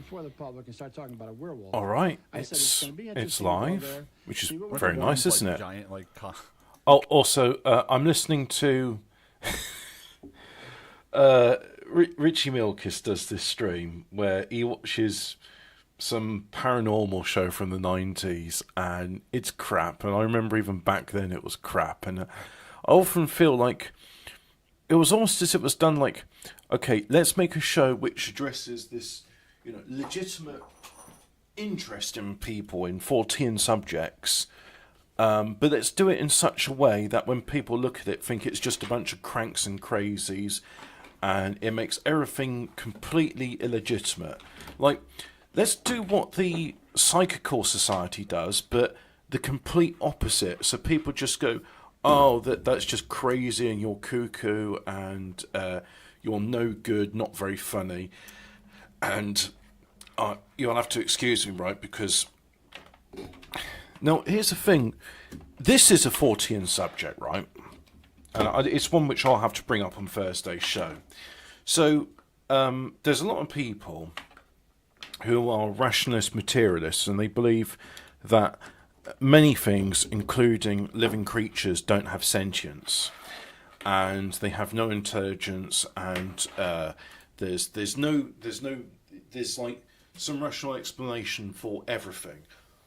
before the public and start talking about a werewolf. All right, I said it's going to be it's interesting to go live, there, which is see what very we're nice, doing. isn't it? Giant, like, Oh, also, I'm listening to Richie Milkis does this stream where he watches some paranormal show from the 90s, and it's crap. And I remember even back then it was crap. And I often feel like it was almost as if it was done like, okay, let's make a show which addresses this, legitimate interest in people in 14 subjects. But let's do it in such a way that when people look at it, think it's just a bunch of cranks and crazies, and it makes everything completely illegitimate. Like, let's do what the Psychical Society does, but the complete opposite. So people just go, oh, that's just crazy, and you're cuckoo, and you're no good, not very funny. And you'll have to excuse me, right, because... Now, here's the thing. This is a 14 subject, right? And it's one which I'll have to bring up on Thursday's show. So, there's a lot of people who are rationalist materialists, and they believe that many things, including living creatures, don't have sentience, and they have no intelligence, and there's like some rational explanation for everything.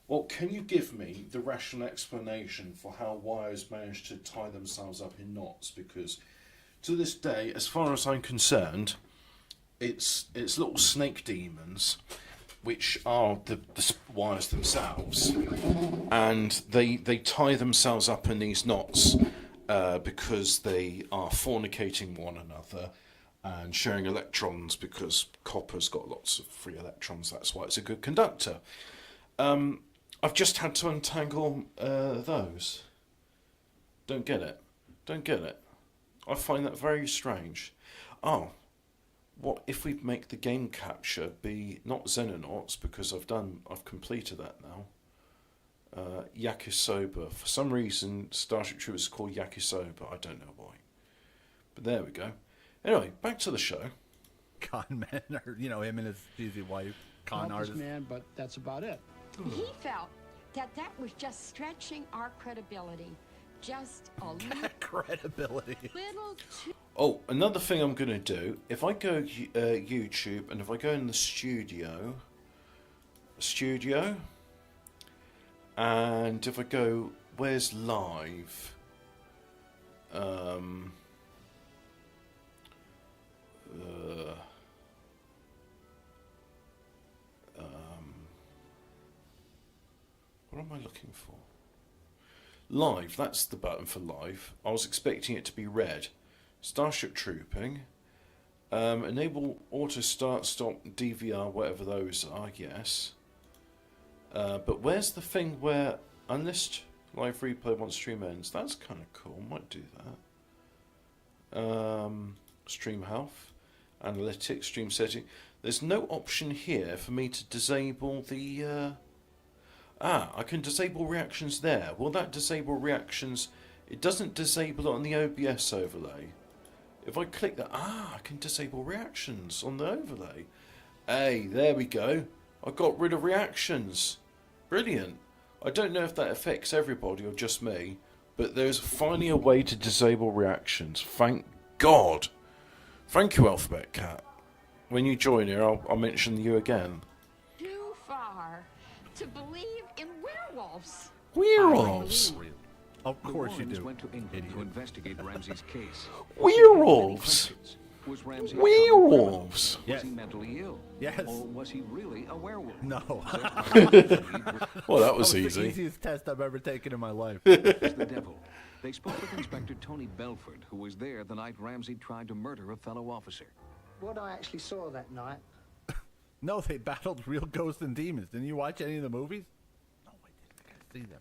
Well, can you give me the rational explanation for how wires manage to tie themselves up in knots? Because to this day, as far as I'm concerned, it's little snake demons, which are the wires themselves, and they tie themselves up in these knots because they are fornicating one another and sharing electrons, because copper's got lots of free electrons. That's why it's a good conductor. I've just had to untangle those. Don't get it. I find that very strange. Oh, what if we make the game capture be not Xenonauts, because I've completed that now. Yakisoba. For some reason, Starship Troopers is called Yakisoba. I don't know why. But there we go. Anyway, back to the show. con men, or him and his cheesy wife, con artist. Man, but that's about it. He felt that was just stretching our credibility, just a Credibility. little too. Oh, another thing I'm going to do, if I go YouTube, and if I go in the studio, and if I go, where's live? What am I looking for? Live, that's the button for live. I was expecting it to be red. Starship Trooping. Enable auto start, stop, DVR, whatever those are, yes. But where's the thing where unlist live replay once stream ends? That's kind of cool, might do that. Stream health, analytics, stream setting. There's no option here for me to disable the... I can disable reactions there. Will that disable reactions? It doesn't disable it on the OBS overlay. If I click that, I can disable reactions on the overlay. Hey, there we go. I got rid of reactions. Brilliant. I don't know if that affects everybody or just me, but there's finally a way to disable reactions. Thank God. Thank you, Alphabet Cat. When you join here, I'll mention you again. Too far to believe in werewolves. Werewolves. Of course you do. Went to England to investigate Ramsey's case. Werewolves. Was Ramsey Werewolves. Yes. Was he mentally ill? Yes. Or was he really a werewolf? No. Well, that was The easy. easiest test I've ever taken in my life. As the devil. They spoke with Inspector Tony Belford, who was there the night Ramsey tried to murder a fellow officer. What I actually saw that night. No, they battled real ghosts and demons. Didn't you watch any of the movies? No, I didn't see them.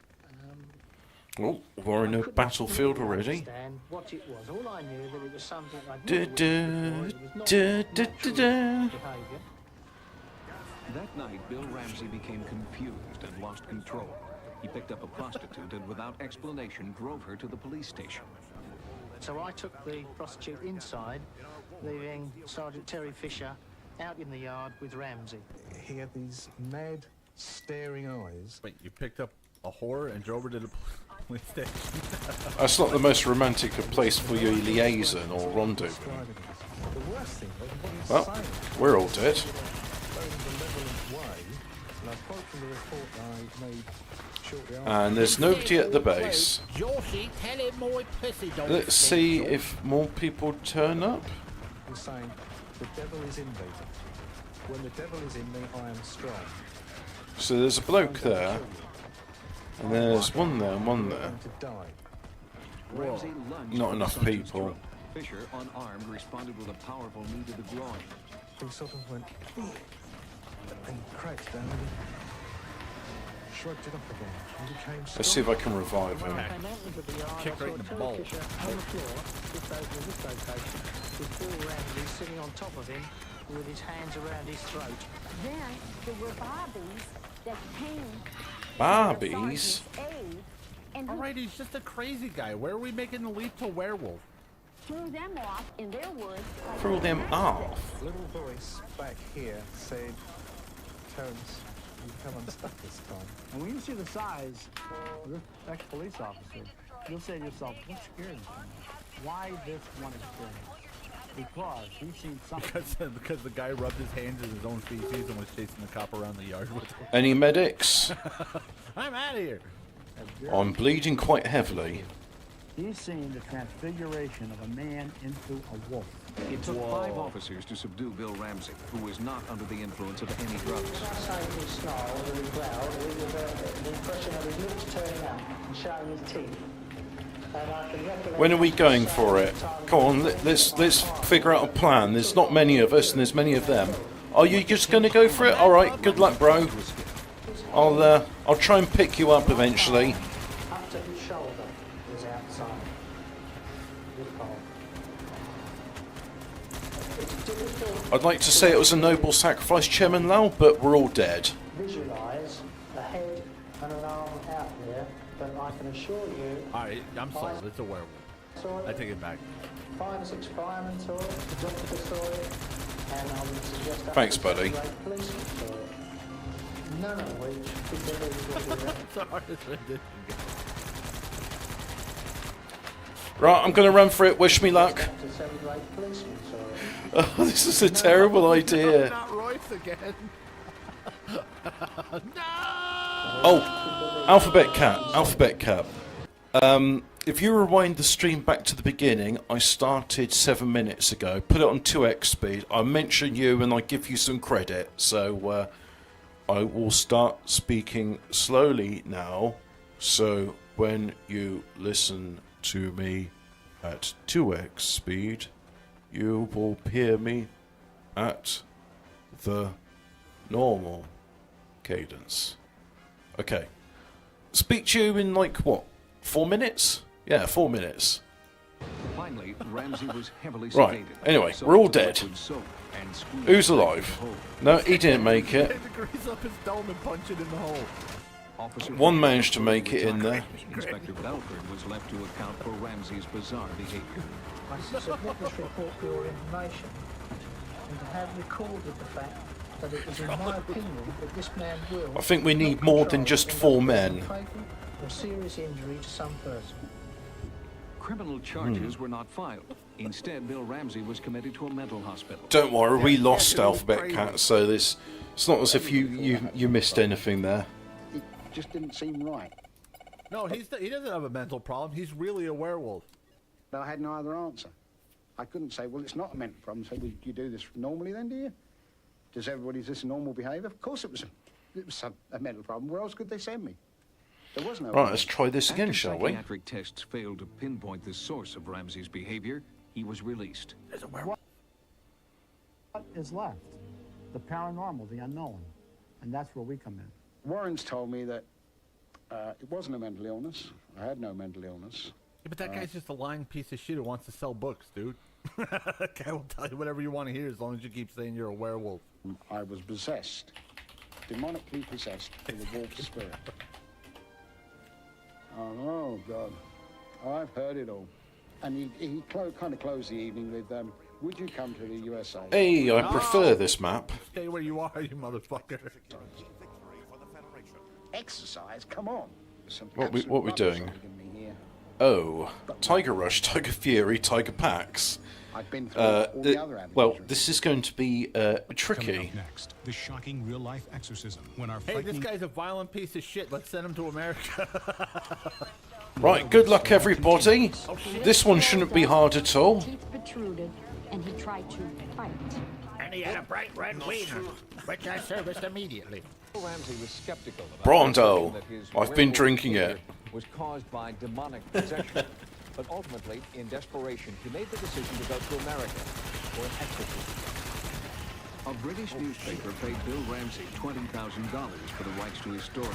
Oh, we're in a battlefield already. Understand what it was. All I knew that it was something I'd Du- never du- witnessed before. It was not du- du- du- du. behaviour. That night, Bill Ramsey became confused and lost control. He picked up a prostitute and without explanation drove her to the police station. So I took the prostitute inside, leaving Sergeant Terry Fisher out in the yard with Ramsey. He had these mad, staring eyes. Wait, you picked up a whore and drove her to the police station? That's not the most romantic of place for your liaison or rendezvous. The worst thing was what he was Well, saying. we're all dead. Very benevolent way, and I quote from the report I made shortly after. And there's nobody at the base. Josie, tell him my pussy don't Let's see if more people turn up. He was saying, the devil is in me. When the devil is in me, I am strong. So there's a bloke there, and there's one there and one there. To die. Ramsey lunged Not for the enough sergeant's people. throat. Fisher, unarmed, responded with a powerful knee to the groin. He sort of went, and crouched down and shrugged it off again. And became Let's see if I can revive him. When I came out into the yard, Kick I right in saw the balls. Turkish on the floor, just over this location, with Bill Ramsey sitting on top of him with his hands around his throat. Then there were Barbies that came Barbies? to the sergeant's aid and who Alright, he's just a crazy guy. Where are we making the leap to werewolf? threw them off, in their words, like Threw them off. A little voice back here said, Terence, you come unstuck this time. And when you see the size of this ex-police officer, you'll say to yourself, what scared him so much? Why this one experience? Because he's seen something. Because the guy rubbed his hands in his own feces and was chasing the cop around the yard with him. Any medics? I'm out of here. I'm bleeding quite heavily. He's seen the transfiguration of a man into a wolf. It took 5 officers to subdue Bill Ramsey, who was not under the influence of any drugs. Saying he snarled and he growled with the impression of his lips turning up and showing his teeth. And I can recollect When are we going for it? Come on, let's figure out a plan. There's not many of us and there's many of them. Are you just going to go for it? Alright, good luck, bro. I'll try and pick you up eventually. up to his shoulder was outside. With Paul. It's difficult I'd like to say it was a noble sacrifice, Chairman Lau, but we're all dead. to visualise a head and an arm out there, but I can assure you, Alright, I'm sold. It's a werewolf. saw I it, take it back. 5 or 6 firemen saw it, the doctor saw it, and I would suggest up Thanks, to buddy. 28 policemen saw it. None of which could believe what we read. It's the hardest rendition. Right, I'm going to run for it. Wish me luck. Up to 7 or 8 policemen saw it. Oh, this is a terrible idea. Not Royce again. Oh, Alphabet Cat. If you rewind the stream back to the beginning, I started 7 minutes ago. Put it on 2x speed. I mention you and I give you some credit. So I will start speaking slowly now. So when you listen to me at 2x speed, you will hear me at the normal cadence. Okay. Speak to you in like what? 4 minutes? Yeah, 4 minutes. Finally, Ramsey was heavily Right, sedated. anyway, So we're all the dead. liquid soap and squeezed Who's back alive? to the hole. No, he didn't make it. Grease up his dome and punch it in the hole. Officer One managed to make it in there. Inspector Belford was left to account for Ramsey's bizarre behavior. I submit this report for your information and to have recorded the fact that it is in my opinion that this man will... I think we need not more than control just in 4 either men. fatal or serious injury to some person. Criminal charges were not filed. Instead, Bill Ramsey was committed to a mental hospital. Don't worry, we lost Alphabet Cat, so it's not as if you missed anything there. It just didn't seem right. No, he doesn't have a mental problem. He's really a werewolf. I had no other answer. I couldn't say, well, it's not a mental problem. So, well, you do this normally then, do you? Does everybody, is this a normal behaviour? Of course it was a mental problem. Where else could they send me? There was no... Right, let's try this again, After shall we? psychiatric tests failed to pinpoint the source of Ramsey's behavior, he was released. What is left? The paranormal, the unknown. And that's where we come in. Warren's told me that it wasn't a mental illness. I had no mental illness. Yeah, but that guy's just a lying piece of shit who wants to sell books, dude. That guy will tell you whatever you want to hear as long as you keep saying you're a werewolf. I was possessed, demonically possessed with a wolf spirit. Oh, God. I've heard it all. And he kind of closed the evening with, would you come to the USA? Hey, I prefer this map. Stay where you are, you motherfucker. Exercise? Come on. Some What we absolute doing? rubbish I'm giving me here. Oh, Tiger Rush, Tiger Fury, Tiger Pax. I've been through all the other avenues. Well, this is going to be tricky. Coming up next, the shocking real-life exorcism. When our Hey, this guy's a violent piece of shit. Let's send him to America. Right, good luck everybody. This one shouldn't be hard at all. Teeth protruded, and he tried to fight. And he had a bright red wiener, which I serviced immediately. Ramsey was skeptical about Brondo, that his I've been werewolf drinking behavior it. was caused by demonic possession. But ultimately, in desperation, he made the decision to go to America for an exorcism. A British newspaper paid Bill Ramsey $20,000 for the rights to his story.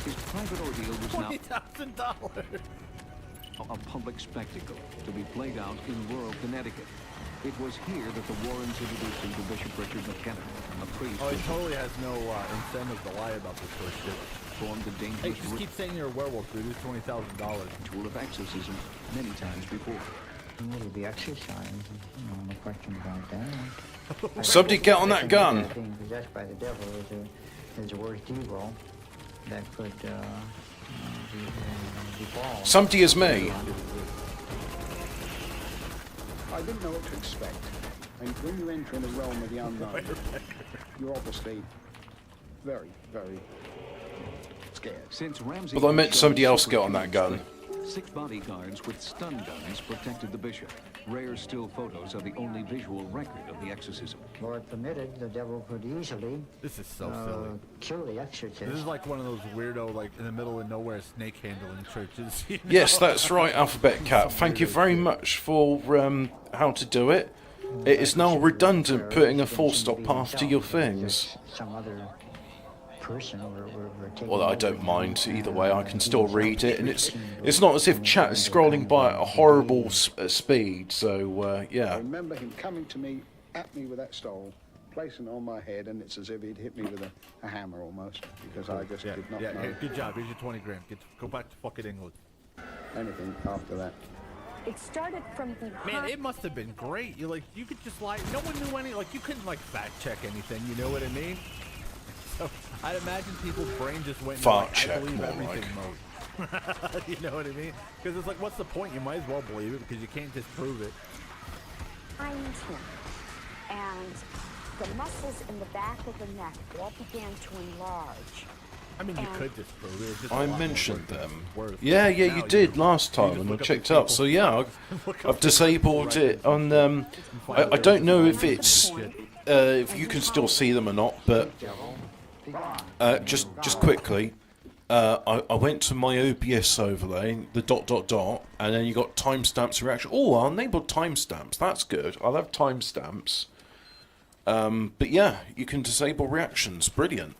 His private ordeal was now $20,000. a public spectacle to be played out in rural Connecticut. It was here that the Warrens introduced him to Bishop Richard McKenna, a priest Oh, he totally has no incentive to lie about this sort of shit. formed the Hey, dangerous just keep saying you're a werewolf, dude. It's $20,000. ritual of exorcism many times before. Will be exercised, no question about that. Somebody get on that gun. Being possessed by the devil is the worst evil that could befall. Somebody is me. I didn't know what to expect. And when you enter in the realm of the unknown, you're obviously very, very scared. Since Ramsey Well, I meant somebody else get on that gun. 6 bodyguards with stun guns protected the bishop. Rare still photos are the only visual record of the exorcism. Lord permitted, the devil could easily This is so silly. kill the exorcist. This is like one of those weirdo, like in the middle of nowhere, snake handling churches. You know? Yes, that's right, Alphabet Cat. Thank you very much for how to do it. It is now redundant putting a full stop after your things. Some other person we're taking Well, I over don't him, mind either and, way. I can still read it, and he's it's not as if chat is scrolling by at a horrible speed. So I yeah. remember him coming to me, at me with that stole, placing it on my head, and it's as if he'd hit me with a hammer almost, because I just Yeah, did not yeah. know Here, good job. Here's your 20 grand. Go back to fucking England. anything after that. It started from Man, behind. it must have been great. You could just lie. No one knew any. Like, you couldn't fact check anything. You know what I mean? So I'd imagine people's brain just went into, Fact I check, believe more everything mode. You know what I mean? Because it's like, what's the point? You might as well believe it because you can't disprove it. Behind him. And the muscles in the back of the neck all began to enlarge. I mean, you And- could disprove it. It's just a I lot more mentioned work than them. it's worth. Yeah, Now you did last you time, just and I look up checked the up. So yeah, Look up I've disabled it on. I don't know if it's if you can still see them or not, but just quickly, I went to my OBS overlay, the ... and then you got timestamps reaction. Oh, I'll enable timestamps. That's good. I'll have timestamps. But yeah, you can disable reactions. Brilliant.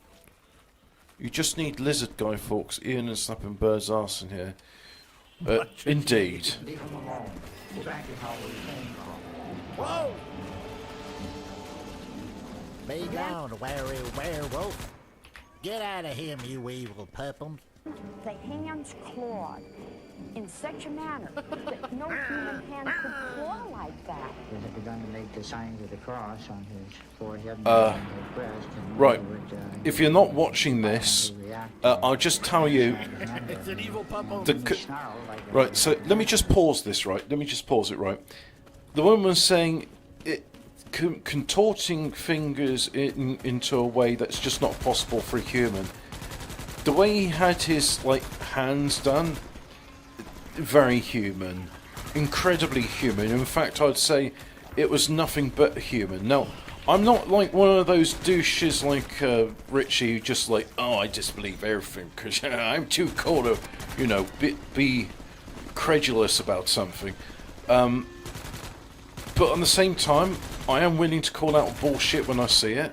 You just need lizard guy, folks. Ian and snapping bird's arse in here. Indeed. Leave him alone. Go back to how we came from. Whoa! Lay down, wary werewolf. Get out of here, you evil purple. The hands clawed in such a manner that no human hand could claw like that. He had begun to make the signs of the cross on his forehead and on his breast. And Right. he would, If you're not watching this, I'll just tell you. It's an evil purple. Right, so let me just pause this, right? Let me just pause it, right? The woman was saying it contorting fingers into a way that's just not possible for a human. The way he had his hands done, very human, incredibly human. In fact, I'd say it was nothing but human. Now, I'm not like one of those douches like Richie who just oh, I disbelieve everything because I'm too cool to, be credulous about something. But at the same time, I am willing to call out bullshit when I see it.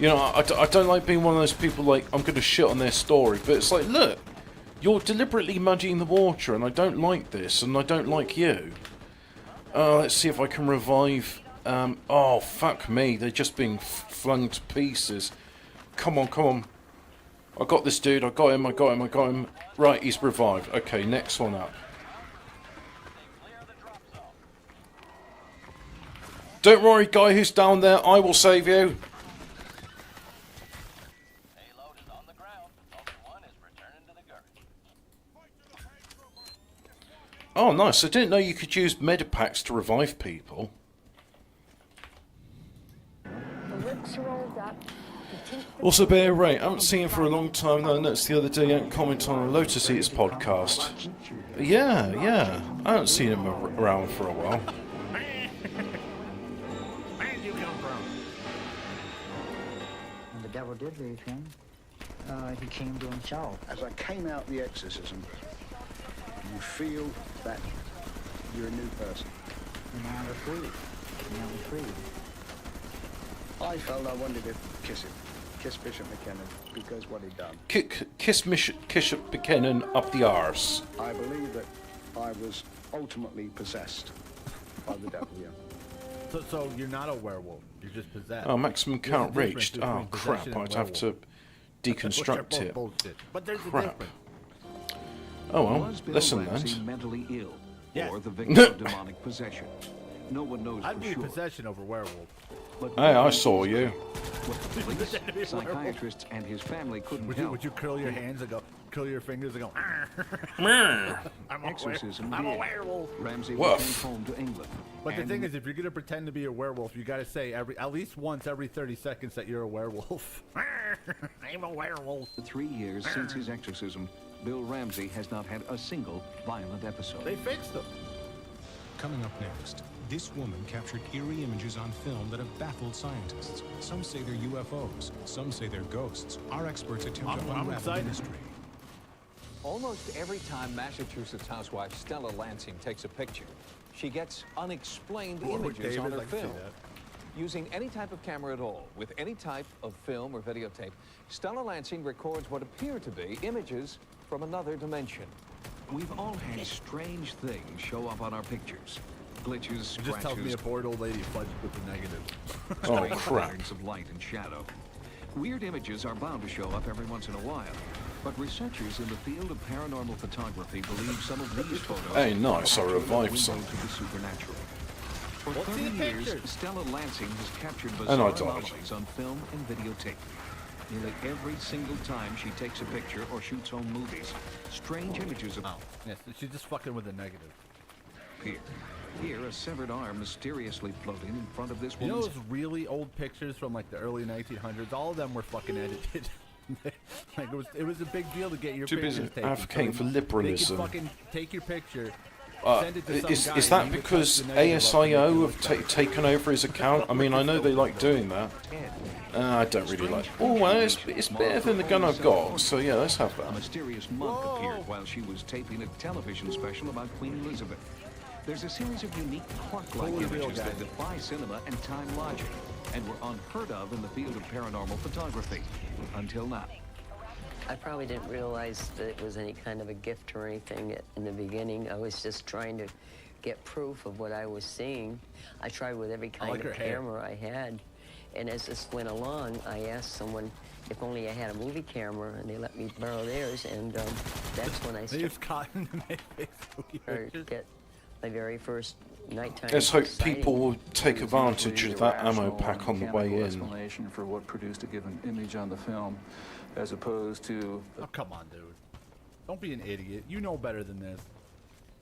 I don't like being one of those people I'm going to shit on their story, but it's look, you're deliberately muddying the water, and I don't like this, and I don't like you. Let's see if I can revive. Oh, fuck me, they're just being flung to pieces. Come on, come on. I got this dude, I got him. Right, he's revived. Okay, next one up. Don't worry, guy who's down there. I will save you. Oh, nice. I didn't know you could use medipacks to revive people. Also, Bear Ray, I haven't seen him for a long time, though. I noticed the other day he didn't comment on a Lotus Eaters podcast. Yeah. I haven't seen him around for a while. Where did you come from? When the devil did leave him, he came to himself. As I came out the exorcism, you feel that you're a new person. And now we're free. I felt I wanted to kiss him. Kiss Bishop McKinnon, because what he'd done. Kiss Bishop Buchanan up the arse. I believe that I was ultimately possessed by the devil, yeah. So you're not a werewolf. You're just possessed. Oh, maximum count reached. Oh, crap. I'd have to deconstruct it. Bullshit. But there's Crap. a difference. Oh well, listen, Ramsey then. mentally ill, Yeah. or the victim of demonic possession. No one knows I'd for be sure. possession over werewolf. But Hey, I saw you. what the police, psychiatrists, and his family couldn't Would help. you curl your hands and go, curl your fingers and go, Exorcism I'm a did. werewolf. Ramsey Woof. returned home to England. But the And thing is, if you're gonna pretend to be a werewolf, you gotta say at least once every 30 seconds that you're a werewolf. I'm a werewolf. For 3 years since his exorcism, Bill Ramsey has not had a single violent episode. They fixed them. Coming up next, this woman captured eerie images on film that have baffled scientists. Some say they're UFOs, some say they're ghosts. Our experts attempt to I'm unravel the excited. mystery. Almost every time Massachusetts housewife Stella Lansing takes a picture, she gets unexplained images David, on her I can see film. that. Using any type of camera at all, with any type of film or videotape, Stella Lansing records what appear to be images from another dimension. We've all had strange things show up on our pictures. Glitches, It just tells me scratches, a bored old lady fudged with the negative. Oh, strange crap. patterns of light and shadow. Weird images are bound to show up every once in a while. But researchers in the field of paranormal photography believe some of these photos Hey, nice, I are revived window some. to the supernatural. For Let's see 30 the years, pictures. Stella Lansing has captured And I bizarre died. anomalies on film and videotape. Nearly every single time she takes a picture or shoots home movies, strange images Oh, yes, she's just fucking with the negative. appear. Here, a severed arm mysteriously floating in front of this You know woman's those really old pictures from like the early 1900s? All of them were fucking edited. Like it was a big deal to get your Too pictures busy taken. advocating for They liberalism. could fucking take your picture, send it to some Is guy, that and he would because touch the negative up and make it ASIO look have better. taken over his account? I mean, I know they like doing that. head. I don't really like. Oh, well, it's better than the gun I've got. So yeah, let's have A that. mysterious monk appeared while she was taping a television special about Queen Elizabeth. There's a series of unique clock-like Holy real images that guy. defy cinema and time logic, and were unheard of in the field of paranormal photography until now. I probably didn't realize that it was any kind of a gift or anything in the beginning. I was just trying to get proof of what I was seeing. I tried with every kind like of her hair. camera I had. And as this went along, I asked someone if only I had a movie camera, and they let me borrow theirs. And that's when I They used cotton to make Facebook started to pictures. get my very first nighttime Let's hope sighting. people will take advantage of that ammo pack on the way in. Explanation for what produced a given image on the film, as opposed to Oh, come on, dude. Don't be an idiot. You know better than this.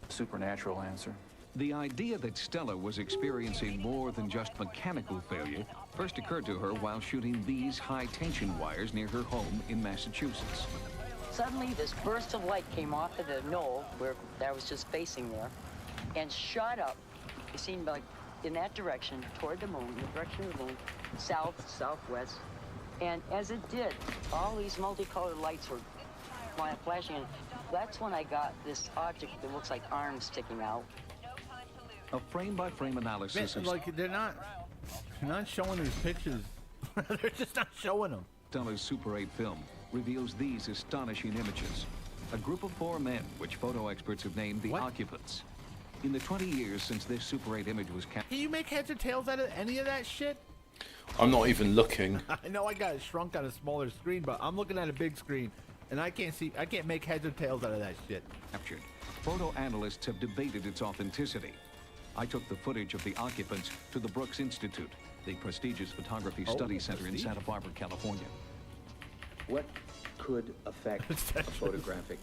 a supernatural answer. The idea that Stella was experiencing more than just mechanical failure first occurred to her while shooting these high-tension wires near her home in Massachusetts. Suddenly, this burst of light came off of the knoll where I was just facing there and shot up. It seemed like in that direction, toward the moon, the direction of the moon, south, southwest. And as it did, all these multicolored lights were flashing. And that's when I got this object that looks like arms sticking out. A frame-by-frame analysis Man, of like they're not showing these pictures. They're just not showing them. Stella's Super 8 film reveals these astonishing images. A group of 4 men, which photo experts have named the occupants. In the 20 years since this Super 8 image was captured, Can you make heads or tails out of any of that shit? I'm not even looking. I know I got it shrunk on a smaller screen, but I'm looking at a big screen, and I can't make heads or tails out of that shit. photo analysts have debated its authenticity. I took the footage of the occupants to the Brooks Institute, the prestigious photography study center in Santa Barbara, California. What could affect a photographic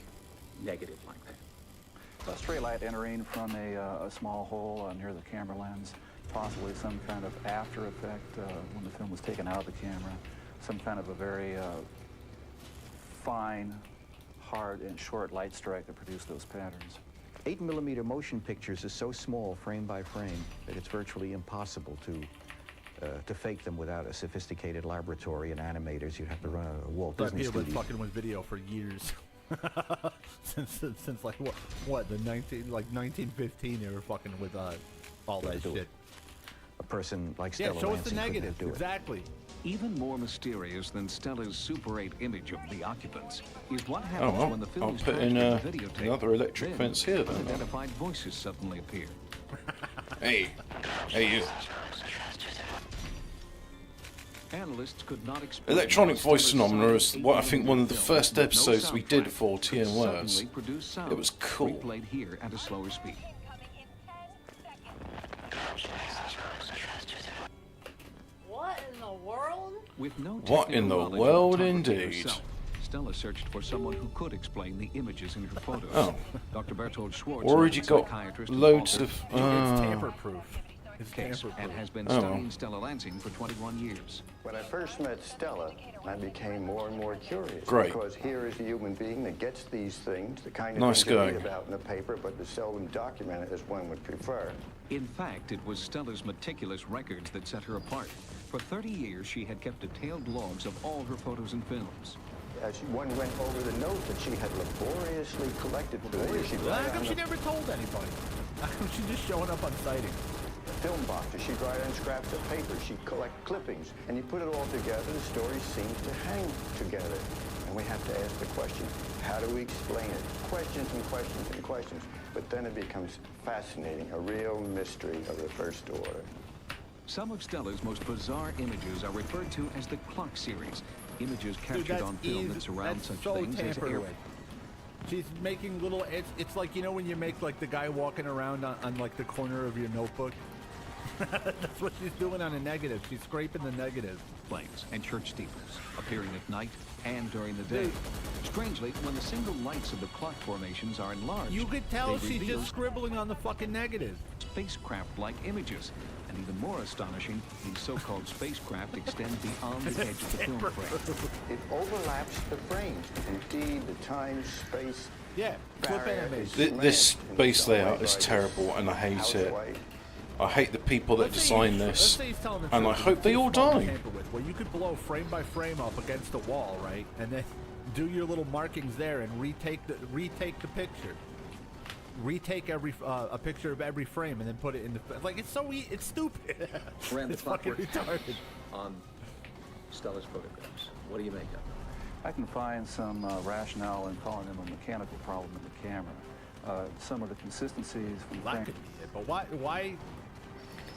negative like that? A stray light entering from a small hole near the camera lens, possibly some kind of after effect when the film was taken out of the camera, some kind of a very fine, hard, and short light strike that produced those patterns. 8mm motion pictures is so small, frame by frame, that it's virtually impossible to fake them without a sophisticated laboratory and animators. You'd have to run a Walt Disney People been studio. fucking with video for years. since like what the 1915 they were fucking with all that shit. A person like Yeah, Stella show us the Lansing couldn't negatives, do it. Exactly. Even more mysterious than Stella's Super 8 image of the occupants is what happens well, when the film I'll is put flashed in to the videotape. another electric Then fence here, then. unidentified voices suddenly appear. Hey you. Analysts could not explain Electronic how voice Stella's phenomena is silent what I think 8mm one of the film first with no episodes we did soundtrack for could TN Words. suddenly produce sound, It was cool. replayed here at a slower speed. What in the world? With no What in the technical knowledge of world photography indeed? herself, Stella searched for someone who could explain the images in her photos. Oh. Dr. Bertold Schwartz, Already a got psychiatrist and loads author, of. It's tamper-proof. It's case tamper-proof. and has been Oh. studying Stella Lansing for 21 years. When I first met Stella, I became more and more curious. Great. Because here is a human being that gets these things, the kind of Nice things you read going. about in the paper, but is seldom documented as one would prefer. In fact, it was Stella's meticulous records that set her apart. For 30 years, she had kept detailed logs of all her photos and films. As one went over the note that she had laboriously collected for the years, she'd How write come on she the never told anybody? How come she's just showing up on sighting? film boxes, she'd write on scraps of paper, she'd collect clippings, and you put it all together, the story seems to hang together. And we have to ask the question, how do we explain it? Questions and questions and questions. But then it becomes fascinating, a real mystery of the first order. Some of Stella's most bizarre images are referred to as the clock series. Images captured that's on film easy- that surround that's such so things as tampered air. with. She's making little. It's like, you know, when you make like the guy walking around on like the corner of your notebook. That's what she's doing on a negative. She's scraping the negative. Planes and church steeples, appearing at night and during the day. Strangely, when the single lights of the clock formations are enlarged, You could tell they she's reveal just scribbling on the fucking negative. spacecraft-like images. And even more astonishing, these so-called spacecraft extend beyond the edge of the film frame. It overlaps the frames. Indeed, the time, space, yeah, barrier is This smashed in base some way layout is by this terrible, and I hate it. houseway. I hate the people that design Let's this, say he's telling the and I truth. hope they It's all small to die. tamper with, where you could blow frame by frame up against a wall, right, and then do your little markings there and retake the picture. Retake a picture of every frame and then put it in the like. It's so it's stupid. Ran the It's fucking clockwork retarded. on Stella's photographs. What do you make of it? I can find some rationale in calling them a mechanical problem in the camera. Some of the consistencies from That frame could be it, but why?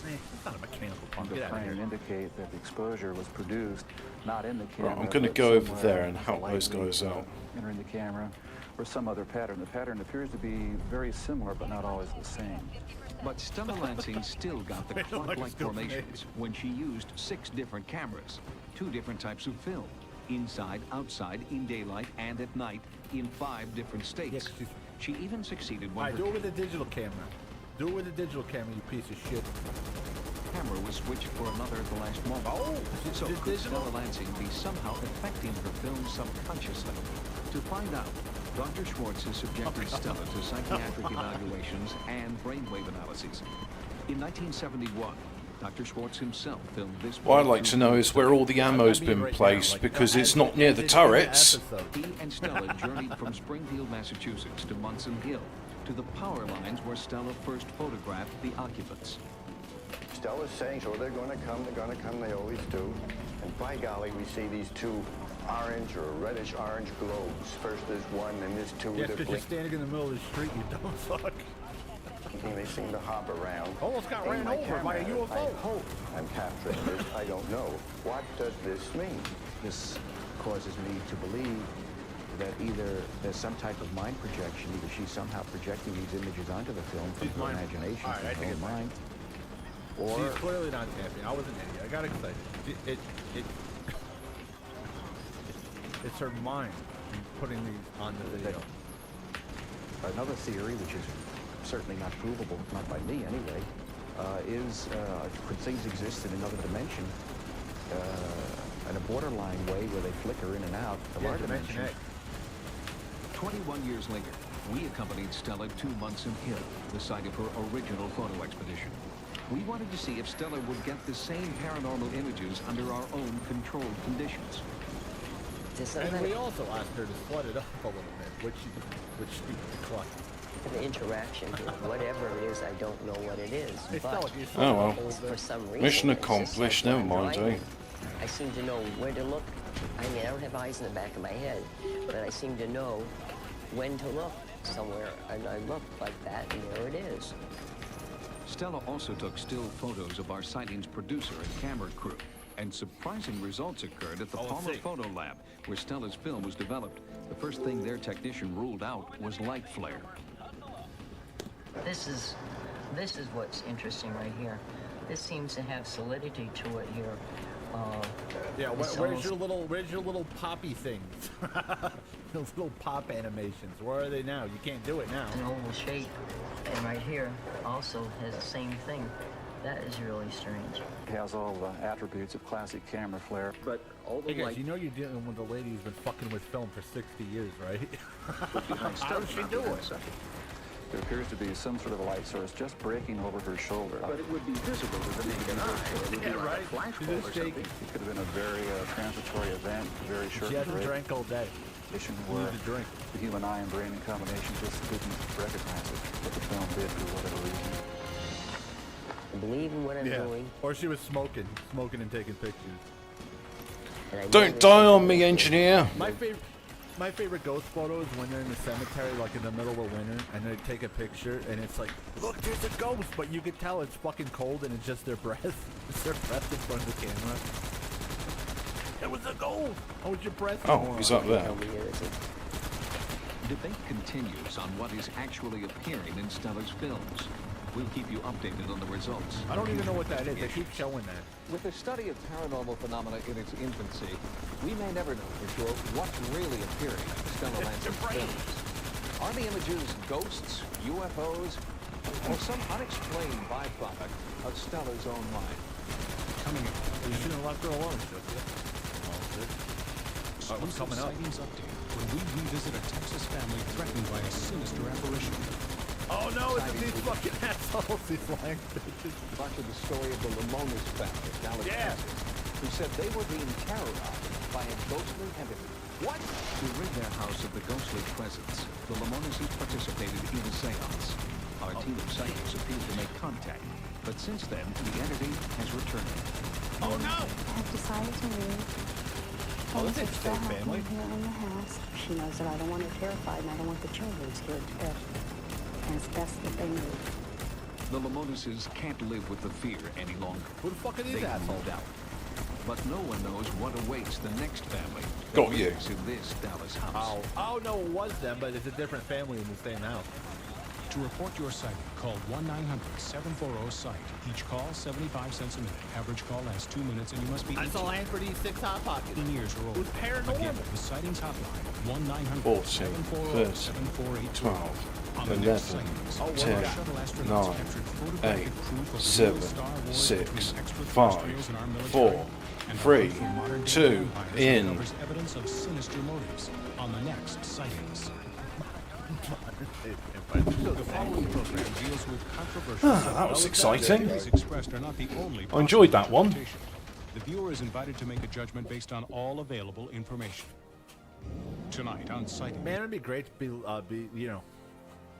It's not a mechanical to problem. Get out of frame here. indicate that the exposure was produced not in the camera. Right, I'm going to but go over somewhere there and help lightly, those guys out. Entering the camera, or some other pattern. The pattern appears to be very similar, but not always the same. But Stella Lansing still got the clock-like formations when she used 6 different cameras, 2 different types of film, inside, outside, in daylight, and at night, in 5 different states. She even succeeded All when right, her do it with a digital camera. Do it with a digital camera, you piece of shit. camera was switched for another at the last moment. Oh, so is it could digital? Stella Lansing be somehow affecting her film subconsciously? To find out, Dr. Schwartz has subjected Stella to psychiatric evaluations and brainwave analyses. In 1971, Dr. Schwartz himself filmed this. What I'd like to know is where all the ammo's been placed, because it's not near the turrets. He and Stella journeyed from Springfield, Massachusetts to Munson Hill, to the power lines where Stella first photographed the occupants. Stella's saying, so they're going to come, they always do. And by golly, we see these 2 orange or reddish-orange globes. First there's one, then there's 2 Yes, that because you're blink. standing in the middle of the street, you dumb fuck. And they seem to hop around. Almost got Aim ran my over camera by a at it. UFO. I hope I'm capturing this. I don't know. What does this mean? This causes me to believe that either there's some type of mind projection, either she's somehow projecting these images onto the film from her imagination, from her own mind, or... She's clearly not tapping. I was an idiot. I got excited. It's her mind putting these on the video. Another theory, which is certainly not provable, not by me anyway, is could things exist in another dimension, in a borderline way where they flicker in and out of our dimension. 21 years later, we accompanied Stella 2 months in Hill, the site of her original photo expedition. We wanted to see if Stella would get the same paranormal images under our own controlled conditions. And we also asked her to flood it up a little bit, which she declined. The interaction, whatever it is, I don't know what it is. But Oh well. for some reason, Mission it's just accomplished. like Never when I'm mind, eh? driving, I seem to know where to look. I mean, I don't have eyes in the back of my head, but I seem to know when to look somewhere, and I look like that, and there it is. Stella also took still photos of our sightings producer and camera crew, and surprising results occurred at the Palmer Photo Lab, where Stella's film was developed. The first thing their technician ruled out was light flare. This is what's interesting right here. This seems to have solidity to it here. Yeah, where's your little poppy things? Those little pop animations. Where are they now? You can't do it now. An oval shape, and right here also has the same thing. That is really strange. It has all the attributes of classic camera flare. But all the Hey guys, light... you know you're dealing with a lady who's been fucking with film for 60 years, right? How does she do it? There appears to be some sort of a light source just breaking over her shoulder. But it would be visible to the naked eye. It would be like a flashbulb or something. It could have been a very transitory event, very short She hasn't drank all day. Where the human eye and brain in combination just didn't recognize it, but the film did for whatever reason. I believe in what I'm doing. Or she was smoking and taking pictures. Don't die on me, engineer. My favorite ghost photo is when they're in the cemetery, like in the middle of winter, and they take a picture, and it's like, look, there's a ghost, but you can tell it's fucking cold, and it's just their breath. It's their breath in front of the camera. It was a ghost. Oh, it's your breath. Oh, he's up there. Debate continues on what is actually appearing in Stella's films. We'll keep you updated on the results. I don't even know what that is. They keep showing that. With the study of paranormal phenomena in its infancy, we may never know for sure what's really appearing in Stella Lansing's films. Are the images ghosts, UFOs, or some unexplained byproduct of Stella's own mind? Coming up. You shouldn't have left her alone, should you? What's coming up? Sightings update when we revisit a Texas family threatened by a sinister apparition. Oh no, it's these fucking assholes, these lying bitches. Much of the story of the Lamonis family, Dallas, Texas, who said they were being terrorized by a ghostly entity. What? To rid their house of the ghostly presence, the Lamonises participated in a seance. Our team of psychics appeared to make contact, but since then, the entity has returned. Oh no! I've decided to move. Oh, this is a safe family. Here in the house. She knows that I don't want her terrified, and I don't want the children scared to death. And it's best that they move. The Lamonises can't live with the fear any longer. Who the fuck are these They assholes? moved out. But no one knows what awaits the next family. Got you. In this Dallas house. Oh no, it was them, but it's a different family in the same house. To report your sighting, call 1-900-740-SIGHT. Each call, 75 cents a minute. Average call lasts 2 minutes, and you must be That's all I had for these 6 Hot Pockets. 18 years or older. Who's paranormal? Again, the sightings hotline, 14, 13, 12, 11, 10, 9, 8, 7, 6, 5, 4, 3, 2, in. Evidence of sinister motives on the next sightings. The following program deals with controversial That was exciting. expressed are not the only I enjoyed that one. interpretation. The viewer is invited to make a judgment based on all available information. Tonight on Sighting. Man, it'd be great to be you know,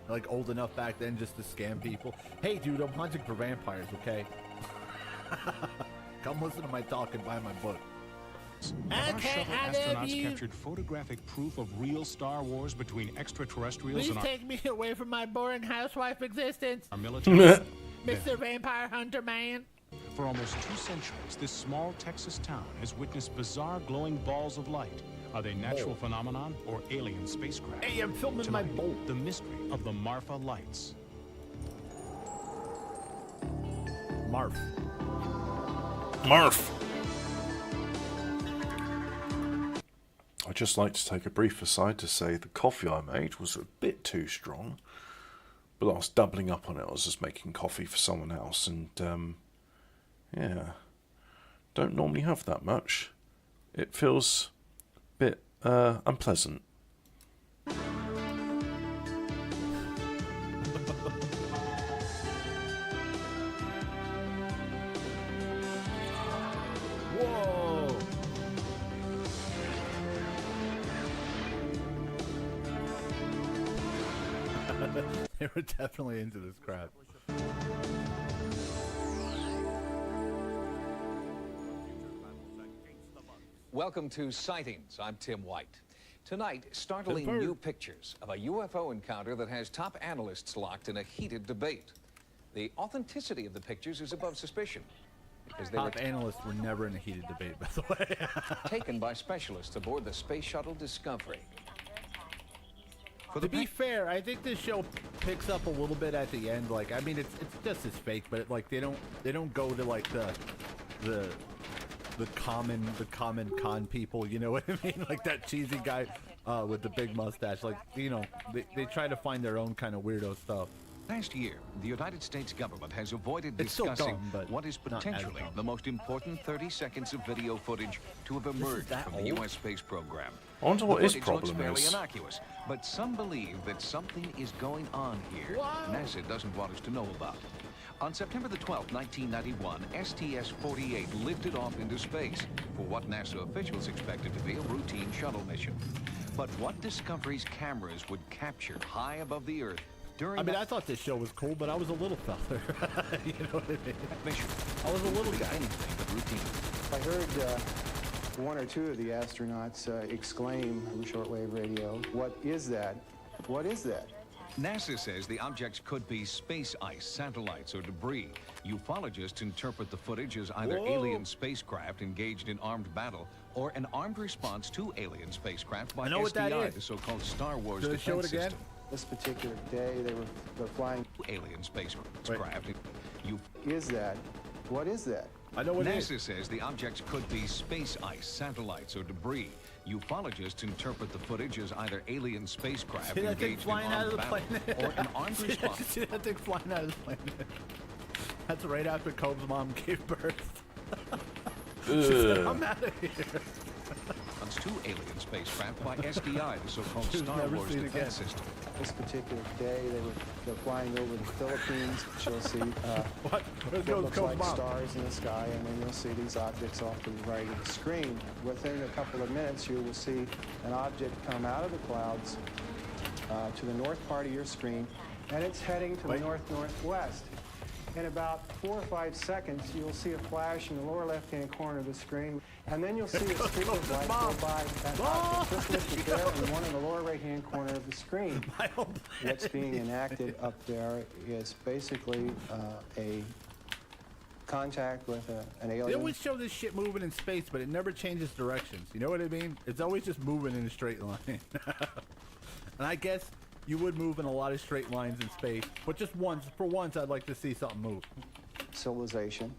like old enough back then just to scam people. Hey, dude, I'm hunting for vampires, okay? Come listen to my talk and buy my book. Our shuttle astronauts captured photographic proof of real Star Wars between extraterrestrials and take me away from my boring housewife existence, our military. Mr. Vampire Hunter Man. For almost 2 centuries, this small Texas town has witnessed bizarre glowing balls of light, Are they natural phenomenon or alien spacecraft? Hey, I'm filming Tonight, my boat. The mystery of the Marfa lights. Marf. Marf! I'd just like to take a brief aside to say the coffee I made was a bit too strong. But I was doubling up on it. I was just making coffee for someone else. And, yeah. Don't normally have that much. It feels a bit unpleasant. Whoa! They were definitely into this crap. Welcome to Sightings. I'm Tim White. Tonight, startling new pictures of a UFO encounter that has top analysts locked in a heated debate. The authenticity of the pictures is above suspicion because they Top were analysts were never in a heated debate, by the way. taken by specialists aboard the Space Shuttle Discovery. To be fair, I think this show picks up a little bit at the end. Like, I mean, it's just as fake, but like they don't go to like the common con people. You know what I mean? Like that cheesy guy with the big mustache. Like, you know, they try to find their own kind of weirdo stuff. Last year, the United States government has avoided It's still discussing dumb, but what is not as potentially dumb. the most important 30 seconds of video footage to have emerged that from the old? U.S. space program. I wonder what The his footage looks problem fairly is. innocuous, but some believe that something is going on here NASA doesn't want us to know about. On September the 12th, 1991, STS-48 lifted off into space for what NASA officials expected to be a routine shuttle mission. But what Discovery's cameras would capture high above the Earth during I mean, I thought this show was cool, but I was a little feller. You know what I mean? mission, I was a little guy. anything but routine. I heard one or two of the astronauts exclaim over shortwave radio, "What is that? What is that?" NASA says the objects could be space ice, satellites, or debris. Ufologists interpret the footage as either alien spacecraft engaged in armed battle or an armed response to alien spacecraft by I know what that SDI, is. the so-called Star Wars Should I defense show it again? system. This particular day, they were flying. Alien spacecraft. Is that? What is that? I know what it NASA says the objects could be space ice, satellites, or debris. Ufologists interpret the footage as either alien spacecraft See that thing engaged in flying out of armed the battle plane? or an armed response. See that thing flying out of the plane? That's right after Cobb's mom gave birth. She said, I'm out of here. Two alien spacecraft by SDI, the so-called She's Star never Wars seen again. defense system. This particular day, they're flying over the Philippines. You'll see what looks like stars in the sky, and then you'll see these objects off to the right of the screen. Within a couple of minutes, you will see an object come out of the clouds to the north part of your screen, and it's heading to the north-northwest. In about 4 or 5 seconds, you'll see a flash in the lower left-hand corner of the screen, and then you'll see a streak of light go by. That object just listed there, and one in the lower right-hand corner of the screen. What's being enacted up there is basically a contact with an alien. They always show this shit moving in space, but it never changes directions. You know what I mean? It's always just moving in a straight line. And I guess you would move in a lot of straight lines in space, but just once, for once, I'd like to see something move. Civilization.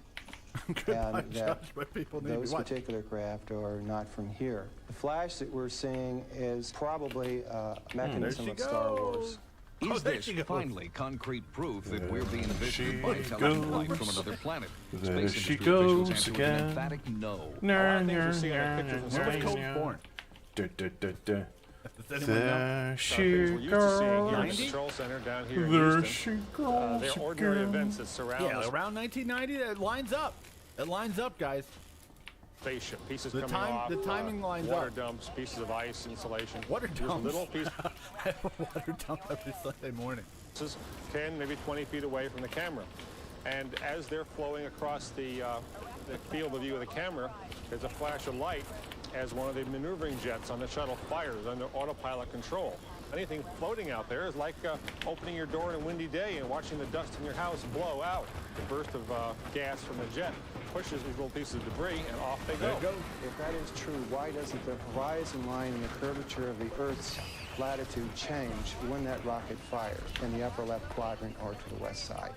Good And punch, that Josh, but people need those to watch. particular craft are not from here. The flash that we're seeing is probably a mechanism of Star Wars. Is this finally concrete proof that we're being visited by intelligent life from another planet? There Space she industry officials goes answer with again. an emphatic no. Where was Coach born? There she We're used to seeing here in the goes. control center down here in There Houston. she goes They're ordinary again. events that surround Yeah, us. around 1990, it lines up. It lines up, guys. Spaceship pieces The coming time- off. the timing lines water up. dumps, pieces of ice, insulation. Water Just dumps. little pieces. I have a water dump every Sunday morning. 10, maybe 20 feet away from the camera. And as they're flowing across the field of view of the camera, there's a flash of light as one of the maneuvering jets on the shuttle fires under autopilot control. Anything floating out there is like opening your door on a windy day and watching the dust in your house blow out. The burst of gas from the jet pushes these little pieces of debris, and off they go. If that is true, why doesn't the horizon line and the curvature of the Earth's latitude change when that rocket fires in the upper left quadrant or to the west side?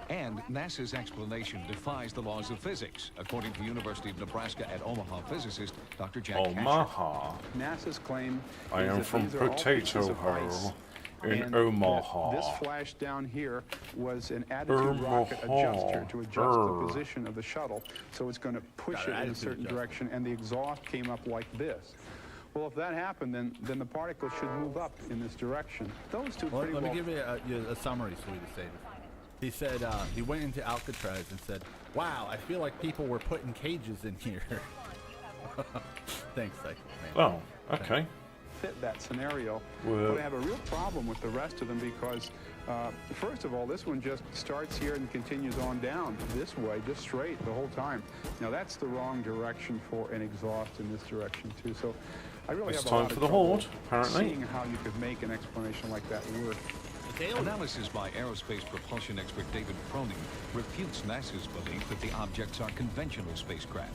And NASA's explanation defies the laws of physics, according to University of Nebraska at Omaha physicist Dr. Jack Omaha. NASA's claim I is am that from these are all pieces Potato of ice, Hole in and Omaha. that this flash down here was an attitude rocket adjuster to adjust the position of the shuttle, so it's going to push it in a certain direction, and the exhaust came up like this. Well, if that happened, then the particles should move up in this direction. Those two pretty well... Let me give you a summary, sweetie Sadie. He said he went into Alcatraz and said, "Wow, I feel like people were put in cages in here." Thanks, man. Oh, okay. Fit that scenario, Well, but I have a real problem with the rest of them because, first of all, this one just starts here and continues on down this way, just straight the whole time. Now that's the wrong direction for an exhaust in this direction too. So I really It's have a time lot for of the trouble Horde, apparently. seeing how you could make an explanation like that work. Analysis by aerospace propulsion expert David Froning refutes NASA's belief that the objects are conventional spacecraft.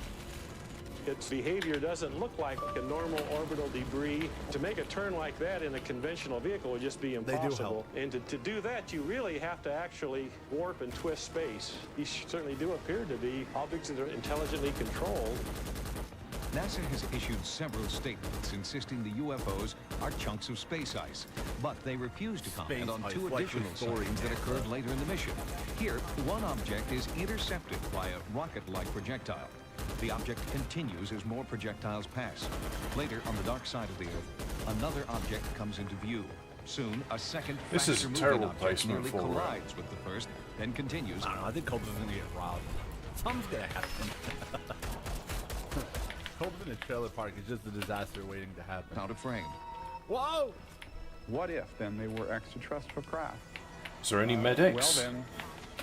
Its behavior doesn't look like a normal orbital debris. To make a turn like that in a conventional vehicle would just be impossible. And to do that, you really have to actually warp and twist space. These certainly do appear to be objects that are intelligently controlled. NASA has issued several statements insisting the UFOs are chunks of space ice, but they refuse to comment on two additional sightings that occurred later in the mission. Here, one object is intercepted by a rocket-like projectile. The object continues as more projectiles pass. Later, on the dark side of the Earth, another object comes into view. Soon, a second This is a faster-moving terrible object placement nearly for it. collides with the first, then continues. I don't know, I think Cope's gonna get robbed. Something's gonna happen. Cope's in a trailer park is just a disaster waiting to happen. Out of frame. Whoa! What if then they were extraterrestrial craft? Is there any medics? Well then,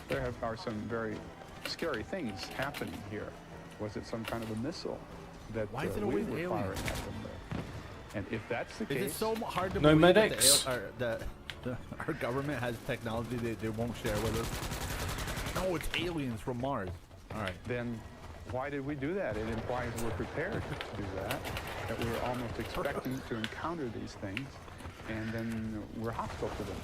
there are some very scary things happening here. Was it some kind of a missile that Why is it we always were aliens? firing at them with? And if that's the case... Is it so hard to No believe medics? that our government has technology they won't share with us? No, it's aliens from Mars. All right. Then why did we do that? It implies we're prepared to do that we're almost expecting to encounter these things, and then we're hostile to them.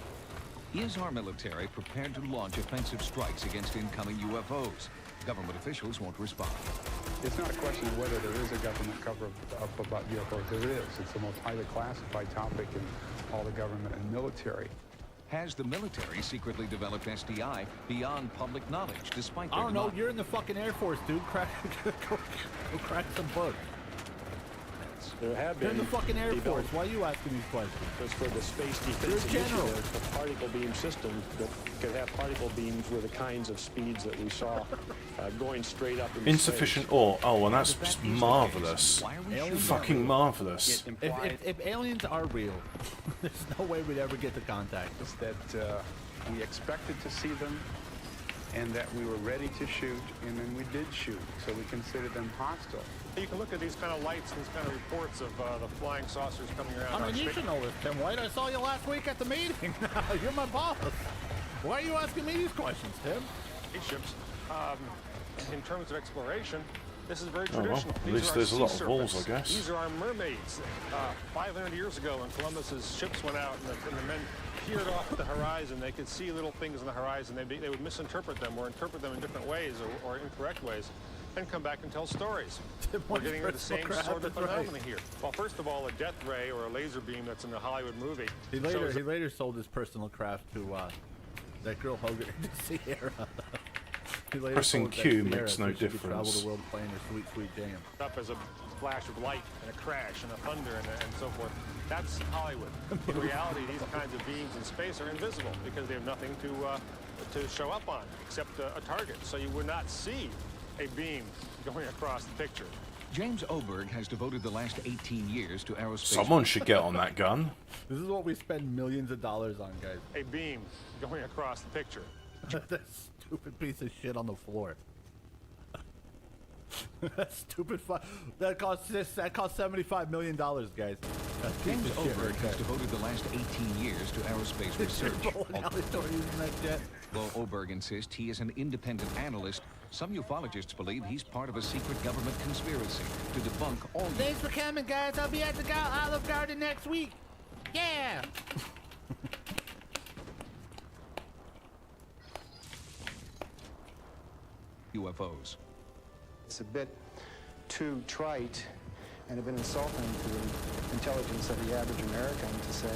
Is our military prepared to launch offensive strikes against incoming UFOs? Government officials won't respond. It's not a question of whether there is a government cover-up about UFOs. There is. It's the most highly classified topic in all the government and military. Has the military secretly developed SDI beyond public knowledge, despite their I don't know. denial? You're in the fucking Air Force, dude. Go crack some books. There have You're been in the fucking Air Force. Why are you asking these questions? Just for the space defense You're a general. initiative, a particle beam system that could have particle beams with the kinds of speeds that we saw going straight up in Insufficient ore. Oh, and that's just marvelous. Fucking marvelous. If aliens are real, there's no way we'd ever get to contact them. That we expected to see them, and that we were ready to shoot, and then we did shoot. So we considered them hostile. You can look at these kind of lights and these kind of reports of the flying saucers coming around. I mean, you should know this, Tim White. I saw you last week at the meeting. You're my boss. Why are you asking me these questions, Tim? Spaceships. In terms of exploration, this is very Oh, well, traditional. at least there's a lot of walls, I guess. These are our mermaids. 500 years ago, when Columbus's ships went out and the men peered off the horizon, they could see little things on the horizon. They would misinterpret them or interpret them in different ways or incorrect ways, and come back and tell stories. We're getting the same sort of phenomenon here. Well, first of all, a death ray or a laser beam that's in the Hollywood movie. He later sold his personal craft to that girl Hogan to Sierra. Pressing Q makes no difference. Travel the world playing her sweet, sweet jam. Up as a flash of light and a crash and a thunder and so forth. That's Hollywood. In reality, these kinds of beams in space are invisible because they have nothing to show up on except a target. So you would not see a beam going across the picture. James Oberg has devoted the last 18 years to aerospace. Someone should get on that gun. This is what we spend millions of dollars on, guys. A beam going across the picture. That stupid piece of shit on the floor. Stupid that cost $75 million, guys. James Oberg has devoted the last 18 years to aerospace research. Though Oberg insists he is an independent analyst, some ufologists believe he's part of a secret government conspiracy to debunk all... Thanks for coming, guys. I'll be at the Olive Garden next week. Yeah! UFOs. It's a bit too trite and a bit insulting to the intelligence of the average American to say,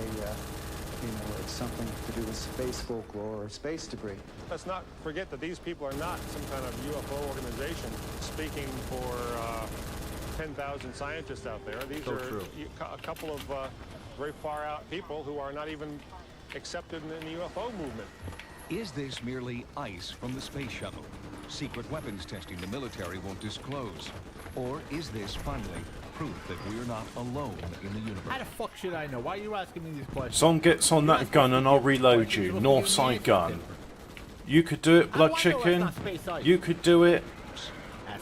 it's something to do with space folklore or space debris. Let's not forget that these people are not some kind of UFO organization speaking for 10,000 scientists out there. These are a couple of very far out people who are not even accepted in the UFO movement. Is this merely ice from the space shuttle? Secret weapons testing the military won't disclose? Or is this finally proof that we're not alone in the universe? How the fuck should I know? Why are you asking me these questions? Someone gets on that gun and I'll reload you. Northside gun. You could do it, Blood Chicken. You could do it.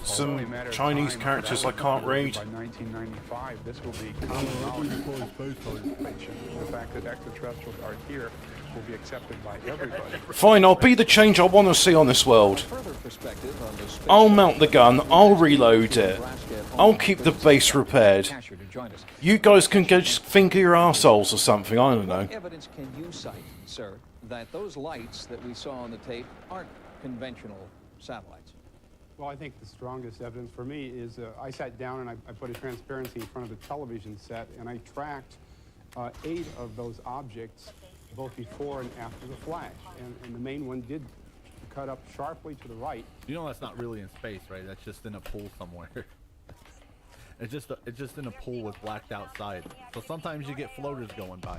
Some Chinese characters I can't read. By 1995, this will be common knowledge. The fact that extraterrestrials are here will be accepted by everybody. Fine, I'll be the change I want to see on this world. I'll mount the gun, I'll reload it. I'll keep the base repaired. You guys can just finger your arseholes or something, I don't know. What evidence can you cite, sir, that those lights that we saw on the tape aren't conventional satellites? Well, I think the strongest evidence for me is I sat down and I put a transparency in front of the television set and I tracked 8 of those objects both before and after the flash. And the main one did cut up sharply to the right. You know that's not really in space, right? That's just in a pool somewhere. It's just in a pool with blacked out side. So sometimes you get floaters going by.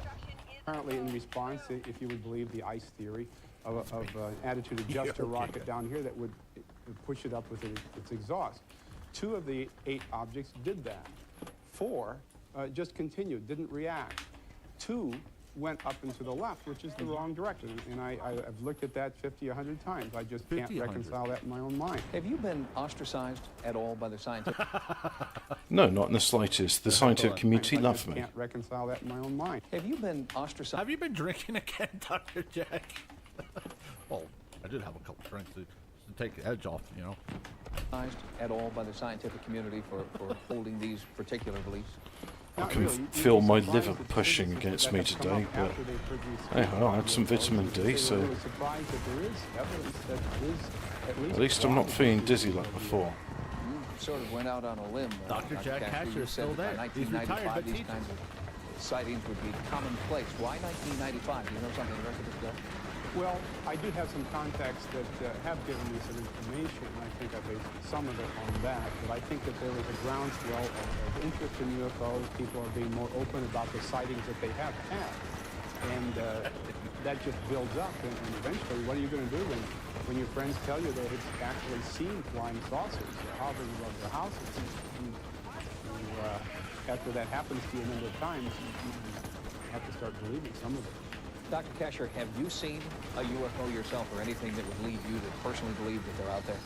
Apparently in response, if you would believe the ice theory of an attitude adjuster rocket down here that would push it up with its exhaust. 2 of the 8 objects did that. 4 just continued, didn't react. 2 went up and to the left, which is the wrong direction. And I've looked at that 50, 100 times. I just can't reconcile that in my own mind. Have you been ostracized at all by the scientific? No, not in the slightest. The scientific community love me. I can't reconcile that in my own mind. Have you been ostracized? Have you been drinking again, Dr. Jack? Well, I did have a couple drinks to take the edge off, you know. At all by the scientific community for holding these particular beliefs? I can feel my liver pushing against me today, but hey, I had some vitamin D, so at least I'm not feeling dizzy like before. Sort of went out on a limb. Dr. Jack Hatcher is still there. He's retired, but these kinds of sightings would be commonplace. Why 1995? Do you know something the rest of this stuff? Well, I do have some contacts that have given me some information, and I think I based some of it on that. But I think that there is a groundswell of interest in UFOs. People are being more open about the sightings that they have had. And that just builds up. And eventually, what are you going to do when your friends tell you that it's actually seen flying saucers hovering above their houses? After that happens to you a number of times, you have to start believing some of it. Dr. Kasher, have you seen a UFO yourself or anything that would lead you to personally believe that they're out there?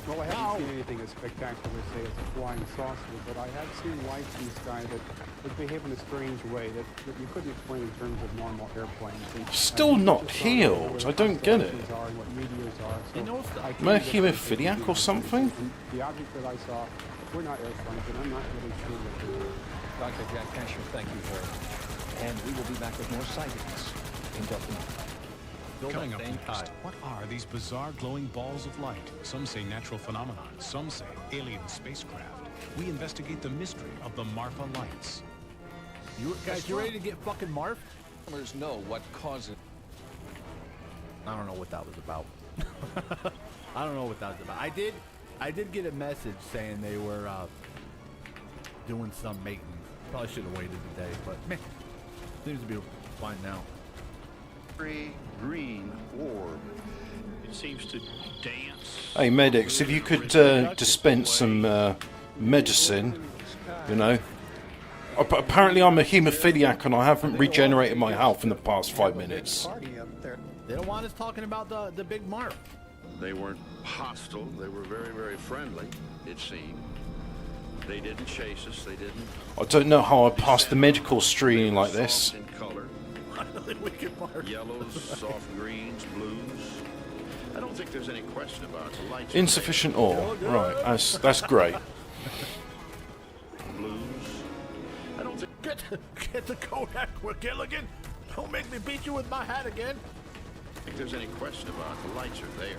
Well, I haven't seen anything as spectacular, say, as a flying saucer, but I have seen lights in the sky that behave in a strange way that you couldn't explain in terms of normal airplanes. Still not healed. I don't get it. Am I a hemophiliac or something? The objects that I saw were not airplanes, and I'm not really sure what they were. Dr. Jack Kasher, thank you for it. And we will be back with more sightings in just a moment. Coming up next, what are these bizarre glowing balls of light? Some say natural phenomenon, some say alien spacecraft. We investigate the mystery of the Marfa lights. You guys, you ready to get fucking marfed? Customers know what causes. I don't know what that was about. I don't know what that was about. I did get a message saying they were doing some maintenance. Probably should have waited a day, but man, seems to be fine now. Green orb. It seems to dance. Hey medics, if you could dispense some medicine, you know. Apparently I'm a hemophiliac and I haven't regenerated my health in the past 5 minutes. They don't want us talking about the big marf. They weren't hostile. They were very, very friendly, it seemed. They didn't chase us. They didn't. I don't know how I passed the medical screening like this. In color. Yellows, soft greens, blues. I don't think there's any question about it. The lights. Insufficient ore. Right, that's great. Blues. I don't think. Get the Kodak, Gilligan. Don't make me beat you with my hat again. I think there's any question about it. The lights are there.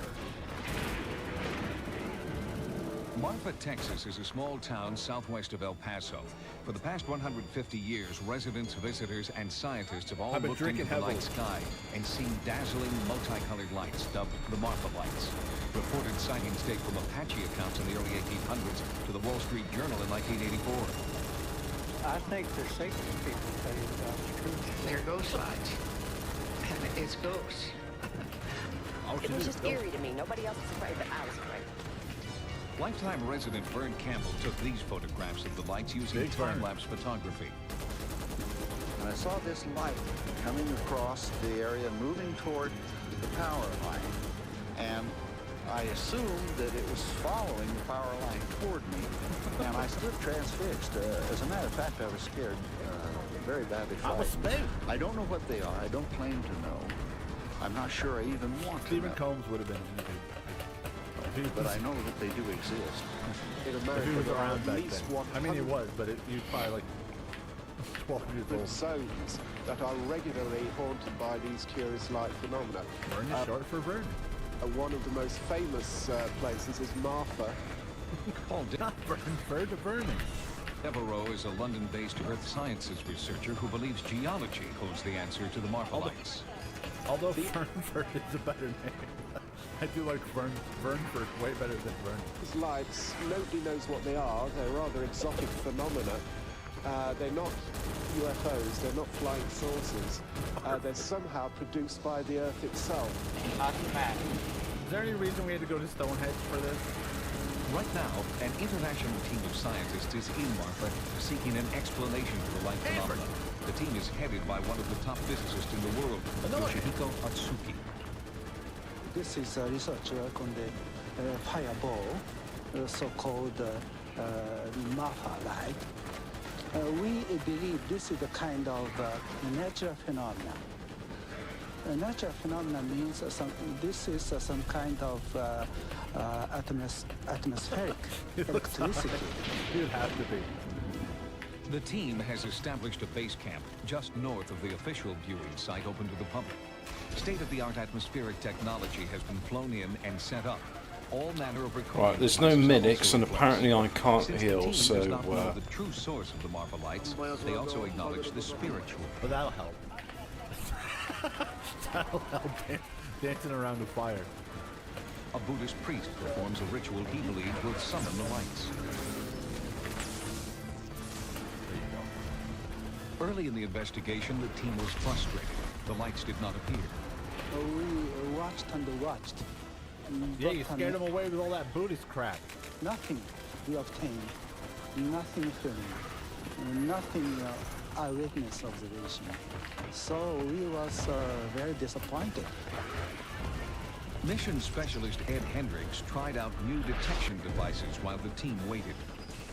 Marfa, Texas is a small town southwest of El Paso. For the past 150 years, residents, visitors, and scientists have all looked into the night sky and seen dazzling multicolored lights dubbed the Marfa lights. Reported sightings date from Apache accounts in the early 1800s to the Wall Street Journal in 1984. I think the safety people tell you about the truth. They're ghost lights. And it's ghosts. It was just eerie to me. Nobody else was afraid, but I was afraid. Lifetime resident Vern Campbell took these photographs of the lights using time-lapse photography. And I saw this light coming across the area, moving toward the power line. And I assumed that it was following the power line toward me. And I stood transfixed. As a matter of fact, I was scared very badly. I don't know what they are. I don't claim to know. I'm not sure I even want to Stephen know. Combs would have been. But I know that they do exist. In America, if he was around back then. I mean, he was, but he was probably like 12 years old. Zones that are regularly haunted by these curious light phenomena. Vern is short for Vern. One of the most famous places is Marfa. Called Vern to Vernon. Devereaux is a London-based earth sciences researcher who believes geology holds the answer to the Marfa lights. Although Vern is a better name. I do like Vernford way better than Vern. These lights, nobody knows what they are. They're rather exotic phenomena. They're not UFOs, they're not flying saucers. They're somehow produced by the Earth itself. Is there any reason we had to go to Stonehenge for this? Right now, an international team of scientists is in Marfa seeking an explanation for the light phenomena. The team is headed by one of the top physicists in the world, Yoshihiko Atsuki. This is a research work on the fireball, so-called Marfa light. We believe this is a kind of natural phenomena. Natural phenomena means this is some kind of atmospheric electricity. It would have to be. The team has established a base camp just north of the official viewing site open to the public. State-of-the-art atmospheric technology has been flown in and set up. All manner of recording. Right, there's no medics, and apparently I can't heal, so does not know the true source of the Marfa lights. They also acknowledge the spiritual. But that'll help. That'll help dancing around the fire. A Buddhist priest performs a ritual he believes will summon the lights. There you go. Early in the investigation, the team was frustrated. The lights did not appear. We watched and watched. Yeah, you scared them away with all that Buddhist crap. Nothing we obtained. Nothing filmed. Nothing eyewitness observation. So we was very disappointed. Mission specialist Ed Hendricks tried out new detection devices while the team waited.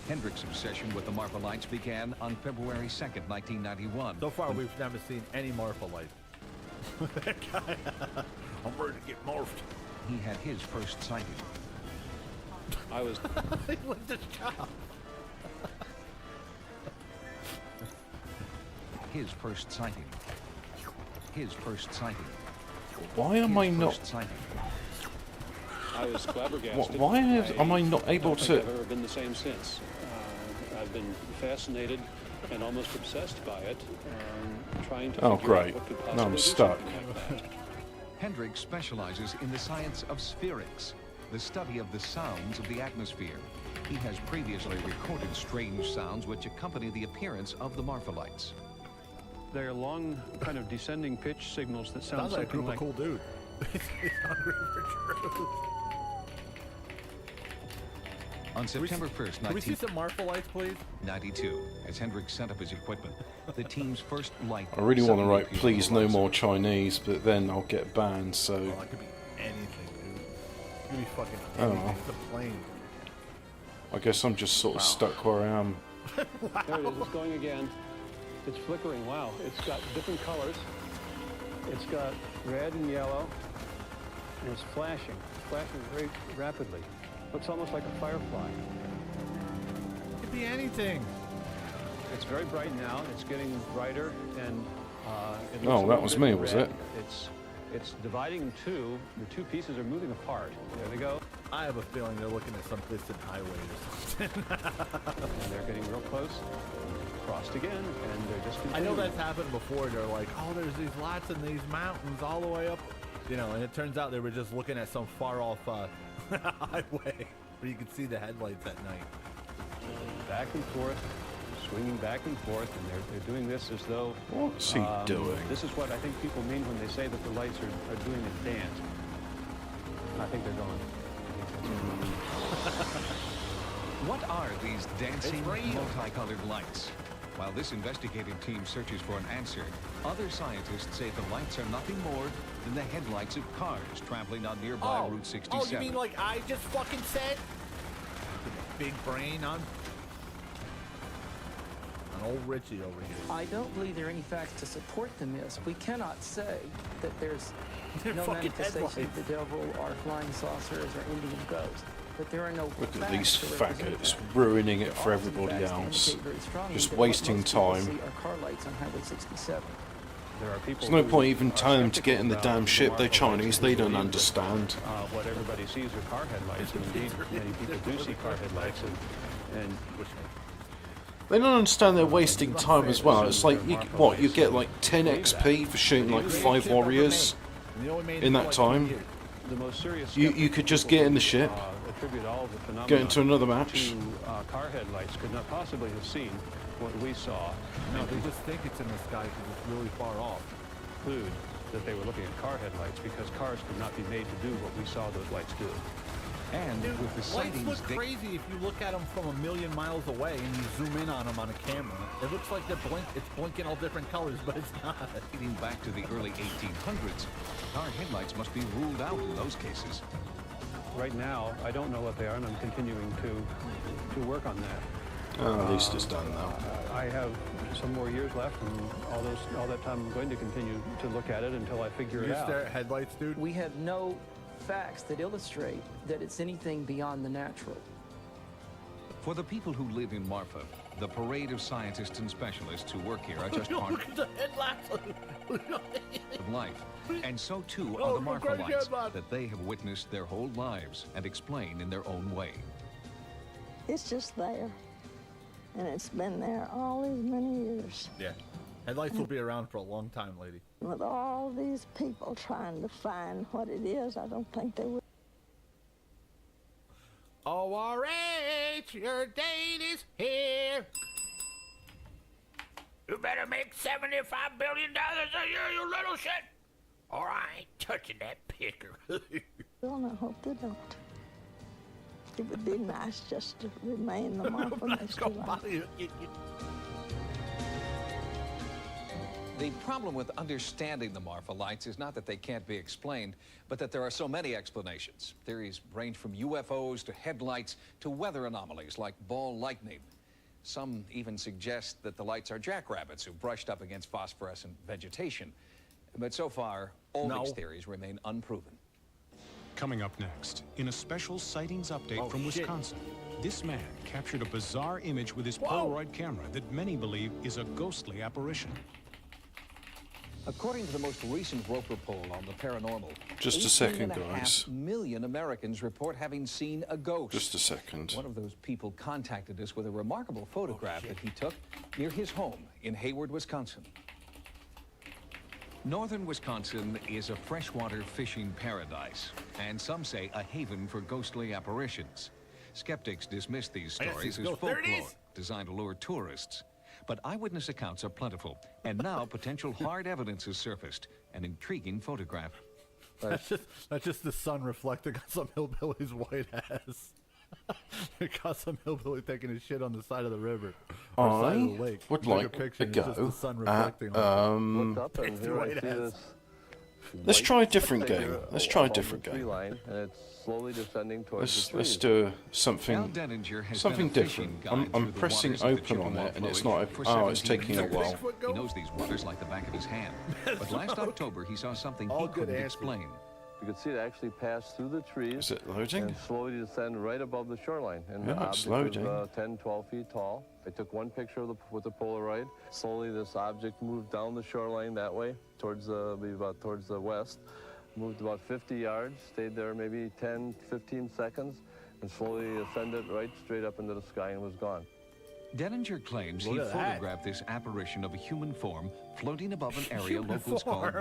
Hendricks' obsession with the Marfa lights began on February 2nd, 1991. So far, we've never seen any Marfa light. That guy, I'm ready to get morphed. He had his first sighting. I was... He lit his job. His first sighting. His first sighting. Why am I not... I was flabbergasted. Why am I not able to... I've never been the same since. I've been fascinated and almost obsessed by it, trying to figure out what could possibly Now I'm do stuck. something like that. Hendricks specializes in the science of spherics, the study of the sounds of the atmosphere. He has previously recorded strange sounds which accompany the appearance of the Marfa lights. They're long, kind of descending pitch signals that sound Sounds like a something group of cool dude. He's hungry for truth. On September 1st, Can we see some Marfa lights, please? 1992, as Hendricks set up his equipment, the team's first light... I really want to write, please no more Chinese, but then I'll get banned, so... Oh, that could be anything, dude. gonna be fucking Oh. It's a plane. I guess I'm just sort of stuck where I am. Wow. There it is. It's going again. It's flickering. Wow. It's got different colors. It's got red and yellow. And it's flashing. Flashing very rapidly. Looks almost like a firefly. It could be anything. It's very bright now. It's getting brighter, and it looks Oh, a that little was bit me, was red. it? It's dividing in two. The two pieces are moving apart. There they go. I have a feeling they're looking at some distant highway or something. And they're getting real close. Crossed again, and they're just I continuing. know that's happened before. They're like, oh, there's these lots in these mountains all the way up. You know, and it turns out they were just looking at some far-off highway where you could see the headlights at night. Back and forth, swinging back and forth, and they're doing this as though... What's he doing? This is what I think people mean when they say that the lights are doing a dance. I think they're going. What are these dancing, multicolored lights? While this investigative team searches for an answer, other scientists say the lights are nothing more than the headlights of cars traveling on nearby Route 67. Oh, you mean like I just fucking said? Big brain on old Richie over here. I don't believe there are any facts to support the myths. We cannot say that there's no fucking manifestation of the devil or flying saucers or Indian ghosts. But there are no Look at facts these to represent faggots that. ruining it There for are some everybody facts to else. indicate very strongly Just that what wasting most people time. see are car lights on Highway 67. There are people There's no who point even are telling them to get in the skeptical damn about ship. They're the Marvel Chinese. lights They and don't believe understand. that, what everybody sees are car headlights, and indeed many people do see car headlights, and They don't understand they're wasting time as well. It's like, you get like 10 XP for shooting like 5 warriors in that time? the most serious You could just get in the ship, attribute all of the phenomena get into another match. to car headlights, could not possibly have seen what we saw. No, they just think it's in the sky because it's really far off. Conclude that they were looking at car headlights because cars could not be made to do what we saw those lights do. And Dude, with the lights sightings, look crazy if you look at them from a million miles away and you zoom in on them on a camera. It looks like it's blinking all different colors, but it's not. dating back to the early 1800s, car headlights must be ruled out in those cases. Right now, I don't know what they are, and I'm continuing to work on that. Oh, at least it's done now. I have some more years left, and all that time I'm going to continue to look at it until I figure it You out. stare at headlights, dude? We have no facts that illustrate that it's anything beyond the natural. For the people who live in Marfa, the parade of scientists and specialists who work here are just part Look at the headlights. of life. And so too Oh, are the Marfa great lights headlights. that they have witnessed their whole lives and explain in their own way. It's just there. And it's been there all these many years. Yeah. Headlights will be around for a long time, lady. With all these people trying to find what it is, I don't think they would. ORH, your date is here. You better make $75 billion a year, you little shit. Or I ain't touching that picker. Well, I hope they don't. It would be nice just to remain the Marfa mystery life. The problem with understanding the Marfa lights is not that they can't be explained, but that there are so many explanations. Theories range from UFOs to headlights to weather anomalies like ball lightning. Some even suggest that the lights are jackrabbits who brushed up against phosphorescent vegetation. But so far, all these theories remain unproven. Coming up next, in a special sightings update from Wisconsin, this man captured a bizarre image with his Polaroid camera that many believe is a ghostly apparition. According to the most recent Roper poll on the paranormal, Just a second, 18.5 guys. million Americans report having seen a ghost. Just a second. One of those people contacted us with a remarkable photograph that he took near his home in Hayward, Wisconsin. Northern Wisconsin is a freshwater fishing paradise, and some say a haven for ghostly apparitions. Skeptics dismiss these stories as folklore designed to lure tourists. But eyewitness accounts are plentiful, and now potential hard evidence has surfaced. An intriguing photograph. That's just the sun reflecting on some hillbilly's white ass. It got some hillbilly taking his shit on the side of the river. Or side of the lake. would Took a like picture, to and it's just go the sun at, reflecting on Look his white ass. Let's try a different game. Let's try a different game. Line, and it's slowly descending towards Let's do something different. I'm pressing open on it and it's not open. Oh, it's taking a while. He knows these waters like the back of his hand. But last October he saw something he couldn't explain. You could see it actually pass through the trees. Is it loading? And slowly descend right above the shoreline. And yeah, the it's object loading. was 10, 12 feet tall. I took one picture of with the Polaroid. Slowly this object moved down the shoreline that way, towards the west. Moved about 50 yards, stayed there maybe 10, 15 seconds, and slowly ascended right straight up into the sky and was gone. Denninger claims he photographed this apparition of a human form floating above an area locals call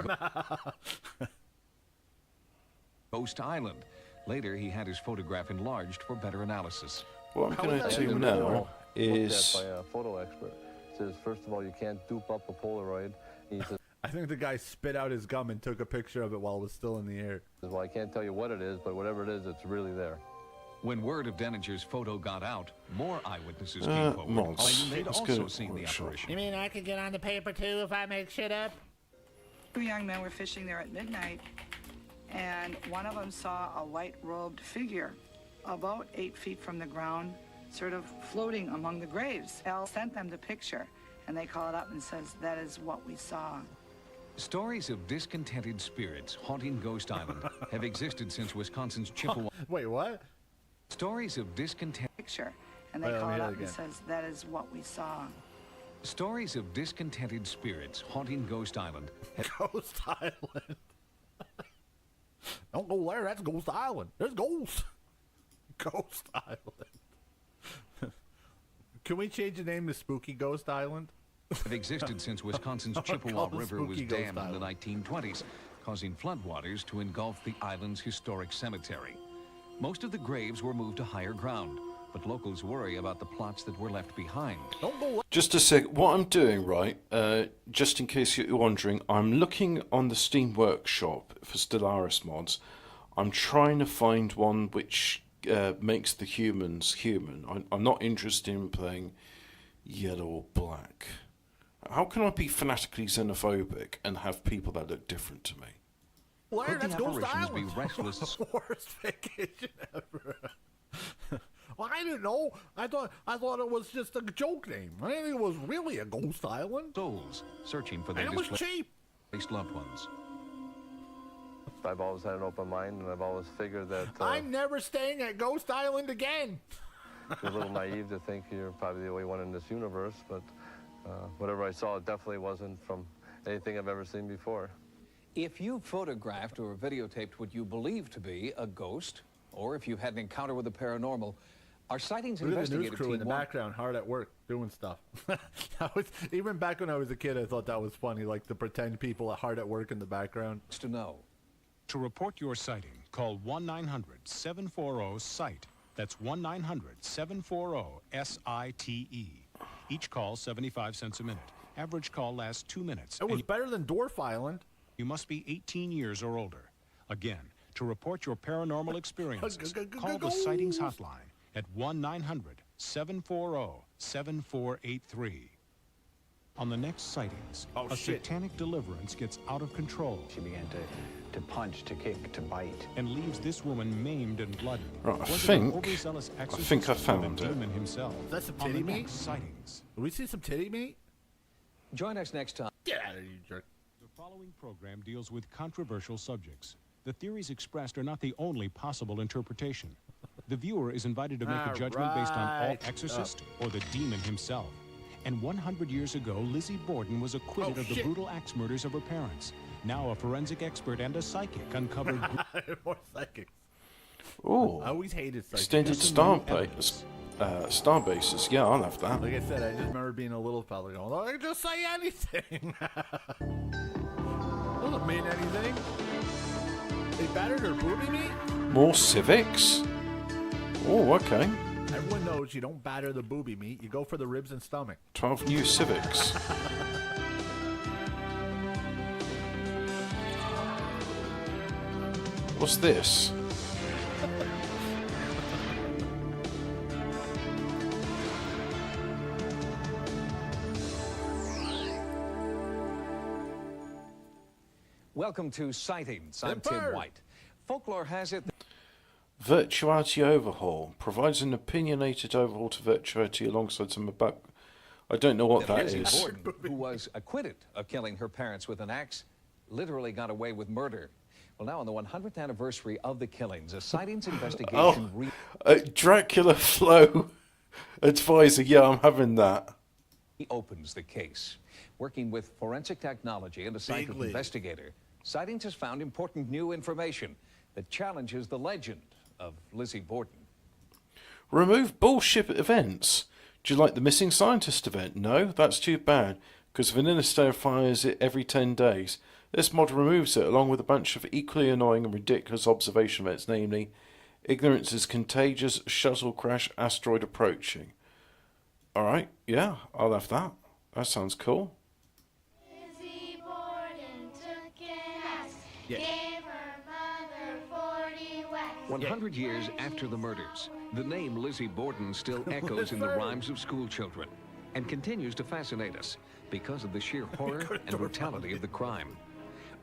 Ghost Island. Later, he had his photograph enlarged for better analysis. What I'm going to do now is... Looked at by a photo expert. Says, first of all, you can't dupe up a Polaroid. He says, I think the guy spit out his gum and took a picture of it while it was still in the air. Well, I can't tell you what it is, but whatever it is, it's really there. When word of Denninger's photo got out, more eyewitnesses came forward, claiming they'd also seen the apparition. You mean I could get on the paper too if I make shit up? Two young men were fishing there at midnight, and one of them saw a white-robed figure about 8 feet from the ground, sort of floating among the graves. Al sent them the picture, and they call it up and says, that is what we saw. Stories of discontented spirits haunting Ghost Island have existed since Wisconsin's Chippewa. Wait, what? Stories of discontent. Picture, and they call it up and says, that is what we saw. Stories of discontented spirits haunting Ghost Island. Ghost Island. Don't go there. That's Ghost Island. There's ghosts. Ghost Island. Can we change the name to Spooky Ghost Island? Have existed since Wisconsin's Chippewa River was dammed in the 1920s, causing floodwaters to engulf the island's historic cemetery. Most of the graves were moved to higher ground, but locals worry about the plots that were left behind. Just a sec. What I'm doing, right, just in case you're wondering, I'm looking on the Steam Workshop for Stellaris mods. I'm trying to find one which makes the humans human. I'm not interested in playing yellow or black. How can I be fanatically xenophobic and have people that look different to me? Could the apparitions be restless? Worst vacation ever. Well, I didn't know. I thought it was just a joke name. I didn't think it was really a ghost island. Souls searching for their and it was cheap. Displaced loved ones. I've always had an open mind, and I've always figured that I'm never staying at Ghost Island again. It's a little naive to think you're probably the only one in this universe, but whatever I saw, it definitely wasn't from anything I've ever seen before. If you photographed or videotaped what you believe to be a ghost, or if you had an encounter with the paranormal, our sightings Look at the news investigative crew team in the background, hard at work, doing stuff. Even back when I was a kid, I thought that was funny, like the pretend people hard at work in the background. To know. To report your sighting, call 1-900-740-SITE. That's 1-900-740-SITE. Each call 75 cents a minute. Average call lasts 2 minutes. It was better than Dwarf Island. You must be 18 years or older. Again, to report your paranormal experiences, call the Sightings Hotline at 1-900-740-7483. On the next Sightings, a satanic deliverance gets out of control. She began to punch, to kick, to bite. And leaves this woman maimed and bloody. Right, I think I found it. Demon himself. That's some titty meat? Sightings. Did we see some titty meat? Join us next time. Get out of here, you jerk. The following program deals with controversial subjects. The theories expressed are not the only possible interpretation. The viewer is invited to make a judgment based on Alt Exorcist or the demon himself. And 100 years ago, Lizzie Borden was acquitted of the brutal axe murders of her parents. Now a forensic expert and a psychic uncovered... More psychics. Oh, I always hated psychics. Extended star bases. Yeah, I'll have that. Like I said, I just remember being a little fella going, "Oh, I can just say anything." Doesn't mean anything. They battered her booby meat? More civics? Oh, okay. Everyone knows you don't batter the booby meat. You go for the ribs and stomach. 12 new civics. What's this? Welcome to Sightings. I'm Tim White. Folklore has it... Virtuality Overhaul provides an opinionated overhaul to virtuality alongside some about. I don't know what that Lizzie is. Borden, who was acquitted of killing her parents with an axe, literally got away with murder. Well, now on the 100th anniversary of the killings, a sightings investigation... Dracula Flow Advisor. Yeah, I'm having that. He opens the case. Working with forensic technology and a scientific investigator, Sightings has found important new information that challenges the legend of Lizzie Borden. Remove bullshit events. Do you like the missing scientist event? No, that's too bad, because Vanilla Star fires it every 10 days. This mod removes it, along with a bunch of equally annoying and ridiculous observation events, namely, ignorance is contagious, shuttle crash, asteroid approaching. Alright, yeah, I'll have that. That sounds cool. Lizzie Borden took an axe, Yeah. gave her mother 40 whacks. 100 years after the murders, the name Lizzie Borden still echoes in the rhymes of school children and continues to fascinate us because of the sheer horror and brutality of the crime.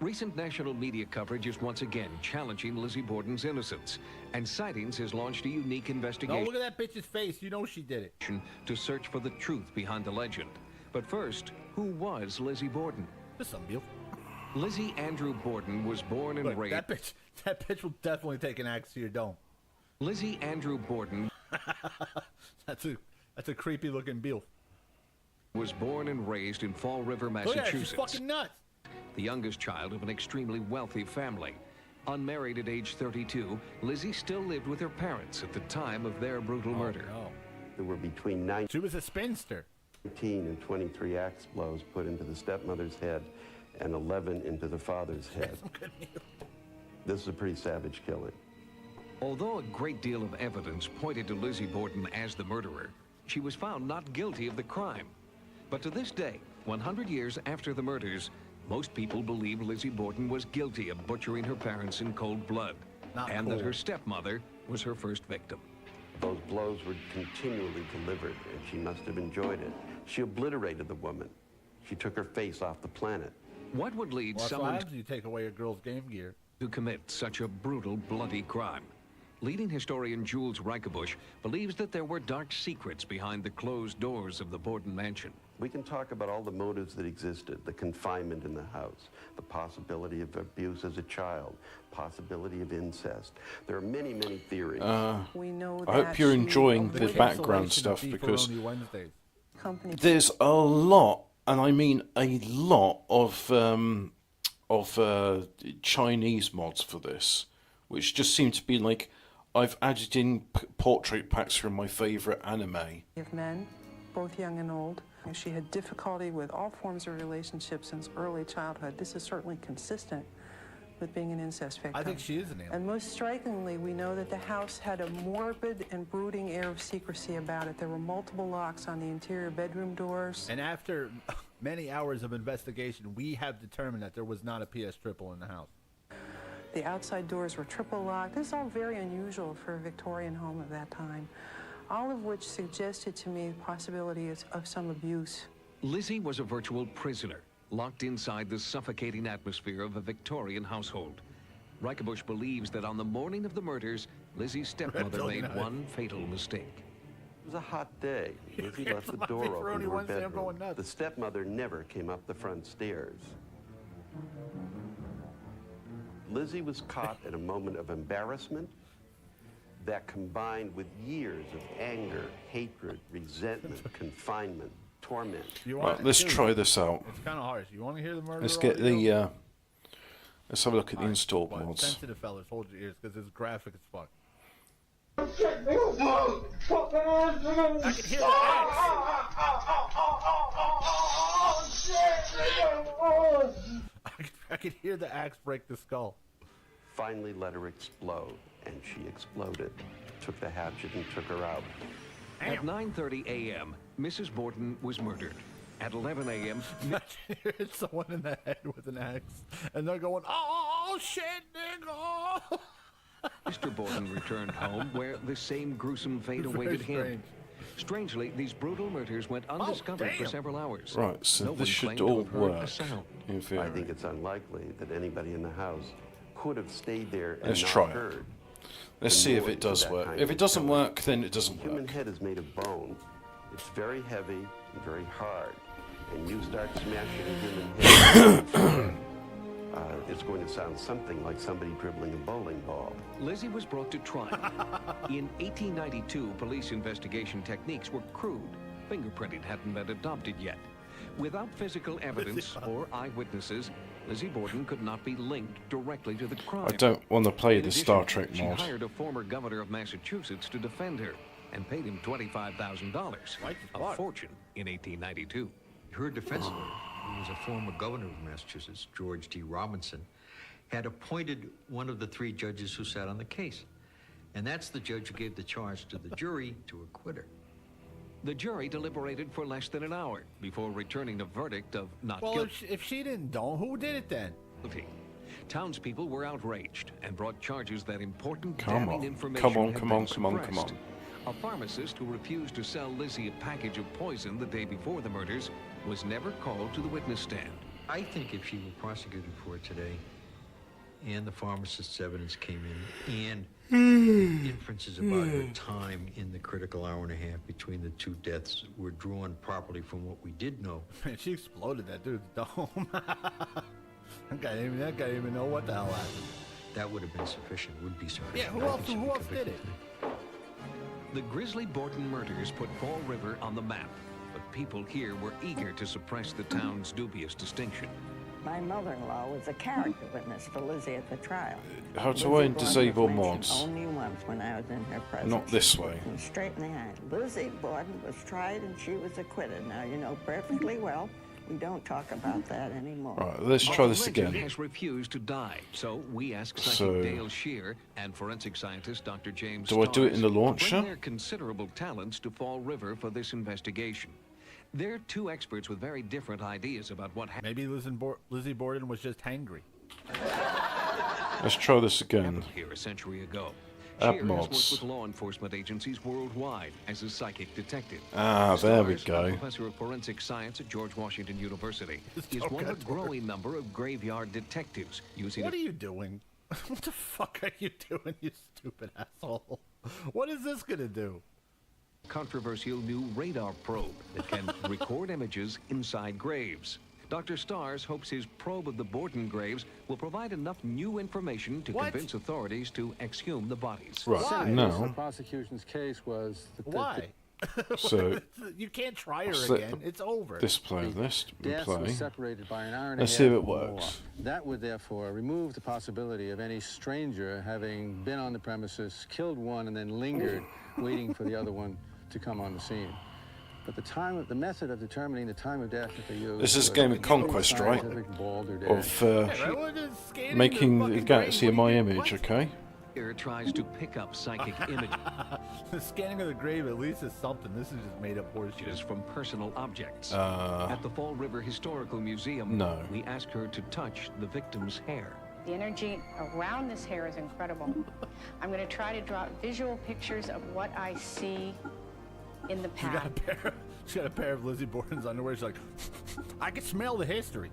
Recent national media coverage is once again challenging Lizzie Borden's innocence, and Sightings has launched a unique investigation. Oh, look at that bitch's face. You know she did it. To search for the truth behind the legend. But first, who was Lizzie Borden? There's some deal. Lizzie Andrew Borden was born and Look, raised... that bitch will definitely take an axe to your dome. Lizzie Andrew Borden... That's a creepy looking Beal. ...was born and raised in Fall River, Look Massachusetts. at her, she's fucking nuts. The youngest child of an extremely wealthy family. Unmarried at age 32, Lizzie still lived with her parents at the time of their brutal murder. No. There were between 19 She was a spinster. and 23 axe blows put into the stepmother's head and 11 into the father's head. This is a pretty savage killing. Although a great deal of evidence pointed to Lizzie Borden as the murderer, she was found not guilty of the crime. But to this day, 100 years after the murders, most people believe Lizzie Borden was guilty of butchering her parents in cold blood, and that her stepmother was her first victim. Those blows were continually delivered, and she must have enjoyed it. She obliterated the woman. She took her face off the planet. What would lead Well, someone you take away your girl's game gear to commit such a brutal, bloody crime? Leading historian Jules Reichenbusch believes that there were dark secrets behind the closed doors of the Borden mansion. We can talk about all the motives that existed, the confinement in the house, the possibility of abuse as a child, possibility of incest. There are many, many theories. We know I hope you're enjoying the background stuff, because there's a lot, and I mean a lot of Chinese mods for this, which just seem to be like, I've added in portrait packs from my favourite anime. Of men, both young and old. She had difficulty with all forms of relationships since early childhood. This is certainly consistent with being an incest victim. I think she is an alien. And most strikingly, we know that the house had a morbid and brooding air of secrecy about it. There were multiple locks on the interior bedroom doors. And after many hours of investigation, we have determined that there was not a PS triple in the house. The outside doors were triple locked. This is all very unusual for a Victorian home of that time. All of which suggested to me the possibility of some abuse. Lizzie was a virtual prisoner, locked inside the suffocating atmosphere of a Victorian household. Reichenbusch believes that on the morning of the murders, Lizzie's stepmother made one fatal mistake. It was a hot day. Lizzie left the door open to her bedroom. The stepmother never came up the front stairs. Lizzie was caught at a moment of embarrassment that combined with years of anger, hatred, resentment, confinement, torment. Right, let's try this out. It's kind of harsh. You want to hear the murder? Let's get the. Let's have a look at the install mods. Sensitive fellas, hold your ears, because it's graphic as fuck. I can hear the axe. I can hear the axe break the skull. Finally let her explode, and she exploded. Took the hatchet and took her out. At 9:30 a.m., Mrs. Borden was murdered. At 11 a.m., hit someone in the head with an axe, and they're going, "Oh shit, nigga!" Mr. Borden returned home, where the same gruesome fate Very awaited him. strange. Strangely, these brutal murders went undiscovered for several hours. Right, so No this one should claimed to all have heard a work sound. in theory. I think it's unlikely that anybody in the house could have stayed there and Let's not try it. heard. Let's see if it does work. If it doesn't work, then it doesn't The human work. head is made of bone. It's very heavy and very hard. And you start smashing a human head, it's going to sound something like somebody dribbling a bowling ball. Lizzie was brought to trial. In 1892, police investigation techniques were crude. Fingerprinting hadn't been adopted yet. Without physical evidence or eyewitnesses, Lizzie Borden could not be linked directly to the crime. I don't want to play In the addition, Star Trek she mod. hired a former governor of Massachusetts to defend her and paid him $25,000, a fortune in 1892. Her defense lawyer, who was a former governor of Massachusetts, George T. Robinson, had appointed one of the 3 judges who sat on the case. And that's the judge who gave the charge to the jury to acquit her. The jury deliberated for less than an hour before returning a verdict of not Well, guilty. if she didn't know, who did it then? Townspeople were outraged and brought charges that important Come damning on. information Come on, had come been on, come on, come suppressed. on. A pharmacist who refused to sell Lizzie a package of poison the day before the murders was never called to the witness stand. I think if she were prosecuted for it today, and the pharmacist's evidence came in, and inferences about her time in the critical hour and a half between the 2 deaths were drawn properly from what we did know. Man, she exploded that dude's dome. that guy didn't even know what the hell happened. That would have been sufficient, would be sufficient. Yeah, who else did it? The grisly Borton murders put Fall River on the map, but people here were eager to suppress the town's dubious distinction. My mother-in-law was a character witness for Lizzie at the trial. How do Lizzie I Borden disable was mentioned mods? Only once when I was in her presence. Not this way. And straight in the eye. Lizzie Borden was tried and she was acquitted. Now you know perfectly well we don't talk about that anymore. Right, let's try this Legend again. has refused to die, so we asked psychic So- Dale Shear and forensic scientist Dr. James Do I do it in the Stars launcher? to bring their considerable talents to Fall River for this investigation. They're 2 experts with very different ideas about what happened. Maybe Lizzie Borden was just hangry. Let's try this again. Here a century ago. App Shear has mods. worked with law enforcement agencies worldwide as a psychic detective. Ah, there we Stars, go. a professor of forensic science at George Washington University, is one of a growing number of graveyard detectives using. What are you doing? What the fuck are you doing, you stupid asshole? What is this gonna do? Controversial new radar probe that can record images inside graves. Dr. Stars hopes his probe of the Borden graves will provide enough new information to convince authorities to exhume the bodies. Right, The now, prosecution's case was that Why? So- you can't try her So, again. It's over. display this, death play. was separated by an hour and Let's a half see if it or more. works. That would therefore remove the possibility of any stranger having been on the premises, killed one, and then lingered, waiting for the other one to come on the scene. But the method of determining the time of death that they used. This is was Game of Conquest, right? scientific, balderdash. Of making the galaxy in my image, okay? Here tries to pick up psychic images. The scanning of the grave at least is something. This is just made up horseshit. From personal objects. Uh, At the Fall River Historical Museum, No. we asked her to touch the victim's hair. The energy around this hair is incredible. I'm going to try to draw visual pictures of what I see in the past. She got a pair of Lizzie Borden's underwear. She's like, I can smell the history.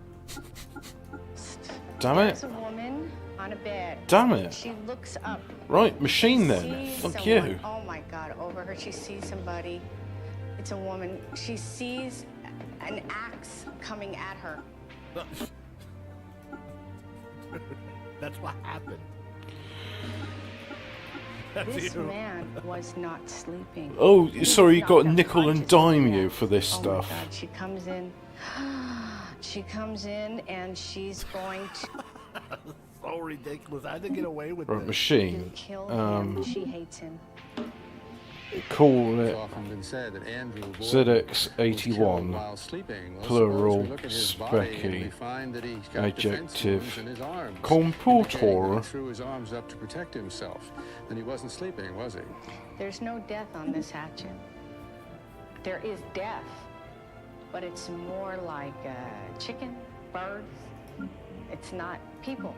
Damn There's it. a woman on a bed. Damn it. She looks up. Right, machine then. Sees Fuck someone. you. Oh my God, over her she sees somebody. It's a woman. She sees an axe coming at her. That's what happened. This man was not sleeping. Oh, He sorry, you was got knocked nickel and unconscious. dime you for this Oh my stuff. God, she comes in. She comes in and she's going to So ridiculous. I had to get away with Right, this. machine. kill him. She Um, hates him. call It's it often been said that Andrew Borden ZX81, while sleeping. Well, plural, suppose we look at his body and we specky, find that he's got defense wounds adjective, in his arms, computer. indicating that he threw his arms up to protect himself. Then he wasn't sleeping, was he? There's no death on this hatchet. There is death, but it's more like chicken, birds. It's not people.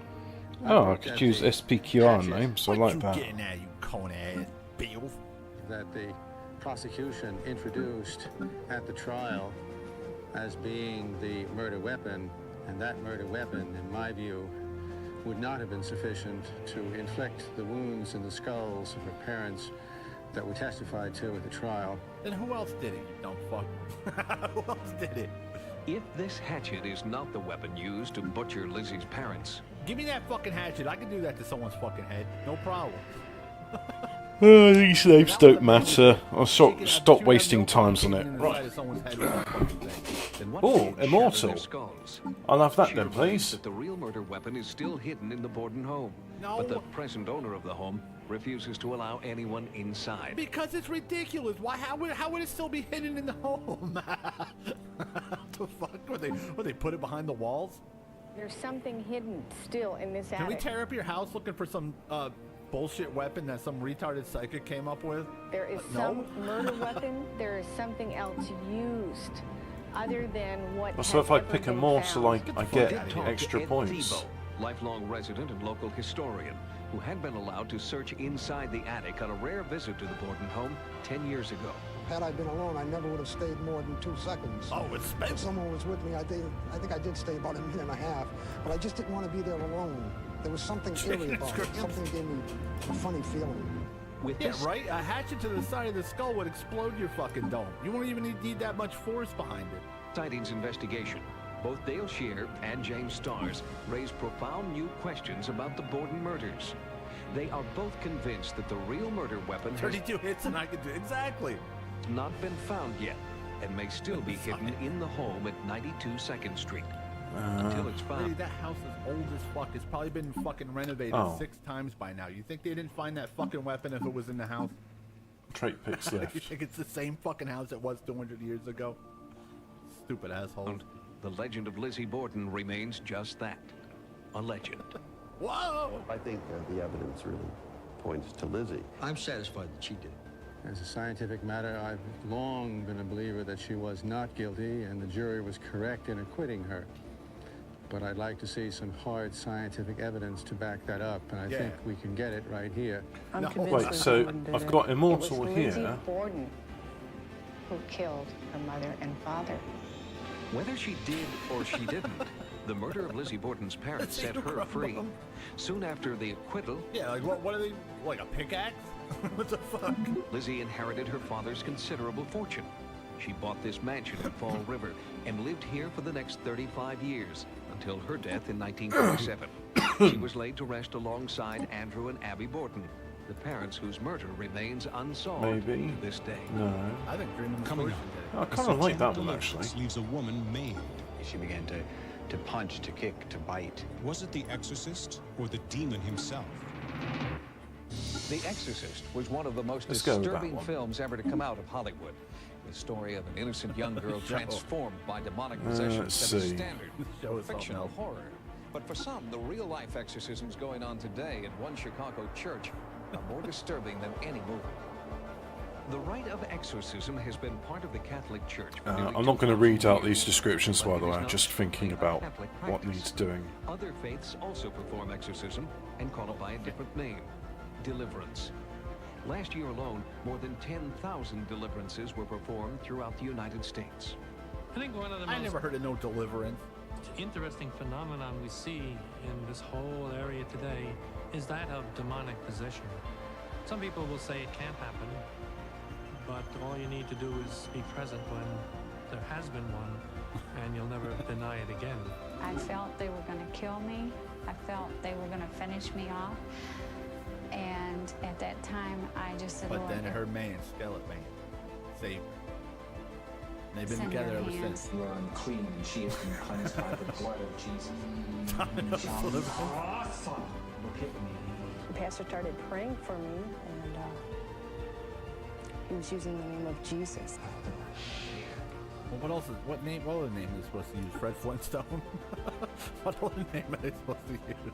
Oh, I could use SPQR names, I like that. Getting at you, cone ass Bill. That the prosecution introduced at the trial as being the murder weapon, and that murder weapon, in my view, would not have been sufficient to inflict the wounds in the skulls of her parents that we testified to at the trial. Then who else did it, you dumb fuck? Who else did it? If this hatchet is not the weapon used to butcher Lizzie's parents... Give me that fucking hatchet. I can do that to someone's fucking head. No problem. These names don't matter. I'll stop wasting times on it. Right. Oh, immortal. I'll have that then, please. That the real murder weapon is still hidden in the Borden home. No. But the present owner of the home refuses to allow anyone inside. Because it's ridiculous. Why? How would it still be hidden in the home? What the fuck? Would they put it behind the walls? There's something hidden still in this attic. Can we tear up your house looking for some bullshit weapon that some retarded psychic came up with? There is some murder weapon. There is something else used other than what. So if I pick a morsel, I get extra Ed points. Thibault, lifelong resident and local historian, who had been allowed to search inside the attic on a rare visit to the Borden home 10 years ago. Had I been alone, I never would have stayed more than 2 seconds. Oh, it's expensive. If someone was with me, I think I did stay about a minute and a half, but I just didn't want to be there alone. There was something eerie about it. Something gave me a funny feeling. Yeah, right? A hatchet to the side of the skull would explode your fucking dome. You won't even need that much force behind it. Sightings investigation. Both Dale Shear and James Stars raise profound new questions about the Borden murders. They are both convinced that the real murder weapon 32 hits and I could do exactly. Not been found yet and may still be hidden in the home at 92 2nd Street. Until it's found. Lady, that house is old as fuck. It's probably been fucking renovated 6 times by now. You think they didn't find that fucking weapon if it was in the house? Trait picks left. You think it's the same fucking house it was 200 years ago? Stupid asshole. The legend of Lizzie Borden remains just that, a legend. Whoa! I think the evidence really points to Lizzie. I'm satisfied that she did. As a scientific matter, I've long been a believer that she was not guilty, and the jury was correct in acquitting her. But I'd like to see some hard scientific evidence to back that up, and I think we can get it right here. Wait, so I've got immortal it was here. Lizzie Borden who killed her mother and father. Whether she did or she didn't, the murder of Lizzie Borden's parents set her free. Soon after the acquittal... Yeah, like what are they, like a pickaxe? What the fuck? Lizzie inherited her father's considerable fortune. She bought this mansion in Fall River and lived here for the next 35 years, until her death in 1947. She was laid to rest alongside Andrew and Abby Borden, the parents whose murder remains unsolved to this day. No. I think Coming up, I kind of like that one, actually. Leaves a woman maimed. She began to punch, to kick, to bite. Was it the exorcist or the demon himself? The Exorcist was one of the most Let's go with that disturbing one. films ever to come out of Hollywood. The story of an innocent young girl transformed by demonic possession let's set a see. standard for fictional horror. But for some, the real-life exorcisms going on today in one Chicago church are more disturbing than any movie. The rite of exorcism has been part of the Catholic Church. for nearly I'm not going to 2,000 read out years, these descriptions, but by the it way. is I'm not just thinking strictly about Catholic what practice. needs doing. Other faiths also perform exorcism and call it by a different name, deliverance. Last year alone, more than 10,000 deliverances were performed throughout the United States. I think one of the I most never heard of no deliverance. interesting phenomenon we see in this whole area today is that of demonic possession. Some people will say it can't happen, but all you need to do is be present when there has been one, and you'll never deny it again. I felt they were going to kill me. I felt they were going to finish me off. And at that time, I just said, But Lord, then her man, Skeleton Man, saved her. They've been Send together your ever hands. since. You are unclean, and she has been cleansed by the blood of Jesus. You shall not look at me. The pastor started praying for me, and he was using the name of Jesus. Well, what else is, what other name are they supposed to use? Fred Flintstone? What other name are they supposed to use?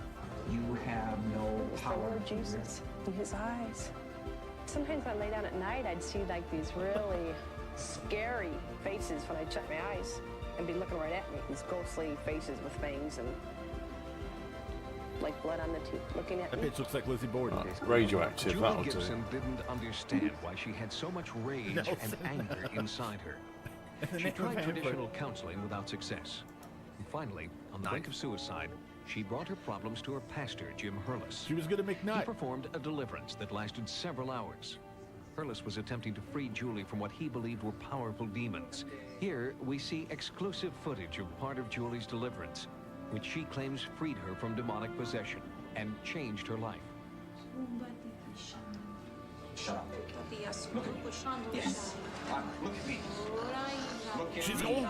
You have no It's the power. Lord Jesus in his eyes. Sometimes when I lay down at night, I'd see like these really scary faces when I'd shut my eyes and be looking right at me. These ghostly faces with fangs, and like blood on the tube, looking at That me. bitch looks like Lizzie Borden. Radioactive, Julie that'll Gibson do. didn't understand why she had so much rage and anger inside her. She tried traditional counseling without success. And finally, on the brink of suicide, she brought her problems to her pastor, Jim Hurlis. She was gonna make He nut. performed a deliverance that lasted several hours. Hurlis was attempting to free Julie from what he believed were powerful demons. Here, we see exclusive footage of part of Julie's deliverance, which she claims freed her from demonic possession and changed her life. Shut up. Look at me. Yes. Look at me. Look at She's me. holding.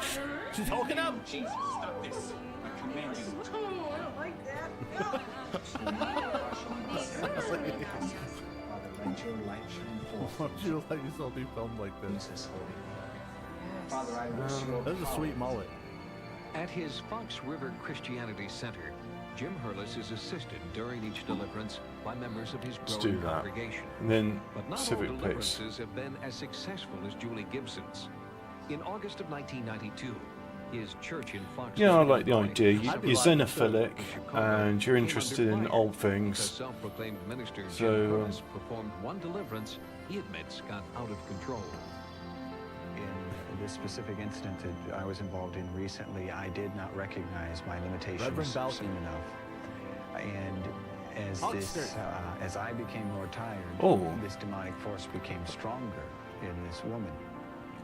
She's holding up. Jesus, stop this. I command you. Oh, I don't like that. Let your light shine forth. Why don't you let yourself be filmed like this? Jesus, holy. Father, I wish your That's a sweet mullet. At his Fox River Christianity Center, Jim Hurlis is assisted during each deliverance by members of his Let's growing do that. congregation. And then But not all civic pace. deliverances have been as successful as Julie Gibson's. In August of 1992, his church in Fox Yeah, I River, like the Illinois, idea. You're subdivided xenophilic in Chicago, and you're came interested under in fire old because things. self-proclaimed minister Jim So, Hurlis performed one deliverance he admits got out of control. In this specific incident that I was involved in recently, I did not recognize my limitations Reverend Balky. soon enough. And as I became more tired, this demonic force became stronger in this woman.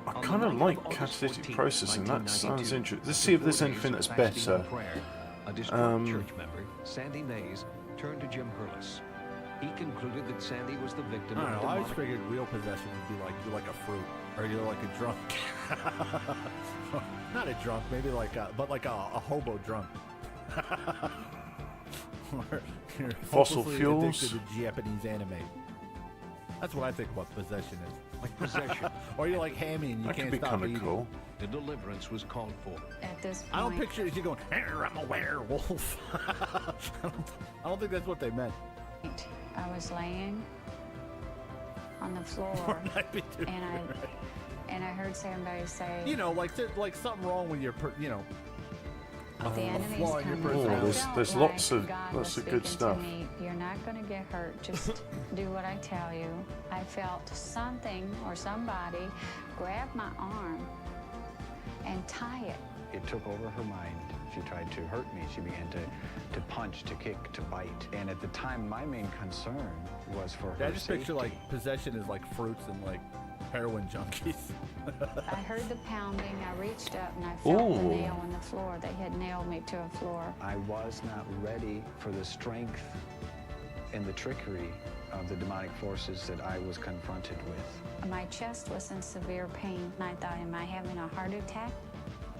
I kind of like catalytic processing. That sounds interesting. Let's see if there's anything that's better. A distraught church member, Sandy Mays, turned to Jim Hurlis. He concluded that Sandy was the victim I of don't know. I always demonic... figured real possession would be like you're like a fruit, or you're like a drunk. Not a drunk, maybe like a, but like a hobo drunk. Or you're Fossil hopelessly fuels? addicted to Japanese anime. That's what I think what possession is. Like possession. Or you're like Hammy and you That could can't be stop kind of eating. cool. The deliverance was called for. At this point, I don't picture you going, I'm a werewolf. I don't think that's what they meant. I was laying on the floor, and I heard somebody say, You know, like something wrong with your, the enemy's flaw in your coming. personality. I felt there's like lots of God was good speaking stuff. to me. You're not going to get hurt. Just do what I tell you. I felt something or somebody grab my arm and tie it. It took over her mind. She tried to hurt me. She began to punch, to kick, to bite. And at the time, my main concern was for her Yeah, I just safety. picture like possession is like fruits and like heroin junkies. I heard the pounding. I reached up and I felt the Ooh. nail in the floor. They had nailed me to a floor. I was not ready for the strength and the trickery of the demonic forces that I was confronted with. My chest was in severe pain. And I thought, am I having a heart attack?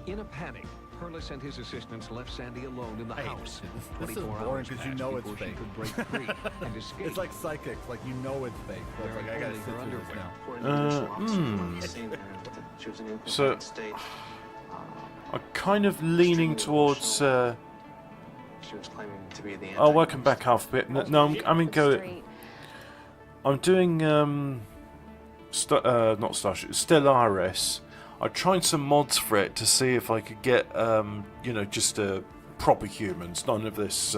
In a panic, Hurlis and his assistants left Sandy alone in the house. This is 24 boring hours because you passed know it's before she fake. could break free and escape. It's like psychics, like you know it's fake. So it's like I gotta Wearing sit only through her this now. So, I'm kind of leaning towards. She was claiming to be the Oh, welcome back, Alphabet. No, I'm in go. I'm doing not Starship, Stellaris. I tried some mods for it to see if I could get just proper humans, none of this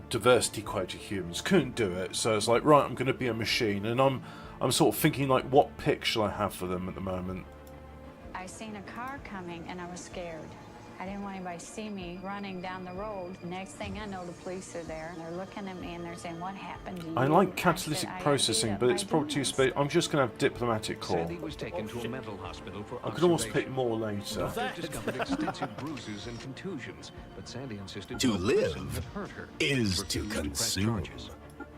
diversity quota humans. Couldn't do it, so it's like, right, I'm going to be a machine, and I'm sort of thinking like, what pick shall I have for them at the moment? I seen a car coming and I was scared. I didn't want anybody to see me running down the road. Next thing I know, the police are there. And they're looking at me and they're saying, what happened to you? I like said, catalytic "I processing, beat up but my it's probably too demons." I'm just going to have diplomatic call. Sandy was taken to a mental hospital for I could almost observation. pick more later. Doctors discovered extensive bruises and contusions, but Sandy insisted To no person live had hurt her. is Refused to press consume. charges.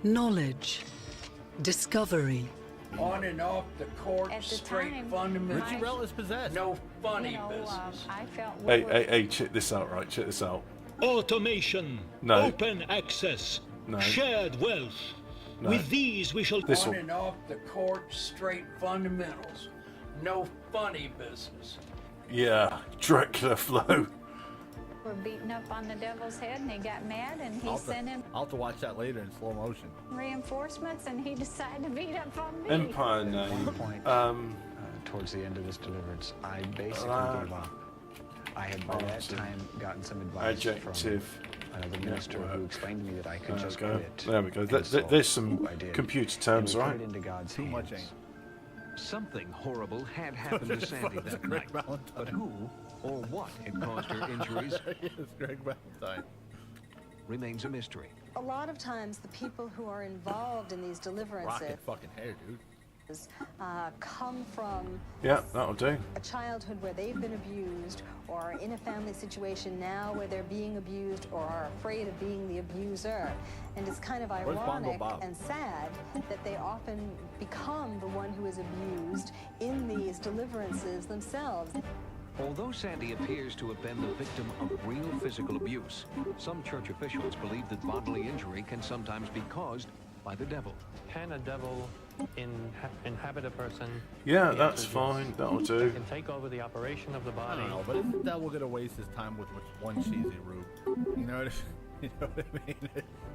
Knowledge, discovery, On and off the court, At the straight time, fundamentals. Richie Rell is possessed. No funny You know, business. I felt Hey, check this out, right? Check this out. Automation, No. open access, No. shared wealth. No. With these we shall... This On one. and off the court, straight fundamentals. No funny business. Yeah, Dracula flow. were beating up on the devil's head and he got mad and he sent him I'll have to watch that later in slow motion. reinforcements and he decided to beat up on me. Empire name. Towards the end of this deliverance, I basically gave up. I had by that time gotten some advice Adjective. the minister who explained to me that I could just go. quit. There we go. And so There's some I did. computer terms, And we right? put it into God's Too much hands. ain't. Something horrible had happened to Sandy that night, but who or what had caused her injuries Yes, Greg Valentine. remains a mystery. A lot of times, the people who are involved in these deliverances Rocket fucking hair, dude. come from Yeah, that'll do. a childhood where they've been abused, or in a family situation now where they're being abused or are afraid of being the abuser. And it's kind of Where's Bongo ironic Bob? and sad that they often become the one who is abused in these deliverances themselves. Although Sandy appears to have been the victim of real physical abuse, some church officials believe that bodily injury can sometimes be caused by the devil. Can a devil inhabit a person? Yeah, The that's answer is fine. yes. That'll It do. can take over the operation of the I body. don't know, but isn't that we're gonna waste his time with one cheesy rube? You know what I, you know what I mean?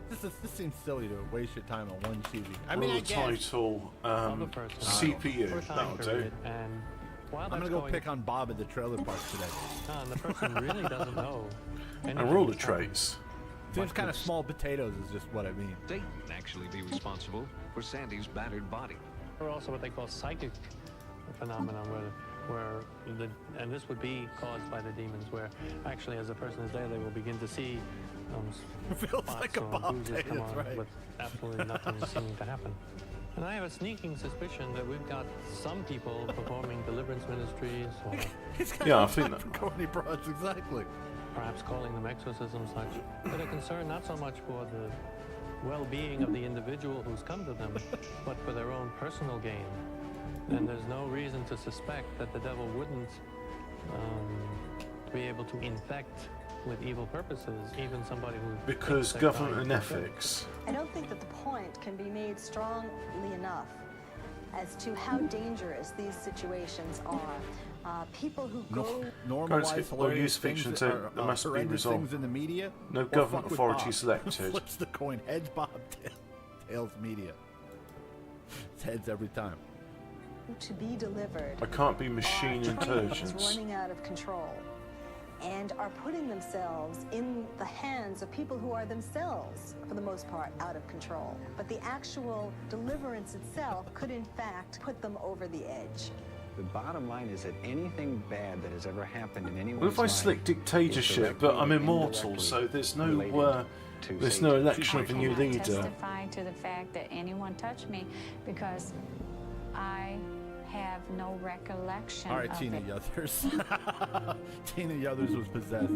This seems silly to waste your time on one cheesy. I mean, I Rule guess. title, Other person. CPU. For a time That'll do. period, and while I'm that's gonna go going pick on Bob at the trailer park today. on, the person really doesn't know. And anything rule the that's happening. traits. Seems kind of small potatoes is just what I mean. Satan actually be responsible for Sandy's battered body. Or also what they call psychic phenomenon, and this would be caused by the demons, where actually as a person is there, they will begin to see Feels spots like a or Bob bruises day, come that's on right. with absolutely nothing seeming to happen. And I have a sneaking suspicion that we've got some people performing deliverance ministries, or Yeah, I think that. Coney Broads, exactly. perhaps calling them exorcisms, such, that are concerned not so much for the well-being of the individual who's come to them, but for their own personal gain. And there's no reason to suspect that the devil wouldn't be able to infect with evil purposes even somebody who Because thinks they're government and trying to do good. ethics. I don't think that the point can be made strongly enough as to how dangerous these situations are. People who go Normalize or use hilarious fiction things to or, there must be horrendous resolved. things in the media. No or government fuck with authority Bob. selected. Flips the coin. Heads Bob, tails media. It's heads every time. to be delivered I can't be machine are intelligence. running out of control and are putting themselves in the hands of people who are themselves, for the most part, out of control. But the actual deliverance itself could, in fact, put them over the edge. The bottom line is that anything bad that has ever happened in anyone's What if I life select is dictatorship, but directly I'm or immortal, indirectly so there's related no to there's Satan. no election of a new cannot leader. testify to the fact that anyone touched me because I have no recollection All right, of Tina it. Yothers. Tina Yothers was possessed.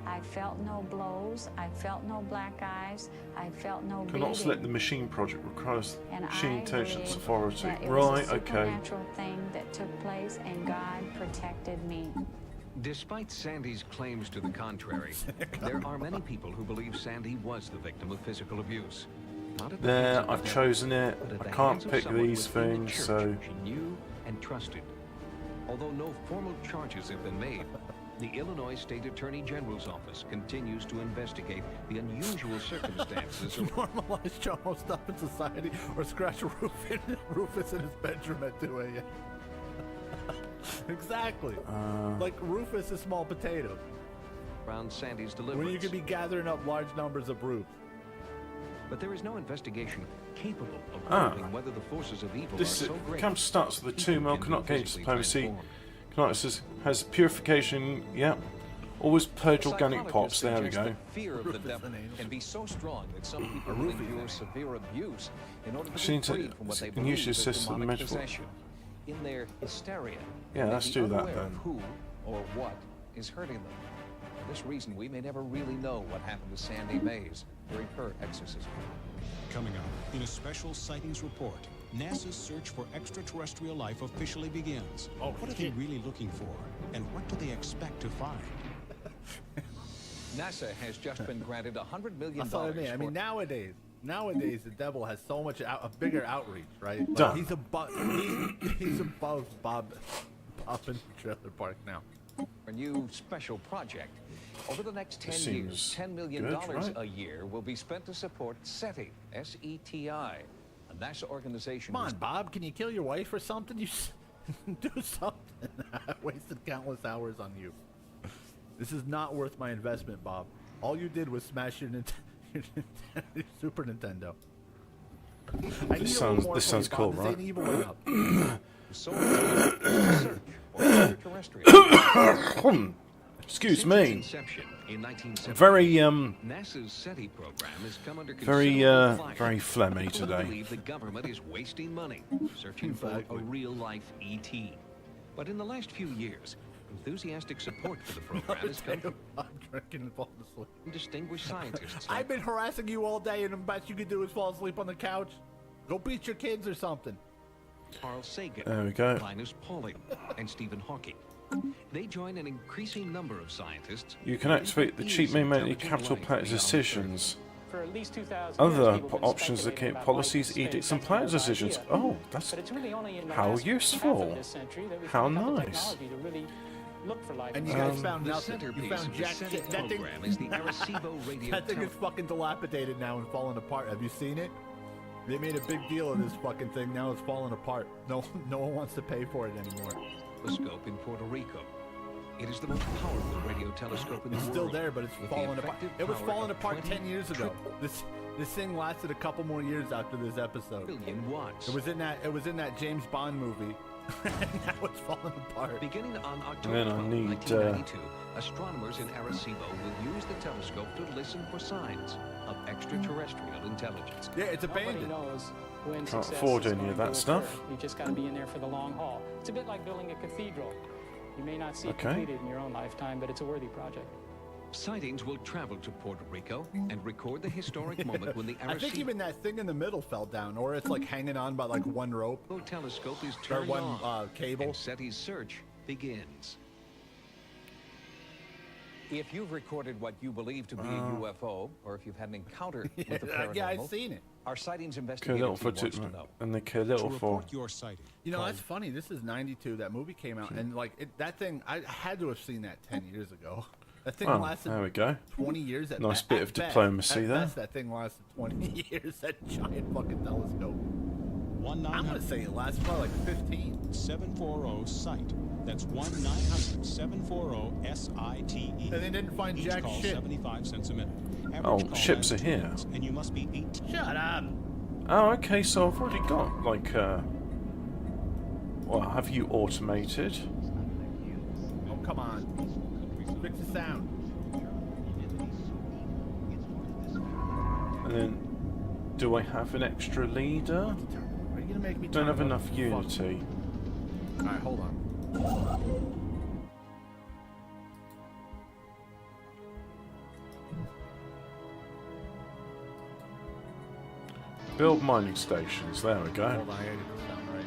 I felt no blows. I felt no black eyes. I felt no Cannot beating. select the machine project requires And machine I intelligence believe authority. that it Right, was a okay. supernatural thing that took place, and God protected me. Despite Sandy's claims to the contrary, there are many people who believe Sandy was the victim of physical abuse. Not at the hands There, of the I've devil, chosen it. but at I the can't hands of pick someone these within the things, church so she knew and trusted. Although no formal charges have been made, the Illinois State Attorney General's office continues to investigate the unusual circumstances of Normalize Jomo stuff in society or scratch Rufus in his bedroom at 2 a.m. Exactly. Like Rufus is small potato. around Sandy's deliverance. When you could be gathering up large numbers of Rufus. But there is no investigation capable of Ah. proving whether the forces of evil This are so great. camp starts with the 2 mil, can be cannot gain physically diplomacy. transformed. Cannot says has purification, yeah. Always purge organic Psychologists pops, there we suggest go. that fear of the devil can be so strong that some people will endure severe abuse in order to Actually, be freed from what they can believe use is this system demonic measurable. possession. In their hysteria, Yeah, they let's be do that unaware then. of who or what is hurting them. For this reason, we may never really know what happened to Sandy Mays during her exorcism. Coming up, in a special sightings report, NASA's search for extraterrestrial life officially begins. What are they really looking for? And what do they expect to find? NASA has just been granted $100 million. That's what I mean. I mean, nowadays the devil has so much a bigger outreach, right? Like, Duh. he's above Bob in the trailer park now. A new special project. Over the next 10 Seems years, $10 million good, right? a year will be spent to support SETI, S-E-T-I, a NASA organization. Come on, Bob, can you kill your wife or something? You do something. I wasted countless hours on you. This is not worth my investment, Bob. All you did was smash your Super Nintendo. This sounds cool, right? Excuse me. Very NASA's SETI program has come under very phlegmy today. I believe the government is wasting money searching for a real-life ET. But in the last few years, enthusiastic support for the program has come from drinking and falling asleep. Distinguished scientists. I've been harassing you all day, and the best you can do is fall asleep on the couch. Go beat your kids or something. Carl Sagan, there we go. Linus Pauling, and Stephen Hawking. They join an increasing number of scientists. You can activate the cheap main capital planet decisions. For at least 2,000 Other years, options indicate policies, edicts, and planet decisions. Oh, that's how useful. How nice. And you guys found The nothing. You centerpiece found of the jack SETI shit. That thing, program is the Arecibo radio that thing is telescope. fucking dilapidated now and falling apart. Have you seen it? They made a big deal of this fucking thing. Now it's falling apart. No one wants to pay for it anymore. Telescope in Puerto Rico. It is the most powerful radio telescope in the It's world. still there, but it's with the falling apart. effective It was power falling of apart 10 20 years ago. This thing lasted a couple more years after this episode. Billion watts. It was in that James Bond movie. Now it's falling apart. Beginning on October Then I 12, need, 1992, astronomers in Arecibo will use the telescope to listen for signs of extraterrestrial intelligence. Yeah, it's Nobody abandoned. knows when Can't success afford is any going of to that stuff. occur. You just got to be in there for the long haul. It's a bit like building a cathedral. You may not see it Okay. completed in your own lifetime, but it's a worthy project. Sightings will travel to Puerto Rico and record the historic moment when the I think Arecibo even that thing in the middle fell down, or it's like hanging on by like one rope. telescope is Or turned one on. cable. And SETI's search begins. If you've recorded what you believe to be a UFO, or if you've had an encounter with the paranormal, Yeah, I've seen it. our sightings K investigative little team for wants to know. and the K little for. Your sighting. You know, that's funny. This is 92. That movie came out, and like that thing, I had to have seen that 10 years ago. That thing Oh, lasted there we go. 20 years. At Nice be- bit at of best. diplomacy At there. best, that thing lasted 20 years. That giant fucking telescope. I'm gonna say it lasted probably like 15. 740 site. That's 1-900-740-SITE. And they didn't find Each jack call shit. 75 cents a minute. Oh, Average call ships lasts are here. 2 minutes, and you must be 18. Shut up. Oh, okay. So I've already got like. Well, have you automated? Oh, come on. Fix the sound. And then, do I have an extra leader? Are you gonna make me Don't turn have on enough the unity. All right, hold on. Build mining stations. There we go. Hold on, I gotta get the sound right.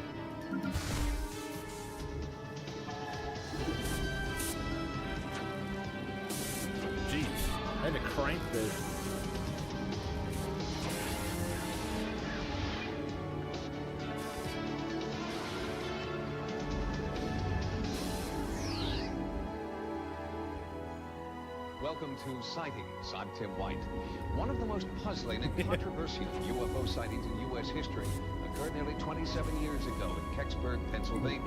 Jeez, I had to crank this. Welcome to Sightings. I'm Tim White. One of the most puzzling and controversial UFO sightings in U.S. history occurred nearly 27 years ago in Kecksburg, Pennsylvania.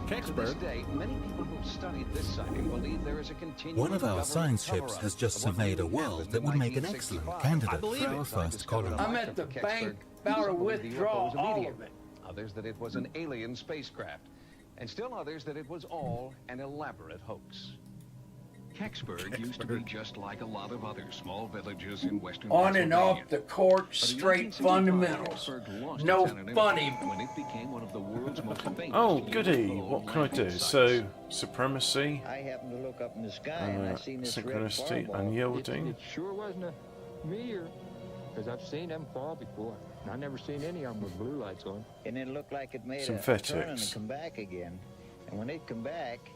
To this Kecksburg? day, many people who've studied this sighting believe there is a continuing One of our government science ships cover-up has just of what surveyed a really world happened that in would make an excellent 1965. candidate I believe for it. our first colony. I'm at the bank, about to withdraw all of it. Others that it was an alien spacecraft, and still others that it was all an elaborate hoax. Kecksburg used to be just like a lot of other small villages in western On and off Pennsylvania. the court, But in straight 1965, fundamentals. Kecksburg lost No its anonymity funny. when it became one of the world's most famous Oh, goody. UFO What can I do? landing So, sites. supremacy, I happened to look up in the sky and I seen this red synchronicity, fireball. unyielding. It sure wasn't a meteor, because I've seen them fall before. And I've never seen any of them with blue lights on. And it looked like it made a Synthetics. turn and come back again. And when it come back,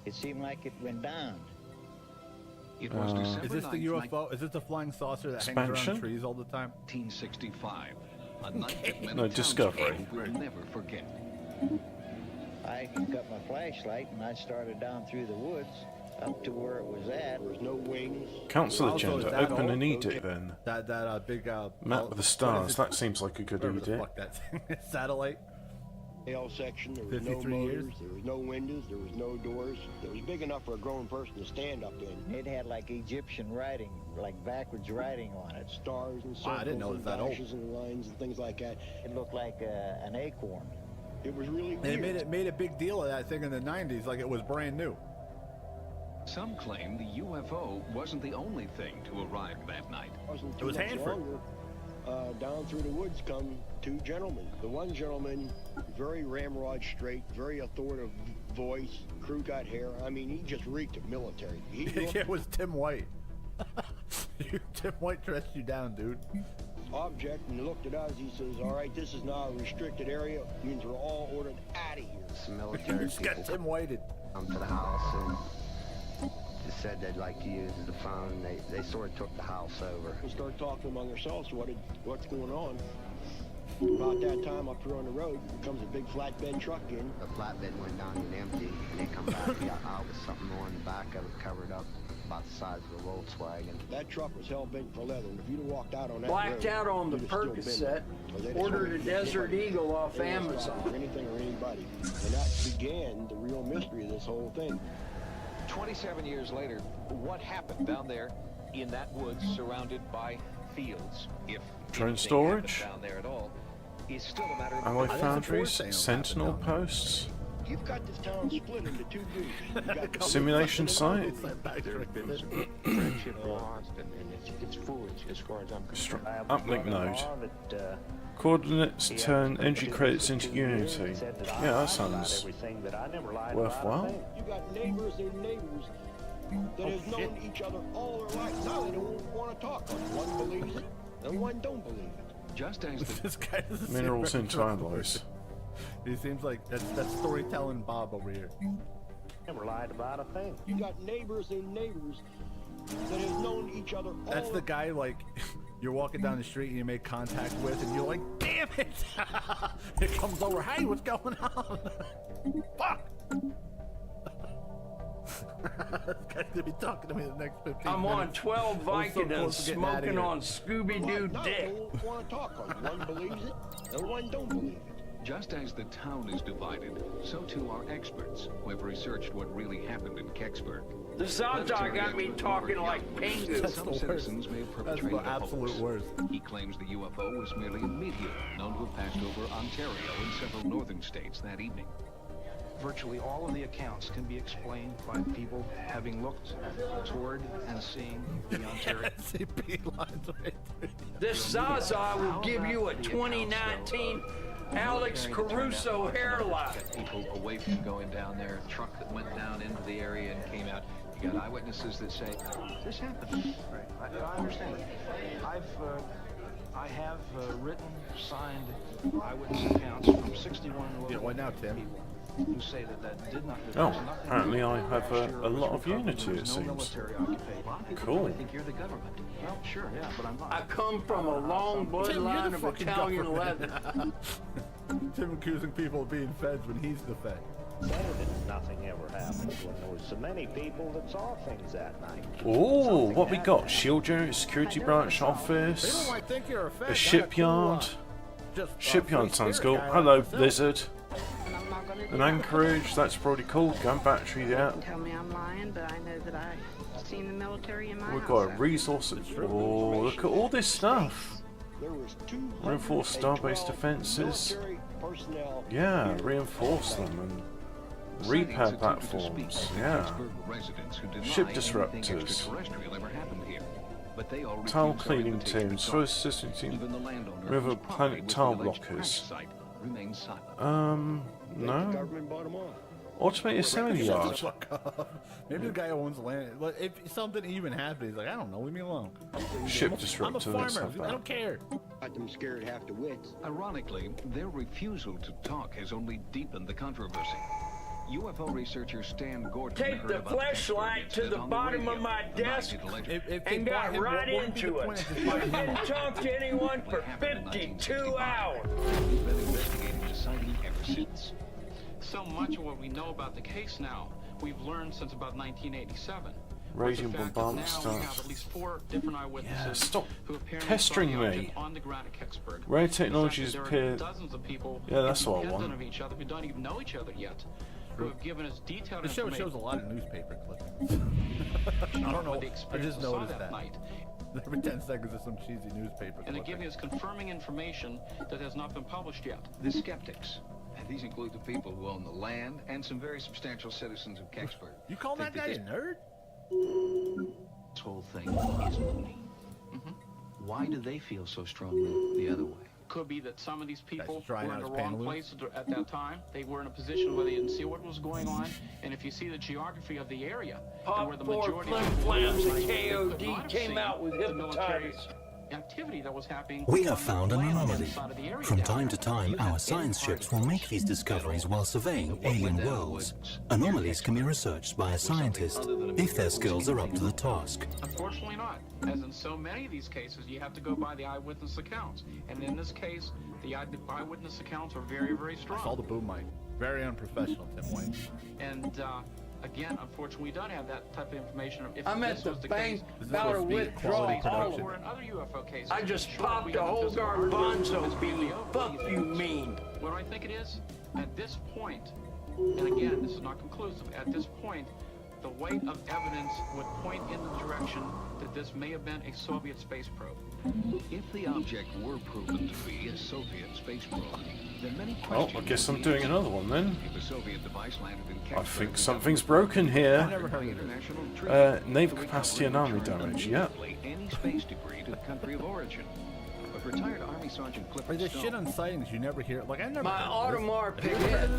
it seemed like it went down. It was December Is this the 9th, UFO? Is this the flying saucer that hangs Expansion? around trees all the time? 1965. A night that many No, Discovery. townspeople will never forget. I got my flashlight and I started down through the woods up to where it was at. There was no wings. Council Also, is agenda. that Open all? an edict then. That big Map of the what stars. is it? That seems like a good Whatever the edict. fuck that thing is. Satellite. Tail section, there was no 53 motors, years? there was no windows, there was no doors. It was big enough for a grown person to stand up in. It had like Egyptian writing, like backwards writing on it. Stars and circles Wow, I didn't know it was and that old. dashes and lines and things like that. It looked like an acorn. It was really They weird. made a big deal of that thing in the 90s, like it was brand new. Some claim the UFO wasn't the only thing to arrive that night. Wasn't It too was much Hanford. longer. Down through the woods come two gentlemen. The one gentleman, very ramrod straight, very authoritative voice, crew cut hair. I mean, he just reeked of military. He looked It was Tim White. Tim White dressed you down, dude. object and looked at us. He says, "All right, this is now a restricted area. Means we're all ordered out of here." Some military Just got people Tim Whited. come to the house and just said they'd like to use the phone. They sort of took the house over. We start talking among ourselves. What's going on? About that time, up here on the road, comes a big flatbed truck in. The flatbed went down and empty, and they come back and got out with something more in the back of it, covered up about the size of a Volkswagen. That truck was hell bent for leather. And if you'd have walked out on that Blacked road, out on the you'd have still been Percocet, there. 'Cause they just ordered wanted a to get Desert nobody. Eagle off They didn't stop Amazon. for anything or anybody. And that began the real mystery of this whole thing. 27 years later, what happened down there in that woods surrounded by fields, if Drone anything storage? happened down there at all, is still a matter of Alloy debate. foundries, sentinel posts, You've got this town split into two groups. You've got the simulation site. There have been some friendship lost, and it's foolish as far as I'm concerned. Uplink node. Coordinates turn energy credits into Unity. Yeah, that sounds worthwhile. You got neighbors and neighbors that have known each other all their life. Now they don't want to talk. One believes it, and one don't believe it. Just as the This guy doesn't seem Minerals very into trustworthy. alloys. He seems like that's storytelling Bob over here. Never lied about a thing. You got neighbors and neighbors that have known each other all That's the guy, like, you're walking down the street and you make contact with, and you're like, damn it! It comes over, hey, what's going on? Fuck! This guy's gonna be talking to me the next 15 I'm minutes. on 12 I'm so Vicodins close to getting outta smoking here. on Scooby-Doo Now dick. they don't want to talk. One believes it, and one don't believe it. Just as the town is divided, so too are experts who have researched what really happened in Kecksburg. The Zaza got me talking like Pingu. Some citizens may have That's perpetrated the a absolute hoax. worst. He claims the UFO was merely a meteor known to have passed over Ontario and several northern states that evening. Virtually all of the accounts can be explained by people having looked toward and seeing the Ontario. SCP lines right there. This Zaza will give you a 2019 Alex Caruso hairline. People away from going down there, a truck that went down into the area and came out. You got eyewitnesses that say, this happened. Right. I understand. I have written, signed eyewitness accounts from 61 Yeah, why now, Tim? people who say that did not. Oh, there's nothing apparently I have last year a lot of recovered. unity, There it was no seems. military occupation. Cool. I think you're the government. Well, sure, yeah, but I'm not. I come from a long bloodline of Italian leather. Tim accusing people of being feds when he's the fed. Said that nothing ever happened when there was so many people that saw things that night. Oh, what we got? Shield unit, security branch They office, don't like think you're a fed. a shipyard. Shipyard sounds cool. Hello, Blizzard. An anchorage, that's probably cool. Gun battery, yeah. Tell me I'm lying, but I know that I've seen the military in my We've house. got a resource. Oh, look at all this stuff. There was Reinforced star-based defenses. Yeah, reinforce them and repair platforms. Yeah. Ship disruptors. Tile cleaning teams. First assistant team. River planet tile blockers. No. Government bought them all. Automated assembly yard. Fuck off. Maybe the guy owns land. But if something even happened, he's like, I don't know, leave me alone. Ship I'm a disruptor. Let's farmer. have I that. don't care. Got them scared half to wits. Ironically, their refusal to talk has only deepened the controversy. UFO researcher Stan Gordon Take heard the about flashlight to the bottom of my desk and got right into it. I didn't talk to anyone for 52 hours. He's been investigating the sighting ever since. So much of what we know about the case now, we've learned since about 1987. Radiant bombardment starts. Yeah, stop pestering me. Rare technologies appear. Yeah, that's what I want. Who don't even know each other yet. Who have given us detailed information. The show shows a lot of newspaper clippings. I don't know. I just noticed that. Night. Every 10 seconds there's some cheesy newspaper. And they're giving us confirming information that has not been published yet. The skeptics. And these include the people who own the land and some very substantial citizens of Kecksburg. You call that guy a nerd? This whole thing is loony. Why do they feel so strongly the other way? Could be that some of these people were in the wrong place at that time. They were in a position where they didn't see what was going on. And if you see the geography of the area, and where the majority of the KOD came out with hepatitis. Activity that was happening. We have found an anomaly. From time to time, our science ships will make these discoveries while surveying alien worlds. Anomalies can be researched by a scientist if their skills are up to the task. Unfortunately not. As in so many of these cases, you have to go by the eyewitness accounts. And in this case, the eyewitness accounts are very, very strong. I saw the boom mic. Very unprofessional, Tim White. And, again, unfortunately, we don't have that type of information. If I'm at the bank about to withdraw. I just popped a whole garbanzo bean. Fuck you mean. What do I think it is? At this point, and again, this is not conclusive, at this point, the weight of evidence would point in the direction that this may have been a Soviet space probe. If the object were proven to be a Soviet space probe, then many Oh, I guess I'm doing another one then. If a Soviet device landed in I think something's broken here. Naval capacity and army damage, yeah. Any space debris to the country of origin. But retired Army Sergeant Clifford There's shit on sightings you never hear. Like I never. My Audemars Piguet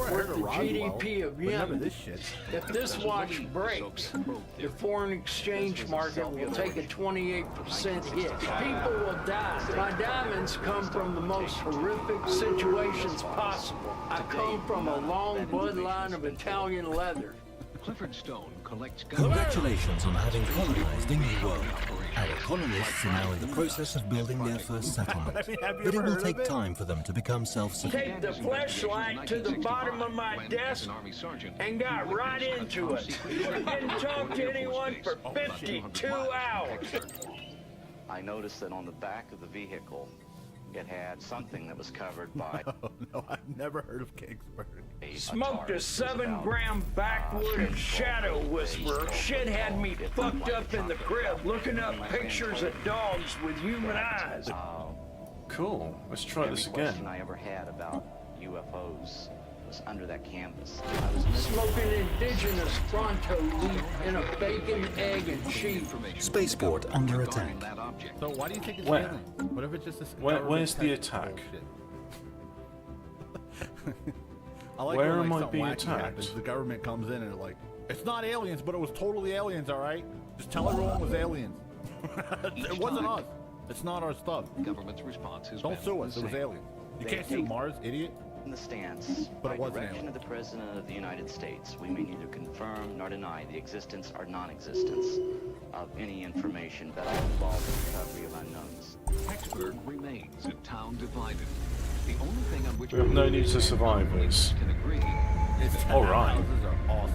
worth the GDP of Yemen. This shit. If this watch breaks, the foreign exchange market will take a 28% hit. People will die. My diamonds come from the most horrific situations possible. I come from a long bloodline of Italian leather. Clifford Stone collects. Congratulations on having colonized a new world. Our colonists are now in the process of building their first settlement, but it will take time for them to become self-sufficient. Taped the flashlight to the bottom of my desk and got right into it. Didn't talk to anyone for 52 hours. I noticed that on the back of the vehicle, it had something that was covered by... No, I've never heard of Kecksburg. Smoked a 7-gram backwood and shadow whisperer. Shit had me fucked up in the crib, looking up pictures of dogs with human eyes. Cool. Let's try this again. Every question I ever had about UFOs was under that canvas. I was smoking indigenous Pronto leaf in a bacon, egg, and cheese. Spaceport under attack. So why do you think it's Where? alien? What if it's just a Where's the attack? I like Where when, am I something being wacky attacked? happens, the government comes in and they're like, it's not aliens, but it was totally aliens, all right? Just tell everyone it was aliens. It wasn't us. It's not our stuff. Government's response is don't sue us. It was aliens. You can't sue Mars, idiot. in the stance, but by direction of the President of the United States, we may neither confirm nor deny the existence or non-existence of any information that will involve the recovery of unknowns. Kecksburg remains a town divided. The only thing on which We have no need to survivors. can agree is that Alright.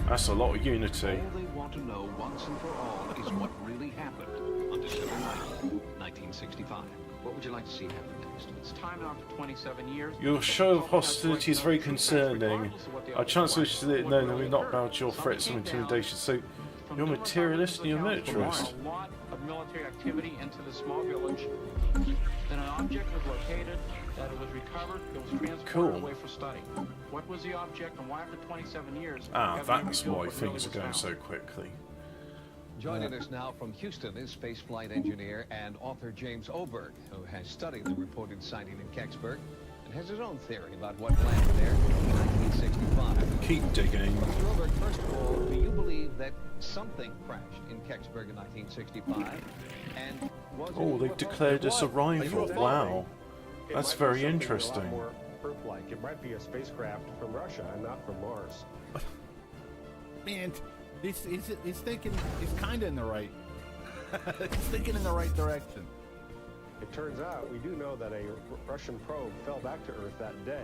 That's a lot of unity. all they want to know once and for all is what really happened on December 9th, 1965. What would you like to see happen next? It's time now for 27 years. Your show of hostility is very concerning. Our chancellor should know that we not bow to your threats of intimidation, so you're a materialist and you're a militarist. A lot of military activity into the small village. Then an object was located, that it was recovered, it was transported away for study. What was the object and why after 27 years? Ah, that's why things are going so quickly. Joining us now from Houston is spaceflight engineer and author James Oberg, who has studied the reported sighting in Kecksburg and has his own theory about what landed there in 1965. Keep digging. Mr. Oberg, first of all, do you believe that something crashed in Kecksburg in 1965? And was Oh, they've declared us a rival. Wow. That's very interesting. Earth-like. It might be a spacecraft from Russia and not from Mars. Man, he's thinking, he's kind of in the right. He's thinking in the right direction. It turns out we do know that a Russian probe fell back to Earth that day.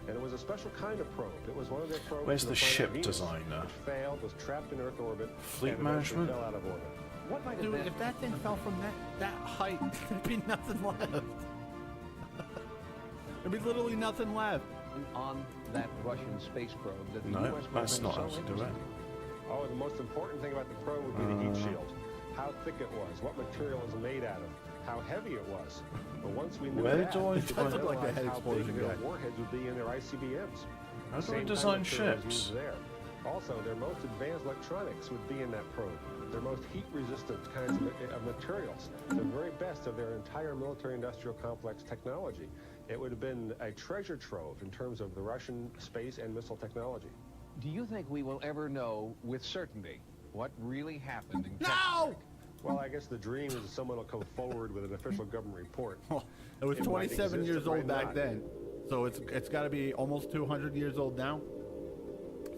And it was a special kind of probe. It was one of their probes. Where's the ship Venus, designer? which failed, was trapped in Earth orbit. Fleet and eventually management? fell out of orbit. What might have Dude, been? if that thing fell from that height, there'd be nothing left. There'd be literally nothing left. On that Russian space probe that the No, US that's not so how to do it. interested. Oh, the most important thing about the probe would be the heat shield. How thick it was, what material it was made out of, how heavy it was. But once we knew Where that, do I we could find- Look like the analyze head how big explosion their guy. warheads would be in their ICBMs. How do I Same kind of design material is ships? used there. Also, their most advanced electronics would be in that probe. Their most heat-resistant kinds of materials. The very best of their entire military-industrial complex technology. It would have been a treasure trove in terms of the Russian space and missile technology. Do you think we will ever know with certainty what really happened in No! Well, I guess the dream is that someone will come forward with an official government report. It was It might 27 exist, years it might old back not. then, so it's got to be almost 200 years old now.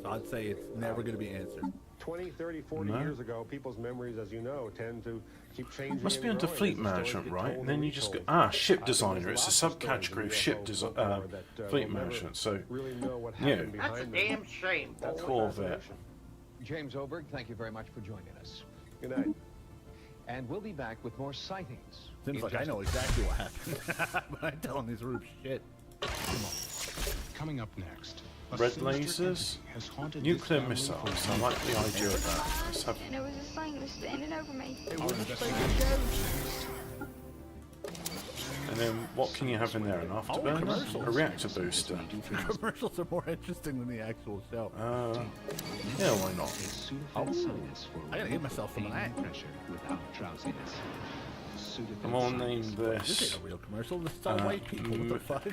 So I'd say it's never going to be answered. 20, 30, 40 No. years ago, people's memories, as you know, tend to keep changing. Must be and under growing fleet as the stories management, get right? told And then you just go, retold. ship I think designer. there's It's a lots of stories subcategory in of ship UFO folklore that, fleet we'll never management. So, really know what yeah. happened That's a behind them. damn shame. That's Corvette. fascination. James Oberg, thank you very much for joining us. Good night. And we'll be back with more sightings. Seems in like I just know a- exactly what happened, but I'm telling these roops shit. Coming up next. a red sinister lasers, entity has haunted this nuclear family missiles. for I like the idea of that. Let's have And it was a thing was standing over me. And then what can you have in there? An afterburner? commercials. A reactor booster? Commercials are more interesting than the actual show. Yeah, why not? I gotta get myself some of that. I'm gonna name This this. ain't a real commercial. This is all white people. What the fuck?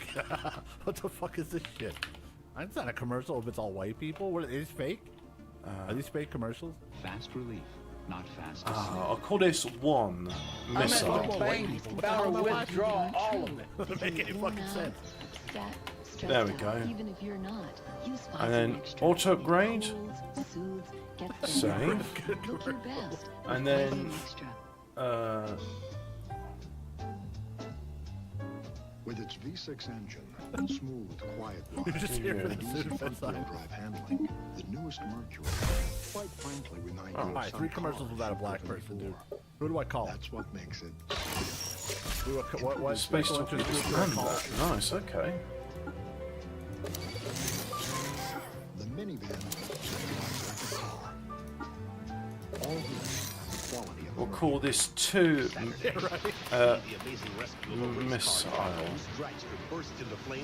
What the fuck is this shit? It's not a commercial if it's all white people. What is fake? Are these fake commercials? Fast relief, not fast I'll call this one missile. Better withdraw all of it. Doesn't make any fucking sense. There we go. Even if you're not, use And then auto upgrade, soothes, get the save, look your best. and then With its V6 engine, smooth, quiet You just hear ride, the and easy super front-wheel sign. drive handling, the newest Mercury, quite frankly, remind you All of right, some 3 commercials cars without a you've black driven person, dude. before. Who do I call? That's what makes it. What space special to interest group do I expand call? that. Nice, okay. The minivan drives like a car. All this, the quality of We'll call this 2 missiles.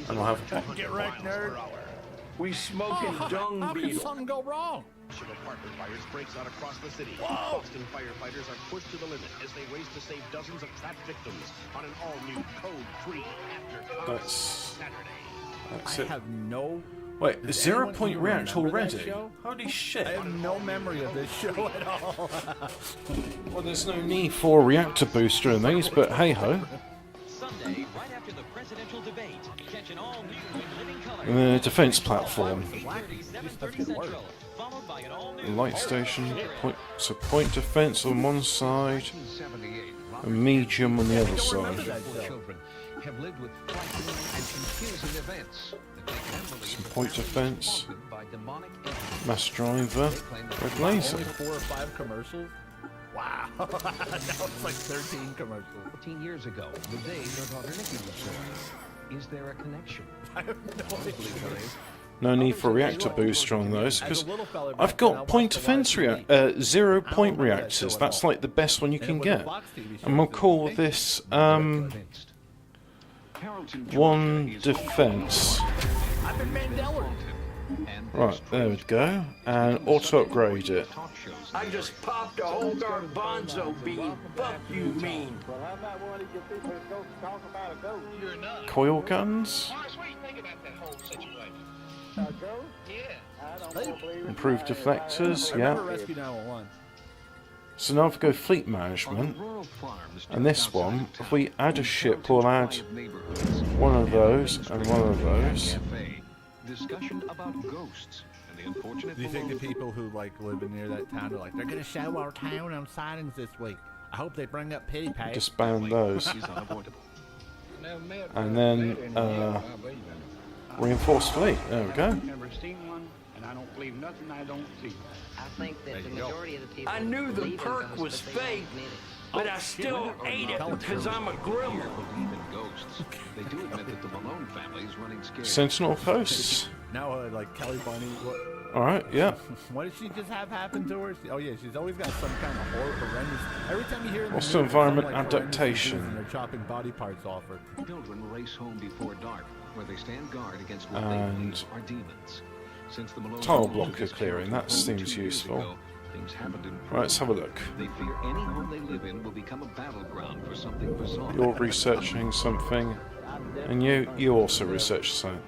And we'll have Get wrecked, nerd. We smoking dung How can beetle. something go wrong? Apartment fires breaks out across the city. Whoa! Boston firefighters are pushed to the limit as they race to save dozens of trapped victims on an all-new code-free after That's Saturday. it. I have no. Wait, Does 0 anyone point even react remember that already? show? Holy shit. I have no memory of this show at all. Well, there's no need for a reactor booster in these, but hey ho. Sunday, right after the presidential debate, catch an all-new and living color. The defense platform. 8:30, 7:30 Central, followed by an all-new Light station. Point defense on one side, a medium on the other side. Children have lived with frightening and confusing events that they can believe Some point defense. by demonic entities. Mass driver. Red laser. Only 4 or 5 commercials? Wow. Now it's like 13 commercials. 14 years ago, the day your daughter Nikki was born. Is there a connection? I have no idea. No need for a reactor booster on those, because I've got point defense 0 point reactors. That's like the best one you can get. And we'll call this 1 defense. I've been Mandela. Right, there we go. And auto upgrade it. I just popped a whole garbanzo bean. Fuck you mean. Well, I'm not one of your people that go talk about a ghost. You're not. Coil guns. Morris, what do you think about that whole situation? A ghost? Yeah. I don't believe it. Improved deflectors, I remember yeah. Rescue 911. So now if we go fleet management, and this one, if we add a ship, we'll add one of those and one of those. Discussion about ghosts and the unfortunate. Do you think the people who like live in near that town are like, they're gonna show our town on sightings this week? I hope they bring up pity pay. Disband those. And then, Reinforced fleet. There we go. I've never seen one, and I don't believe nothing I don't see. I think that the majority of the people. I knew the perk was fake, but I still ate it because I'm a griller. They do admit that the Malone family is running scared. Sentinel posts. Now, like Kelly Bunny. Alright, yeah. What did she just have happen to her? Oh yeah, she's always got some kind of horrendous. Every time you hear in What's the the news, environment some, like, adaptation? And they're chopping body parts off her. Children race home before dark, where they stand guard against what they believe are demons. Since the Malone Tile blocker clearing, that seems useful. Things happened in Right, let's have a look. They fear any home they live in will become a battleground for something bizarre. You're researching something, and you also researched something.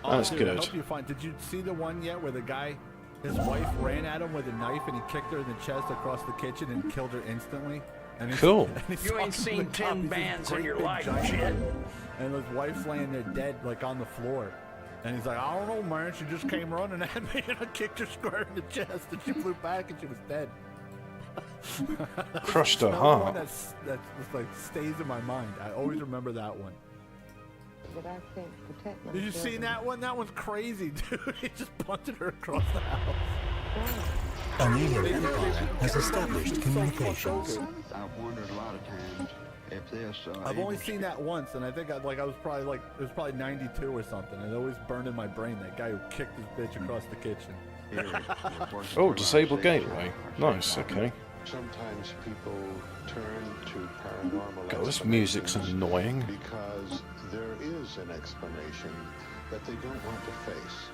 That's dude, good. I hope you find. Did you see the one yet where the guy, his wife ran at him with a knife and he kicked her in the chest across the kitchen and killed her instantly? And Cool. You ain't seen 10 bands in your life, shit. And his wife's laying there dead, like on the floor. And he's like, I don't know, man. She just came running at me and I kicked her square in the chest and she flew back and she was dead. Crushed her That's heart. That's just like stays in my mind. I always remember that one. But I can't protect myself. Did you see that one? That one's crazy, dude. He just punted her across the house. An alien empire has established communications. I've wondered a lot of times if this. I've only seen that once, and I think I was probably like it was probably '92 or something. It always burned in my brain. That guy who kicked his bitch across the kitchen. Oh, disable gateway. Nice. Okay. Sometimes people turn to paranormal. God, this music's annoying. Because there is an explanation that they don't want to face.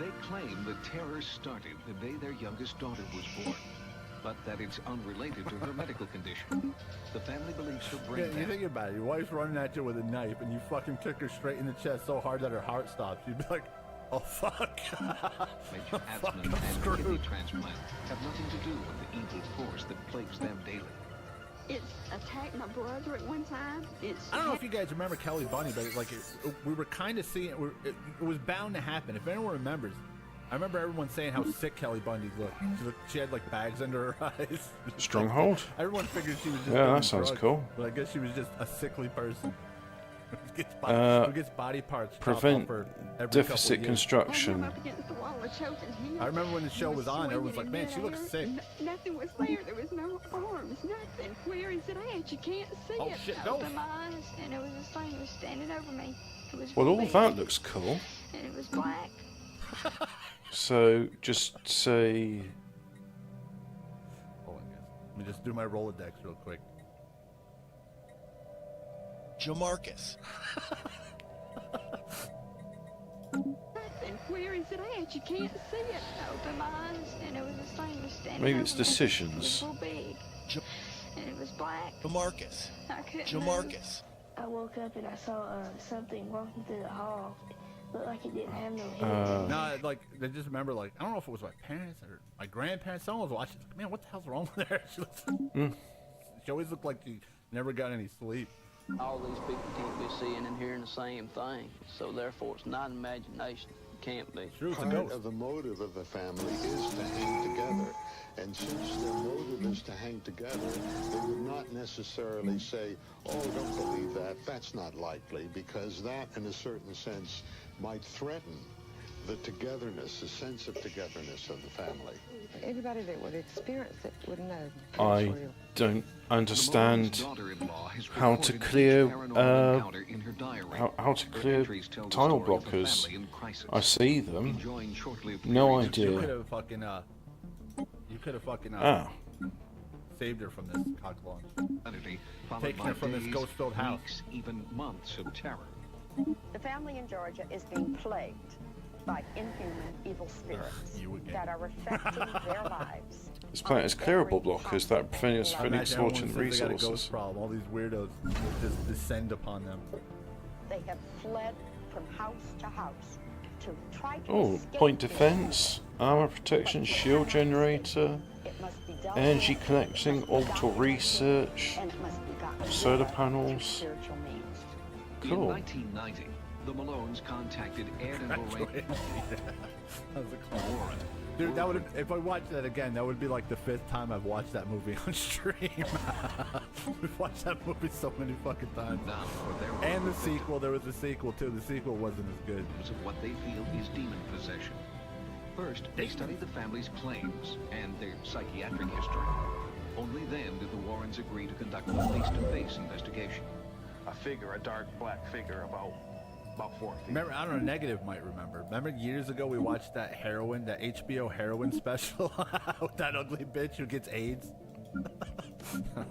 They claim the terror started the day their youngest daughter was born, but that it's unrelated to her medical condition. The family believes her brain Yeah, you think about it. Your wife's running at you with a knife, and you fucking kick her straight in the chest so hard that her heart stops. You'd be like, oh fuck. Major abdomen and kidney transplant have nothing to do with the evil force that plagues them daily. It's attacked my brother at one time. I don't know if you guys remember Kelly Bunny, but we were kind of seeing it. It was bound to happen. If anyone remembers, I remember everyone saying how sick Kelly Bundy looked. She had like bags under her eyes. Stronghold? Everyone figured she was just Yeah, doing that sounds drugs, cool. But I guess she was just a sickly person. Who gets body parts chopped Prevent off her every deficit couple of years. construction. I remember when the show was on, everyone was like, man, she looks sick. Nothing was there. There was no arms, nothing. Where is it at? You can't see Oh, it. shit, I go. opened my eyes, and it was this thing that was standing over me. It was Well, all big, that looks cool. and it was black. So, just say... Hold on, guys. Let me just do my Rolodex real quick. Jamarcus. And where is it at? You can't see it. I opened my eyes, and it was this thing that was standing Maybe over it's me. decisions. It was so big, and it was black. Jamarcus. I couldn't move. Jamarcus. I woke up and I saw something walking through the hall. Looked like it didn't have no head. No, like I just remember, like I don't know if it was my parents or my grandparents. Someone was watching. Like, man, what the hell's wrong with her? She always looked like she never got any sleep. All these people can't be seeing and hearing the same thing, so therefore it's not imagination. It can't be. Part of the motive of the family is to hang together. And since their motive is to hang together, they would not necessarily say, oh, don't believe that. That's not likely, because that, in a certain sense, might threaten the togetherness, the sense of togetherness of the family. Anybody that would experience it would know. I don't understand how to clear how to clear tile blockers. I see them. No idea. You could have fucking saved her from this cock launch. Taking her from this ghost-filled house. Even months of terror. The family in Georgia is being plagued by inhuman evil spirits that are affecting their lives. This planet is clearable blockers that prevent us from Imagine exhausting everyone says they got a resources. ghost problem. All these weirdos just descend upon them. They have fled from house to house to try to Oh, escape point the defense, armor protection, shield generator, energy collecting, orbital research, solar panels. In Cool. 1990, the Malones contacted Air and Warren Dude, that would if I watched that again, that would be like the 5th time I've watched that movie on stream. We've watched that movie so many fucking times. And the sequel, there was a sequel too. The sequel wasn't as good. Of what they feel is demon possession. First, they study the family's claims and their psychiatric history. Only then did the Warrens agree to conduct a face-to-face investigation. A figure, a dark black figure, about 4 feet. Remember, I don't know, Negative might remember. Remember years ago we watched that heroin, that HBO heroin special with that ugly bitch who gets AIDS? That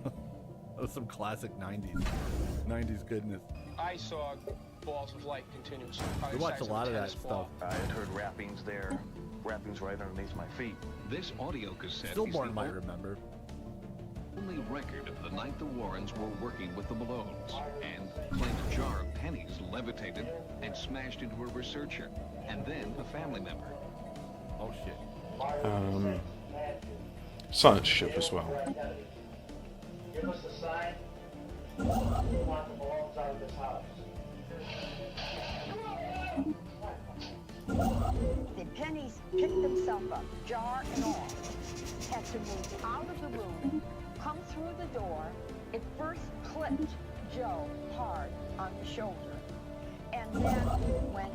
was some classic 90s goodness. I saw balls of light continuously. We watched a lot of that stuff. I had heard rappings there, rappings right underneath my feet. This audio cassette Stillborn might remember. Only record of the night the Warrens were working with the Malones, and claimed a jar of pennies levitated and smashed into a researcher, and then a family member. Oh shit. Science ship as well. Give us a sign. We want the Malones out of this house. The pennies picked themselves up, jar and all, had to move out of the room, come through the door. It first clipped Joe hard on the shoulder, and then went.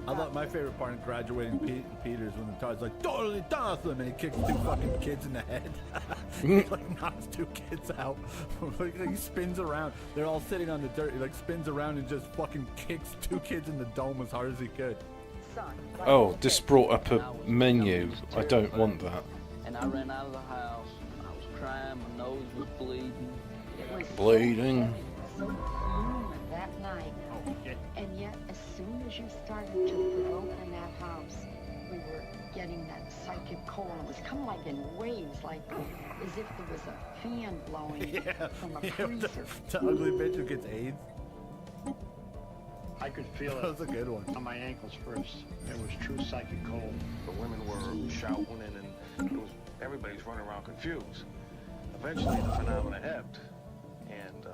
I love my favorite part in Graduating Peters when the Todd's like, totally awesome, and he kicks 2 fucking kids in the head. He like knocks 2 kids out. He spins around. They're all sitting on the dirt. He like spins around and just fucking kicks 2 kids in the dome as hard as he could. Oh, this brought up a menu. I don't want that. And I ran out of the house. I was crying. My nose was bleeding. Bleeding. So humid that night. And yet, as soon as you started to provoke in that house, we were getting that psychic cold. It was coming like in waves, like as if there was a fan blowing from a freezer. The ugly bitch who gets AIDS. I could feel it. That was a good one. On my ankles first. It was true psychic cold. The women were shouting, and it was, everybody's running around confused. Eventually, the phenomena ebbed, and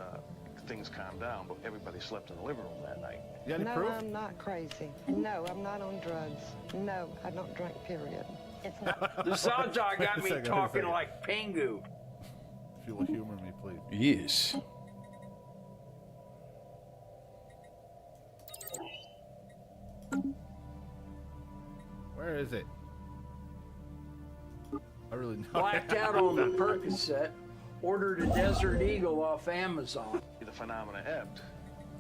things calmed down, but everybody slept in the living room that night. You got any No, proof? I'm not crazy. No, I'm not on drugs. No, I don't drink, period. It's not. The Zaza got me talking like Pingu. If you will humor me, please. Yes. Where is it? I really know. Blacked out on the Percocet. Ordered a Desert Eagle off Amazon. The phenomena ebbed,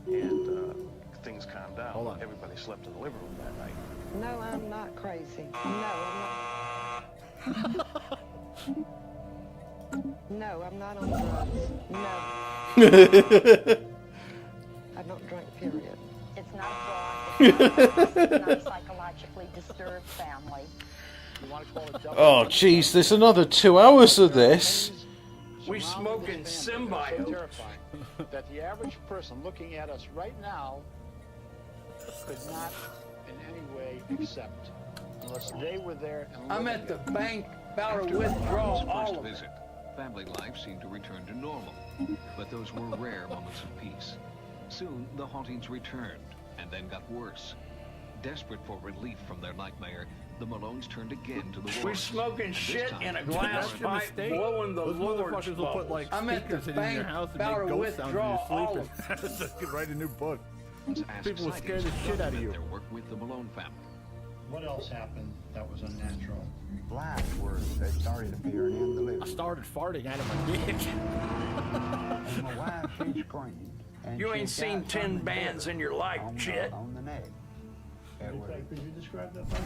and things calmed down. Hold on. Everybody slept in the living room that night. No, I'm not crazy. No, I'm not. No, I'm not on drugs. No. I don't drink, period. It's not a fraud. It's not a psychologically disturbed family. You want to call it double? Oh, jeez, there's another 2 hours of this. We smoking symbiote. Terrifying that the average person looking at us right now could not in any way accept unless they were there and I'm at the bank about to After the withdraw Warrens' all first of it. visit, family life seemed to return to normal, but those were rare moments of peace. Soon, the hauntings returned, and then got worse. Desperate for relief from their nightmare, the Malones turned again to the We're Warrens. smoking This shit time, in a the glass That's your pipe, mistake. blowing the Those Lord's motherfuckers will put like I'm at the speakers in your bank house and about make to ghost sounds withdraw when all you're of sleeping. So you could write a new book. Asked People will scare the scientists shit to out of document you. their work with the Malone family. What else happened that was unnatural? Flies were that started appearing in the living I started farting out of my dick. room. My wife, she screamed. And You she ain't seen got 10 something bands in your life, on shit. on the neck. That was, Could you describe that, Michael?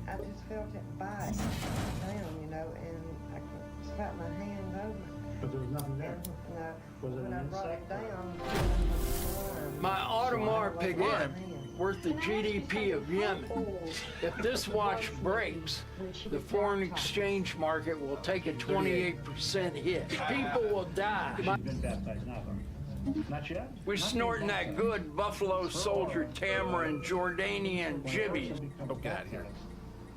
I just felt it bite down, you know, and I could slap my hand over. But there was nothing there? No, Was it when an I brought it insect? down, My Audemars Piguet, worth the GDP of Yemen. If this watch breaks, the foreign exchange market will take a 28% hit. People will die. You've been baptized now, though. Not yet? We're snorting that good Buffalo Soldier Tamarind Jordanian jibbies. Oh, God, here.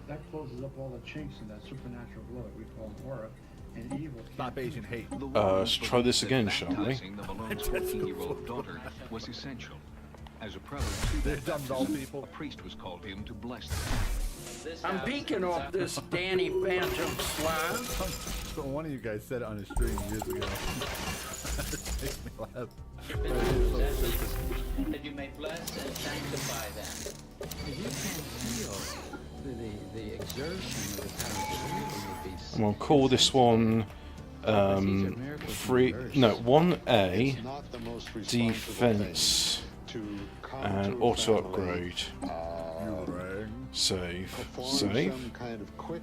That closes up all the chinks in that supernatural glow that we call aura, and evil. Stop Asian hate. Let's try this again, shall we? Baptizing the Malone's 14-year-old daughter was essential. As a prelude to They're that dumb doll baptism, people. a priest was called in to bless them. I'm peeking off this Danny Phantom slide. So one of you guys said it on a stream years ago. It makes me laugh. That you may bless and sanctify them. You can feel the exertion of the power of the I'm gonna call this one 1A defense and auto upgrade. Save. Some kind of quick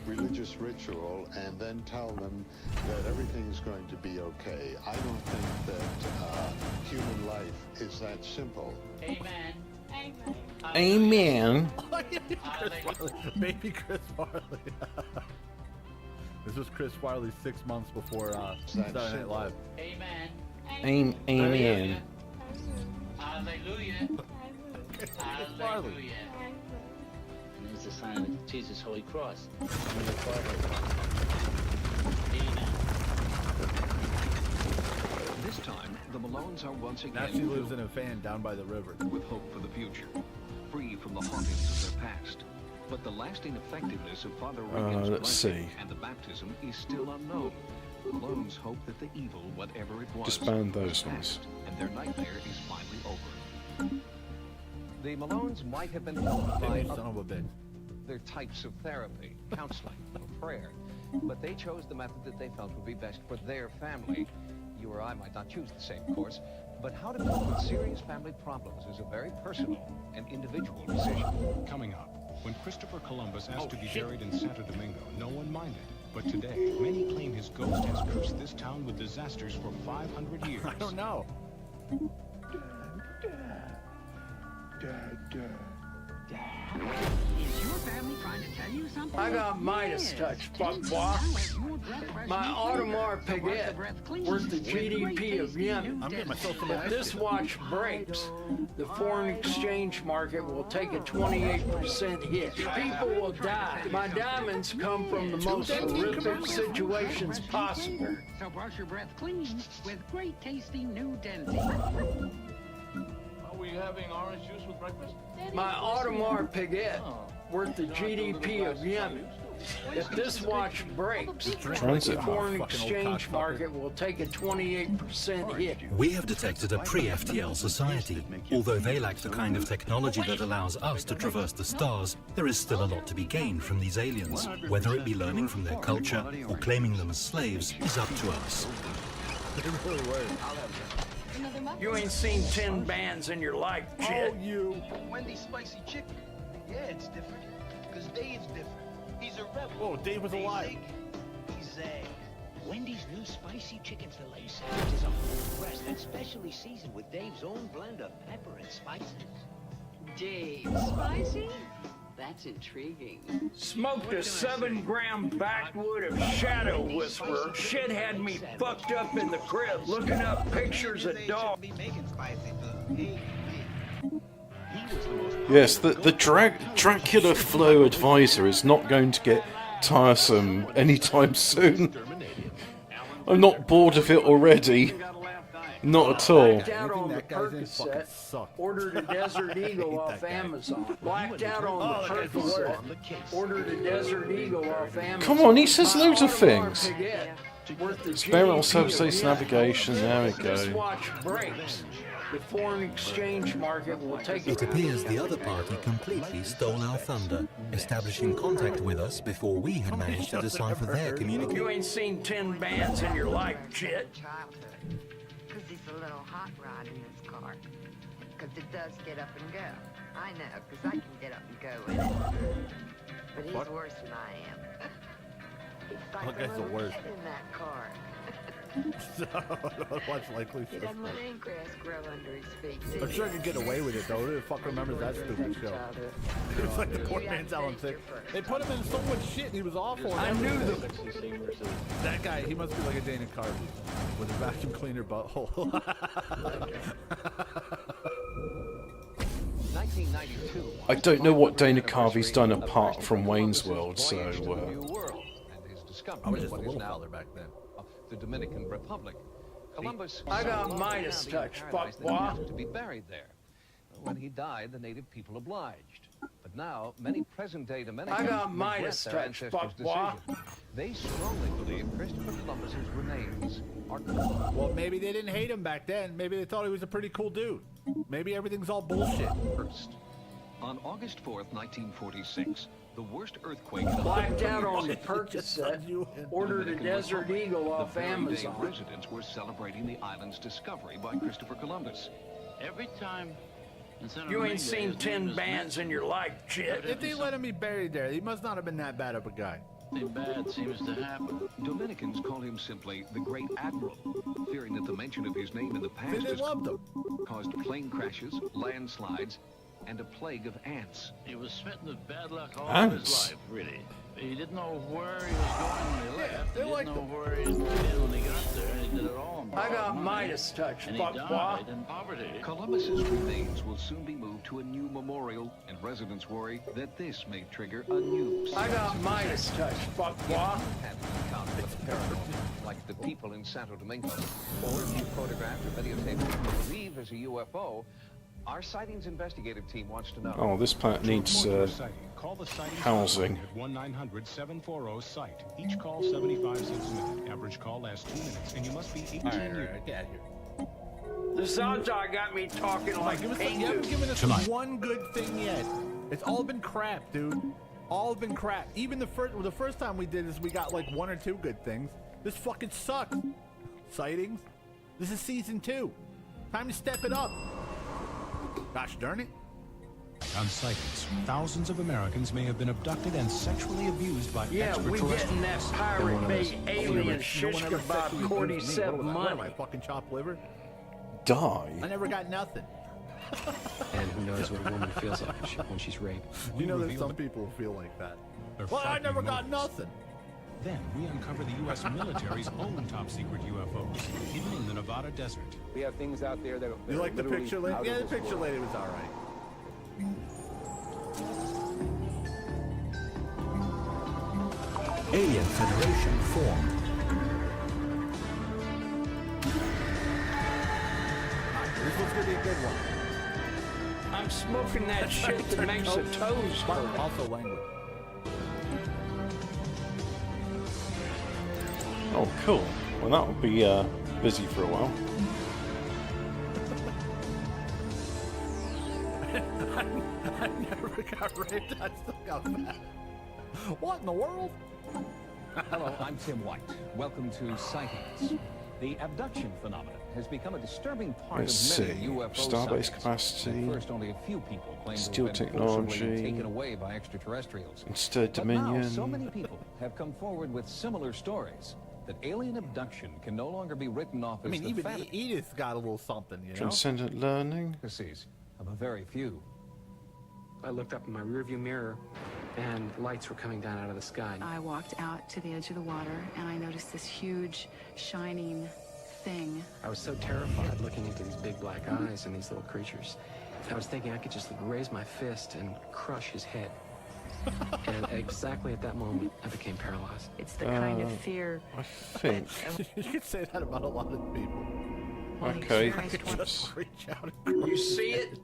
religious ritual and then tell them that everything's going to be okay. I don't think that human life is that simple. Amen. Amen. Baby Chris Farley. This was Chris Farley 6 months before Saturday Night Live. Amen. Amen. Hallelujah. Hallelujah. And it's a sign of Jesus' Holy Cross. This time, the Malones are once again Now she lives in a van down by the river. with hope for the future, free from the hauntings of their past. But the lasting effectiveness of Father Regan's let's blessing see. and the baptism is still unknown. The Malones hope that the evil, whatever it was, Disband those is ones. past, and their nightmare is finally over. The Malones might have been helped by Son of a bitch. their types of therapy, counseling, or prayer, but they chose the method that they felt would be best for their family. You or I might not choose the same course, but how to cope with serious family problems is a very personal and individual decision. Coming up, when Christopher Columbus asked to be buried in Santo Domingo, no one minded. But today, many claim his ghost has cursed this town with disasters for 500 years. I don't know. Is your family trying to tell you something? I got Midas touch, fuckboy. My Audemars Piguet, worth the GDP of Yemen. If this watch breaks, the foreign exchange market will take a 28% hit. People will die. My diamonds come from the most horrific situations possible. So brush your breath clean with great tasting new Density. Are we having orange juice with breakfast? My Audemars Piguet, worth the GDP of Yemen. If this watch breaks, the foreign exchange market will take a 28% hit. We have detected a pre-FTL society. Although they lack the kind of technology that allows us to traverse the stars, there is still a lot to be gained from these aliens. Whether it be learning from their culture or claiming them as slaves is up to us. You ain't seen 10 bands in your life, shit. Oh, you. Wendy's spicy chicken. Yeah, it's different. Because Dave's different. He's a rebel. Oh, Dave was alive. He's a... Wendy's new spicy chicken filet sandwich is a whole breast that's specially seasoned with Dave's own blend of pepper and spices. Dave, spicy? That's intriguing. Smoked a 7-gram backwood of Shadow Whisperer. Shit had me fucked up in the crib, looking up pictures of dogs. Yes, the Dracula Flow Advisor is not going to get tiresome anytime soon. I'm not bored of it already. Not at all. Blacked out on the Percocet, ordered a Desert Eagle off Amazon. Blacked out on the Percocet, ordered a Desert Eagle off Amazon. Come on, he says loads of things. Experimental subspace navigation, there we This go. watch breaks. The foreign exchange market will take It appears the other party completely stole our thunder, establishing contact with us before we had managed to decipher their communication. You ain't seen 10 bands in your life, shit. Because he's a little hot rod in this car. Because it does get up and go. I know, because I can get up and go in it. But he's worse than I am. He's like That guy's the worst. in that car. Watch likely. He doesn't let any grass grow under his feet. I'm sure I could get away with it though. Who the fuck remembers that stupid show? It's like the poor man's Alan Thick. They put him in so much shit and he was awful. I knew them. That guy, he must be like a Dana Carvey with a vacuum cleaner butthole. 1992. I don't know what Dana Carvey's done apart from Wayne's World, so I was just a little father back then. The Dominican Republic. Columbus. I got Midas touch, fuckboy. To be buried there. When he died, the native people obliged. But now, many present-day Dominicans I got regret Midas their touch, ancestors' fuckboy. decision. They strongly believe Christopher Columbus's remains are Well, maybe they didn't hate him back then. Maybe they thought he was a pretty cool dude. Maybe everything's all bullshit. first. On August 4th, 1946, the worst earthquake in Blacked out on the Percocet, ordered a Desert Eagle off Amazon. Residents were celebrating the island's discovery by Christopher Columbus. Every time. You ain't seen 10 bands in your life, shit. If they let him be buried there, he must not have been that bad of a guy. Nothing bad seems to happen. Dominicans call him simply the Great Admiral, fearing that the mention of his name in the past They loved him. caused plane crashes, landslides, and a plague of ants. He was smitten with bad luck all Ants? his life, really. He didn't know where he was going when he left. they He liked didn't know where he had been when he got there, and he did it all on I got borrowed money. Midas touch, And he fuckboy. died in poverty. Columbus's remains will soon be moved to a new memorial, and residents worry that this may trigger a new I got Midas touch, fuckboy. like the people in Santo Domingo. Or if you photographed or videotaped what you believe is a UFO, our sightings investigative team wants to know. Oh, this planet needs Call the sighting housing. at 1-900-740-SIGHT. Each call 75 cents a minute. Average call lasts 2 minutes, and you must be 18 years. Get out of here. The Zanjar got me talking like You Pingu. haven't given us Tonight. one good thing yet. It's all been crap, dude. All been crap. Even the first time we did this, we got like 1 or 2 good things. This fucking sucks. Sightings. This is season 2. Time to step it up. Gosh darn it. On sightings, thousands of Americans may have been abducted and sexually abused by Yeah, we extraterrestrials. getting that pirate bait alien shish kebab 47 What am I, money. fucking chopped liver? Die? I never got nothing. And who knows what a woman feels like when she's raped. You know that some people feel like that. Their Well, I frightening never got motives. nothing. Then we uncover the U.S. military's own top-secret UFOs hidden in the Nevada desert. We have things out there that You like the picture lady? Yeah, the picture lady was all right. Alien Federation formed. This one's gonna be a good one. I'm smoking that shit that makes the toes hurt. Also language. Oh, cool. Well, that will be busy for a while. I never got raped. I still got fat. What in the world? Hello, I'm Tim White. Welcome to Sightings. The abduction phenomenon has become a disturbing part Let's of many see. UFO Starbase sightings. capacity. At first, only a few people claimed Steel to have been forcibly technology. taken away by extraterrestrials. Instead, But now, Dominion. so many people have come forward with similar stories that alien abduction can no longer be written off as I mean, the even fantasy Edith's got a little something, you know? Transcendent learning. of a very few. I looked up in my rearview mirror, and lights were coming down out of the sky. I walked out to the edge of the water, and I noticed this huge, shining thing. I was so terrified looking into these big black eyes and these little creatures. I was thinking I could just raise my fist and crush his head. And exactly at that moment, I became paralyzed. It's the kind of fear. I think. You could say that about a lot of people. Okay. I could just reach out You see it?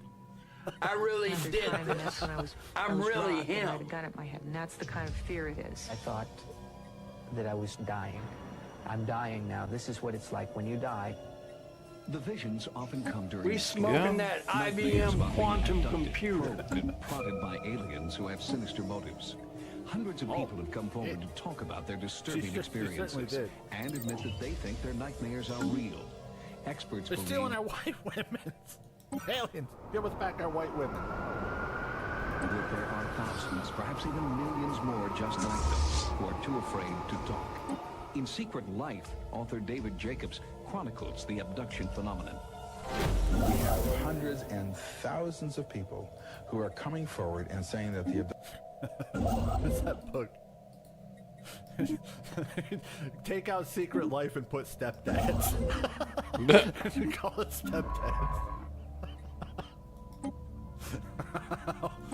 I really did. And that's when I was. I'm really rocked, and I him. had a gun at my head, and that's the kind of fear it is. I thought that I was dying. I'm dying now. This is what it's like when you die. The visions often come during We smoking that IBM quantum computer. and prodded by aliens who have sinister motives. Hundreds of people have come forward to talk about their disturbing She certainly experiences did. and admit that they think their nightmares are real. Experts They're believe stealing our white women. Aliens, give us back our white women. that there are thousands, perhaps even millions more just like them, who are too afraid to talk. In Secret Life, author David Jacobs chronicles the abduction phenomenon. We have hundreds and thousands of people who are coming forward and saying that the What's that book? Take out Secret Life and put stepdads. You call it stepdads.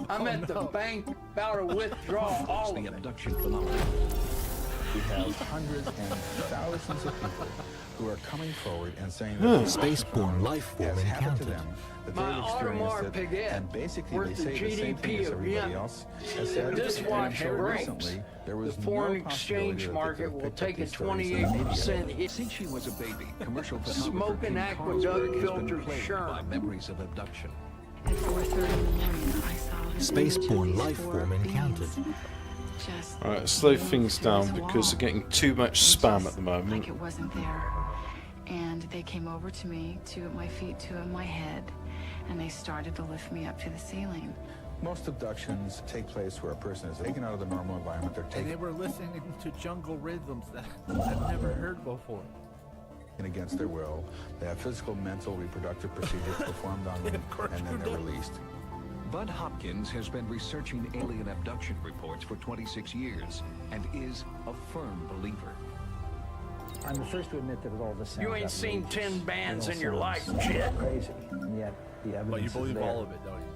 I'm at the bank about to withdraw all of The it. abduction phenomenon. We have hundreds and thousands of people who are coming forward and saying that Spaceborne life form has happened to encountered. them, that My they've experienced Audemars it, Piguet, and basically worth they the say the same thing GDP as of everybody Yemen. else has If said. this And watch until breaks, recently, there was the no foreign possibility exchange that they market could will have picked take a up these stories in the media. 28% hit. Since she was a baby, commercial Smoking photographer Kim aqueduct Carlsberg has been filtered plagued sherm. by memories of abduction. At 4:30 in the morning, I saw this image of Spaceborne these life four form encountered. beings just Alright, slow things through this down because wall. they're getting too much spam at the moment. Like it wasn't there. And they came over to me, two at my feet, two at my head, and they started to lift me up to the ceiling. Most abductions take place where a person is taken out of the normal environment. They're And taken they were listening to jungle rhythms that I've never heard before. against their will. They have physical, mental, reproductive procedures performed on them, and then they're released. Bud Hopkins has been researching alien abduction reports for 26 years and is a firm believer. I'm the first to admit that it all this sounds You ain't seen outrageous. 10 bands It all in your life, sounds shit. Crazy, and yet the evidence But you is believe there all of it, don't you?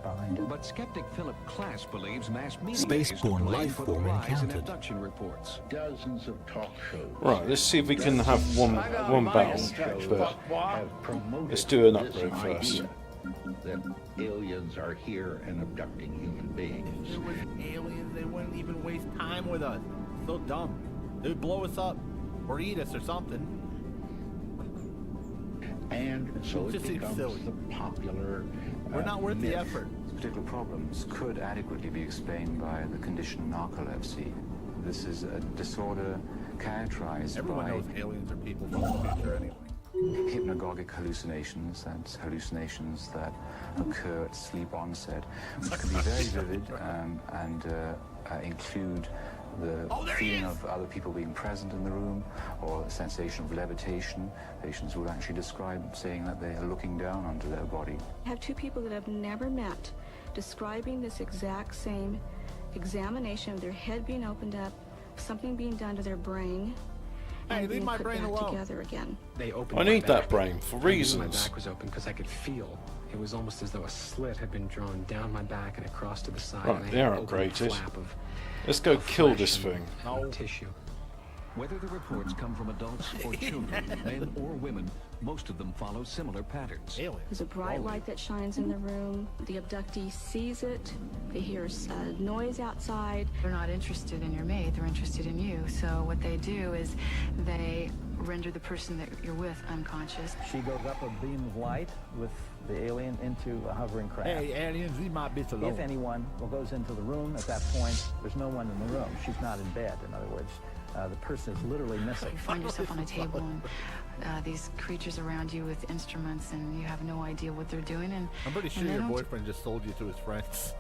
behind it. But skeptic Philip Klass believes mass media Spaceborne is to blame life for the form rise in encountered. abduction reports. Dozens of talk shows. Right, let's see if we can have one battle, but have promoted let's do an this upgrade first. idea that aliens are here and abducting human beings. If it was aliens, they wouldn't even waste time with us. So dumb. They would blow us up or eat us or something. And so It it just seems becomes silly. the popular We're not worth the myth. effort. Particular problems could adequately be explained by the condition narcolepsy. This is a disorder characterized Everyone by knows aliens are people from the future anyway. hypnagogic hallucinations, that's hallucinations that occur at sleep onset, which can be very vivid and include the feeling of other people being present in the room or a sensation of levitation. Patients would actually describe saying that they are looking down onto their body. I have two people that I've never met describing this exact same examination of their head being opened up, something being done to their brain, Hey, and leave being my put brain back alone. together again. They opened I my need back. that brain for I knew reasons. my back was open because I could feel. It was almost as though a slit had been drawn down my back and across to the side. Right, and I they're had an open upgraded. flap of Let's go kill flesh this and thing. tissue. Whether the reports come from adults or children, men or women, most of them follow similar patterns. There's a bright light that shines in the room. The abductee sees it. They hear a noise outside. They're not interested in your mate, they're interested in you. So what they do is they render the person that you're with unconscious. She goes up a beam of light with the alien into a hovering craft. Hey, aliens, leave my bitch alone. If anyone goes into the room at that point, there's no one in the room. She's not in bed, in other words. The person is literally missing. You find yourself on a table and these creatures around you with instruments, and you have no idea what they're doing. And I'm pretty sure and they your don't boyfriend just sold you to his friends.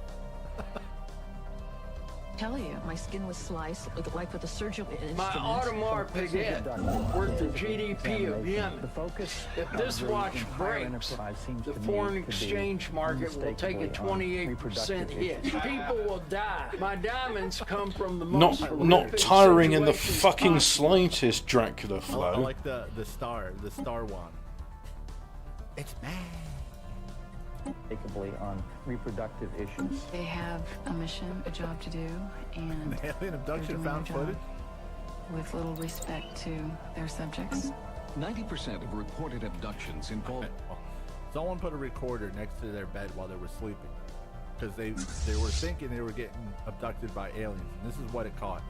Tell you, my skin was sliced like with a surgical instrument. My Audemars Piguet, worth the GDP of Yemen. The focus If of this the watch entire breaks, enterprise seems the to me foreign to be exchange market will take a unmistakably on 28% reproductive hit. issues. People will die. My diamonds come from the Not most not horrific tiring in the situations fucking possible. slightest, Dracula I flow. like the star one. It's mad. Unmistakably on reproductive issues. They have a mission, a job to do, and Alien abduction they're found doing their footage. job with little respect to their subjects. 90% of reported abductions involve... Someone put a recorder next to their bed while they were sleeping. Because they were thinking they were getting abducted by aliens. And this is what it caught.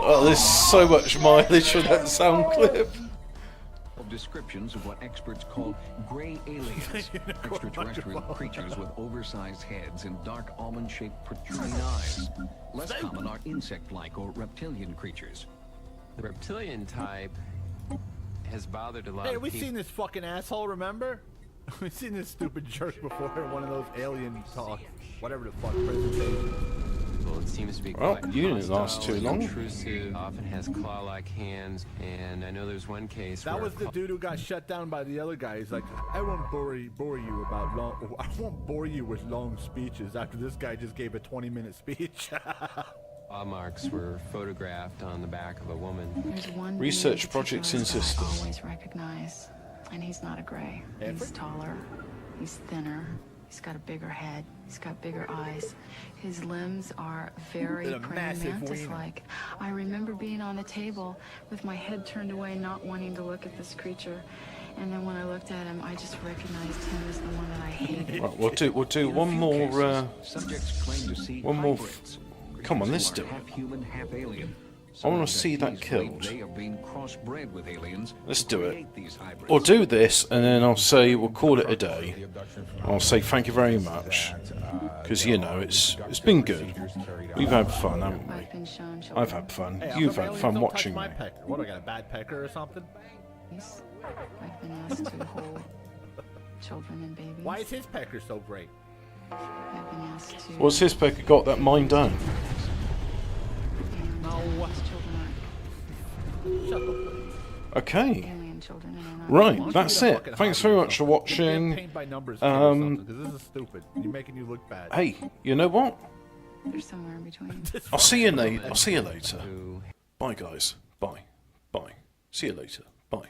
Oh, there's so much mileage for that sound clip. Descriptions of what experts call gray aliens, extraterrestrial creatures with oversized heads and dark almond-shaped protruding eyes. Less common are insect-like or reptilian creatures. The reptilian type has bothered a lot Hey, of we've people. seen this fucking asshole, remember? We've seen this stupid jerk before in one of those alien talks. Whatever the fuck presentation. Well, it seems to be Well, quite you didn't last hostile, too long. intrusive, often has claw-like hands, and I know there's one case That where was the dude who got shut down by the other guy. He's like, I won't bore you about long. I won't bore you with long speeches. After this guy just gave a 20-minute speech. claw marks were photographed on the back of a woman. There's one Research dude projects in that I systems. always recognize, and he's not a gray. He's taller, he's thinner, He's got a bigger head. He's got bigger eyes. His limbs are very praying mantis-like. I remember being on the table with my head turned away, not wanting to look at this creature. And then when I looked at him, I just recognized him as the one that I hated. Right, we'll do one more. Subjects claim to see one more. hybrids. Come on, let's do it. Half human, half alien. I want to see that killed. They have been crossbred with aliens. Let's do it. These hybrids. Or do this, and then I'll say we'll call it a day. I'll say thank you very much, because you know it's been good. We've had fun, haven't we? I've had fun. Hey, You've had fun don't watching touch me. my pecker. What, I got a bad pecker or something? I've been asked to hold children and babies. Why is his pecker so great? I've been asked to... What's his pecker got that mine don't? No. Shut the Okay. Right, that's it. Thanks very much for watching. This is stupid. You're making you look bad. Hey, you know what? There's somewhere in between. I'll see you later. Bye, guys. Bye. Bye. See you later. Bye.